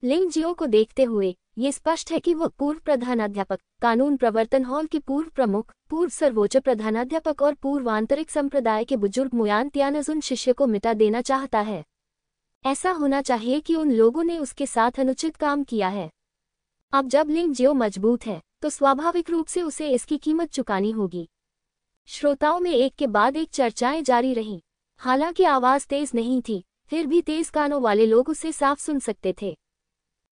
लिंग जियो को देखते हुए ये स्पष्ट है कि वह पूर्व प्रधानाध्यापक, कानून प्रवर्तन हॉल के पूर्व प्रमुख, पूर्व सर्वोच्च प्रधानाध्यापक और पूर्व आंतरिक संप्रदाय के बुजुर्ग मुयान त्यानजुन शिष्य को मिटा देना चाहता है। ऐसा होना चाहिए कि उन लोगों ने उसके साथ अनुचित काम किया है। अब जब लिंग जियो मजबूत है तो स्वाभाविक रूप से उसे इसकी कीमत चुकानी होगी। श्रोताओं में एक के बाद एक चर्चाएं जारी रहीं। हालांकि आवाज तेज नहीं थी, फिर भी तेज कानों वाले लोग उसे साफ सुन सकते थे।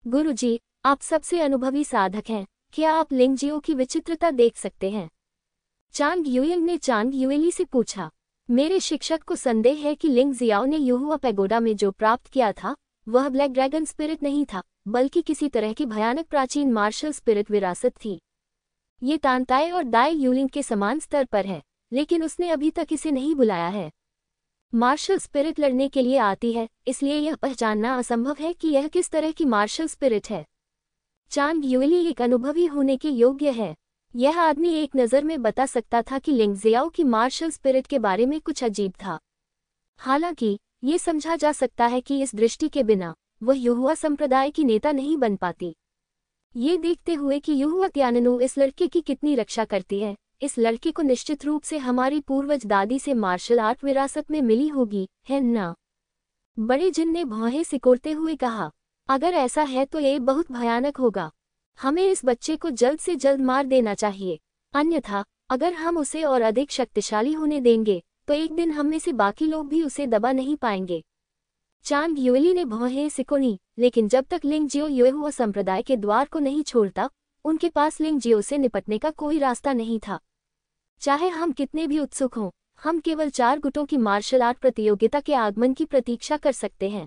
गुरुजी, आप सबसे अनुभवी साधक हैं, क्या आप लिंग जियो की विचित्रता देख सकते हैं? चांग युइंग ने चांग युएली से पूछा। मेरे शिक्षक को संदेह है कि लिंग जियाओ ने युहुआ पैगोडा में जो प्राप्त किया था वह ब्लैक ड्रैगन स्पिरिट नहीं था, बल्कि किसी तरह की भयानक प्राचीन मार्शल स्पिरिट विरासत थी। ये तानताए और दाई यूलिंग के समान स्तर पर है, लेकिन उसने अभी तक इसे नहीं बुलाया है। मार्शल स्पिरिट लड़ने के लिए आती है, इसलिए यह पहचानना असंभव है कि यह किस तरह की मार्शल स्पिरिट है। चांग युएली एक अनुभवी होने के योग्य है। यह आदमी एक नज़र में बता सकता था कि लिंग जियाओ की मार्शल स्पिरिट के बारे में कुछ अजीब था। हालांकि ये समझा जा सकता है कि इस दृष्टि के बिना वह युहुआ संप्रदाय की नेता नहीं बन पाती। ये देखते हुए कि युहुआ त्याननु इस लड़के की कितनी रक्षा करती है, इस लड़के को निश्चित रूप से हमारी पूर्वज दादी से मार्शल आर्ट विरासत में मिली होगी, है ना? बड़े जिन ने भौहें सिकोड़ते हुए कहा। अगर ऐसा है तो ये बहुत भयानक होगा। हमें इस बच्चे को जल्द से जल्द मार देना चाहिए, अन्यथा अगर हम उसे और अधिक शक्तिशाली होने देंगे तो एक दिन हम में से बाकी लोग भी उसे दबा नहीं पाएंगे। चांग युएली ने भौहें सिकोड़ी, लेकिन जब तक लिंग जियो युहुआ संप्रदाय के द्वार को नहीं छोड़ता, उनके पास लिंग जियो से निपटने का कोई रास्ता नहीं था। चाहे हम कितने भी उत्सुक हों, हम केवल 4 गुटों की मार्शल आर्ट प्रतियोगिता के आगमन की प्रतीक्षा कर सकते हैं।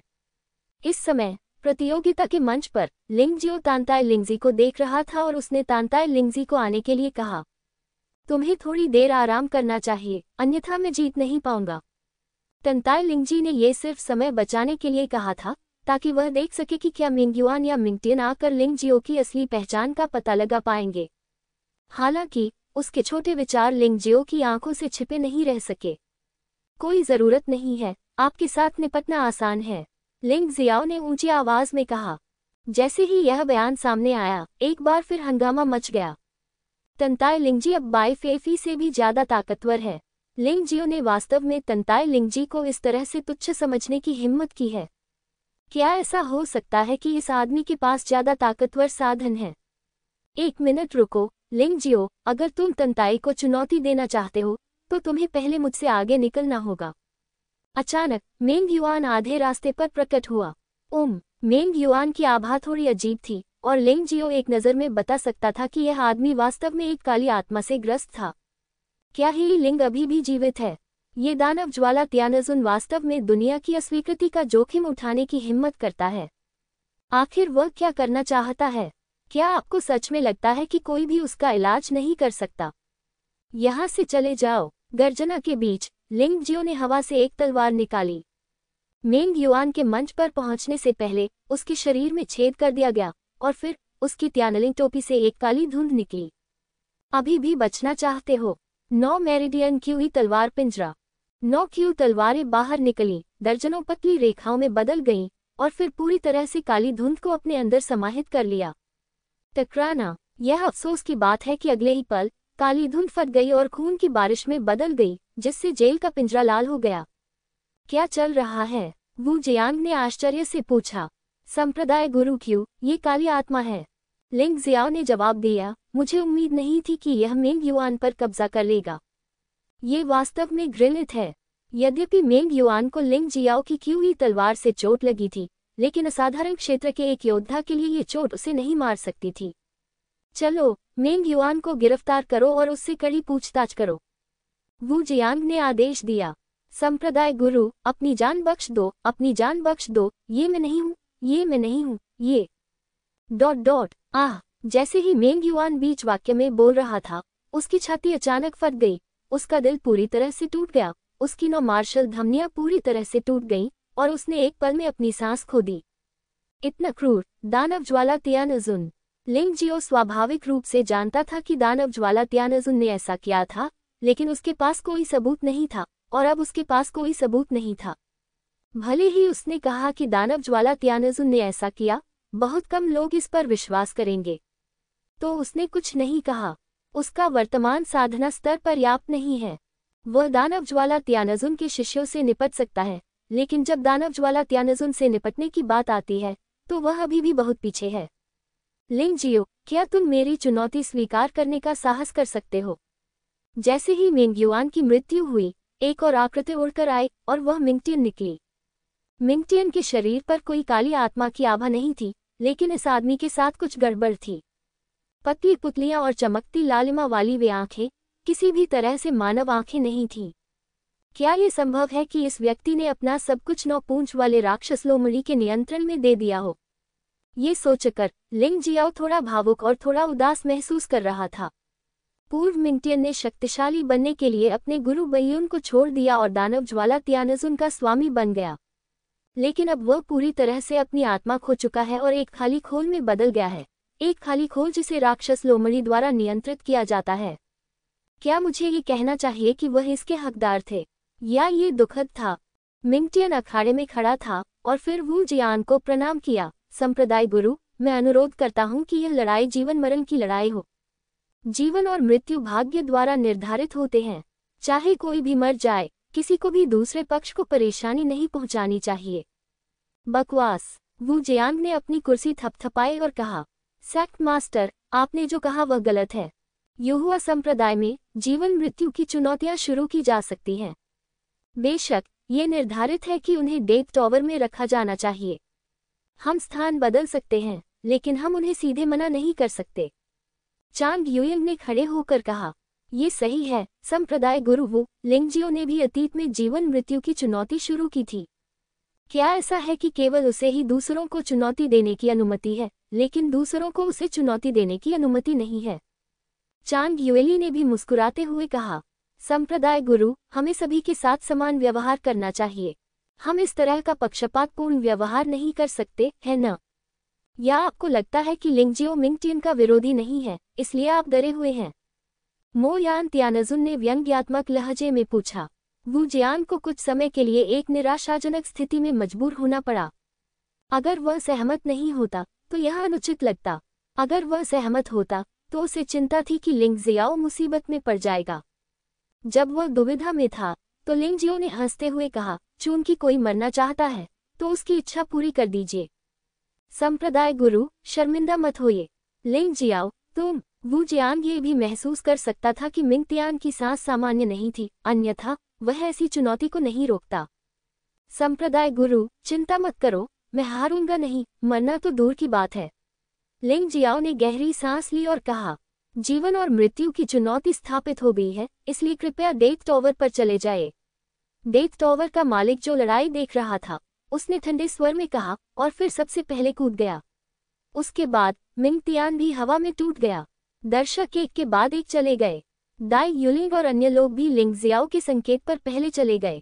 इस समय प्रतियोगिता के मंच पर लिंग जियो तानताई लिंगजी को देख रहा था और उसने तानताई लिंगजी को आने के लिए कहा। तुम्हें थोड़ी देर आराम करना चाहिए, अन्यथा मैं जीत नहीं पाऊंगा। तानताई लिंगजी ने यह सिर्फ समय बचाने के लिए कहा था, ताकि वह देख सके कि क्या मिंगयुआन या मिंगटियन आकर लिंग जियो की असली पहचान का पता लगा पाएंगे। हालांकि उसके छोटे विचार लिंग जियो की आंखों से छिपे नहीं रह सके। कोई जरूरत नहीं है, आपके साथ निपटना आसान है, लिंग जियाओ ने ऊंची आवाज में कहा। जैसे ही यह बयान सामने आया, एक बार फिर हंगामा मच गया। तानताई लिंगजी अब बाई फेफी से भी ज्यादा ताकतवर है। लिंग जियो ने वास्तव में तानताई लिंगजी को इस तरह से तुच्छ समझने की हिम्मत की है। क्या ऐसा हो सकता है कि इस आदमी के पास ज्यादा ताकतवर साधन है? एक मिनट रुको, लिंग जियो, अगर तुम तानताई को चुनौती देना चाहते हो तो तुम्हें पहले मुझसे आगे निकलना होगा। अचानक मेंग युआन आधे रास्ते पर प्रकट हुआ। मेंग युआन की आभा थोड़ी अजीब थी और लिंग जियो एक नज़र में बता सकता था कि यह आदमी वास्तव में एक काली आत्मा से ग्रस्त था। क्या ही लिंग अभी भी जीवित है? ये दानव ज्वाला त्यानजुन वास्तव में दुनिया की अस्वीकृति का जोखिम उठाने की हिम्मत करता है। आखिर वह क्या करना चाहता है? क्या आपको सच में लगता है कि कोई भी उसका इलाज नहीं कर सकता? यहाँ से चले जाओ। गर्जना के बीच लिंग जियो ने हवा से एक तलवार निकाली। मेंग युआन के मंच पर पहुंचने से पहले उसके शरीर में छेद कर दिया गया और फिर उसकी त्यानलिंग टोपी से एक काली धुंध निकली। अभी भी बचना चाहते हो? 9 मेरिडियन क्यूई तलवार पिंजरा। 9 क्यू तलवारें बाहर निकली, दर्जनों पतली रेखाओं में बदल गईं और फिर पूरी तरह से काली धुंध को अपने अंदर समाहित कर लिया। टकराना। यह अफसोस की बात है कि अगले ही पल काली धुंध फट गई और खून की बारिश में बदल गई, जिससे जेल का पिंजरा लाल हो गया। क्या चल रहा है? वू जियांग ने आश्चर्य से पूछा। संप्रदाय गुरु क्यू, ये काली आत्मा है। लिंग जियाओ ने जवाब दिया, मुझे उम्मीद नहीं थी कि यह मेंग युआन पर कब्जा कर लेगा। ये वास्तव में घृणित है। यद्यपि मेंग युआन को लिंग जियाओ की क्यूई तलवार से चोट लगी थी, लेकिन असाधारण क्षेत्र के एक योद्धा के लिए ये चोट उसे नहीं मार सकती थी। चलो, मेंग युआन को गिरफ्तार करो और उससे कड़ी पूछताछ करो, वू जियांग ने आदेश दिया। संप्रदाय गुरु, अपनी जान बख्श दो, अपनी जान बख्श दो। ये मैं नहीं हूँ, ये मैं नहीं हूँ, ये आह। जैसे ही मेंग युआन बीच वाक्य में बोल रहा था, उसकी छाती अचानक फट गई, उसका दिल पूरी तरह से टूट गया, उसकी 9 मार्शल धमनियां पूरी तरह से टूट गईं और उसने एक पल में अपनी सांस खो दी। इतना क्रूर, दानव ज्वाला तियानजुन। लिंग जियो स्वाभाविक रूप से जानता था कि दानव ज्वाला तियानजुन ने ऐसा किया था, लेकिन उसके पास कोई सबूत नहीं था, और अब उसके पास कोई सबूत नहीं था। भले ही उसने कहा कि दानव ज्वाला तियानजुन ने ऐसा किया, बहुत कम लोग इस पर विश्वास करेंगे। तो उसने कुछ नहीं कहा। उसका वर्तमान साधना स्तर पर्याप्त नहीं है। वह दानव ज्वाला तियानजुन के शिष्यों से निपट सकता है, लेकिन जब दानव ज्वाला तियानजुन से निपटने की बात आती है, तो वह अभी भी बहुत पीछे है। लिंग जियो, क्या तुम मेरी चुनौती स्वीकार करने का साहस कर सकते हो? जैसे ही मेंग युआन की मृत्यु हुई, एक और आकृति उड़कर आई और वह मिंगटियन निकली। मिंगटियन के शरीर पर कोई काली आत्मा की आभा नहीं थी, लेकिन इस आदमी के साथ कुछ गड़बड़ थी। पतली पुतलियां और चमकती लालिमा वाली वे आंखें किसी भी तरह से मानव आंखें नहीं थीं। क्या ये संभव है कि इस व्यक्ति ने अपना सब कुछ 9 पूंछ वाले राक्षस लोमड़ी के नियंत्रण में दे दिया हो? ये सोचकर लिंग जियाओ थोड़ा भावुक और थोड़ा उदास महसूस कर रहा था। पूर्व मिंगटियन ने शक्तिशाली बनने के लिए अपने गुरु बैयुन को छोड़ दिया और दानव ज्वाला तियानजुन का स्वामी बन गया, लेकिन अब वह पूरी तरह से अपनी आत्मा खो चुका है और एक खाली खोल में बदल गया है, एक खाली खोल जिसे राक्षस लोमड़ी द्वारा नियंत्रित किया जाता है। क्या मुझे ये कहना चाहिए कि वह इसके हकदार थे, या ये दुखद था? मिंगटियन अखाड़े में खड़ा था और फिर वू जियान को प्रणाम किया। संप्रदाय गुरु, मैं अनुरोध करता हूँ कि यह लड़ाई जीवन मरण की लड़ाई हो। जीवन और मृत्यु भाग्य द्वारा निर्धारित होते हैं। चाहे कोई भी मर जाए, किसी को भी दूसरे पक्ष को परेशानी नहीं पहुंचानी चाहिए। बकवास। वू जियांग ने अपनी कुर्सी थपथपाई और कहा, सेक्ट मास्टर, आपने जो कहा वह गलत है। युहुआ संप्रदाय में जीवन मृत्यु की चुनौतियां शुरू की जा सकती हैं। बेशक ये निर्धारित है कि उन्हें डेथ टॉवर में रखा जाना चाहिए। हम स्थान बदल सकते हैं, लेकिन हम उन्हें सीधे मना नहीं कर सकते। चांग युयंग ने खड़े होकर कहा, ये सही है संप्रदाय गुरु। वू लिंगजियो ने भी अतीत में जीवन मृत्यु की चुनौती शुरू की थी। क्या ऐसा है कि केवल उसे ही दूसरों को चुनौती देने की अनुमति है, लेकिन दूसरों को उसे चुनौती देने की अनुमति नहीं है? चांग युएली ने भी मुस्कुराते हुए कहा, संप्रदाय गुरु, हमें सभी के साथ समान व्यवहार करना चाहिए। हम इस तरह का पक्षपातपूर्ण व्यवहार नहीं कर सकते, है न? या आपको लगता है कि लिंगजियो मिंगटियन का विरोधी नहीं है, इसलिए आप डरे हुए हैं? मो यान तियानजुन ने व्यंग्यात्मक लहजे में पूछा। वू जियान को कुछ समय के लिए एक निराशाजनक स्थिति में मजबूर होना पड़ा। अगर वह सहमत नहीं होता तो यह अनुचित लगता। अगर वह सहमत होता तो उसे चिंता थी कि लिंगजियाओ मुसीबत में पड़ जाएगा। जब वह दुविधा में था तो लिंगजियो ने हंसते हुए कहा, चूंकि कोई मरना चाहता है तो उसकी इच्छा पूरी कर दीजिए। संप्रदाय गुरु, शर्मिंदा मत होइए। लिंगजियाओ, तुम। वू जियान ये भी महसूस कर सकता था कि मिंगटियान की सांस सामान्य नहीं थी, अन्यथा वह ऐसी चुनौती को नहीं रोकता। संप्रदाय गुरु, चिंता मत करो, मैं हारूंगा नहीं, मरना तो दूर की बात है। लिंग जियाओ ने गहरी सांस ली और कहा, जीवन और मृत्यु की चुनौती स्थापित हो गई है, इसलिए कृपया डेथ टॉवर पर चले जाए। डेथ टॉवर का मालिक जो लड़ाई देख रहा था, उसने ठंडे स्वर में कहा और फिर सबसे पहले कूद गया। उसके बाद मिंगटियान भी हवा में टूट गया। दर्शक एक के बाद एक चले गए। दाई युलिंग और अन्य लोग भी लिंगजियाओ के संकेत पर पहले चले गए।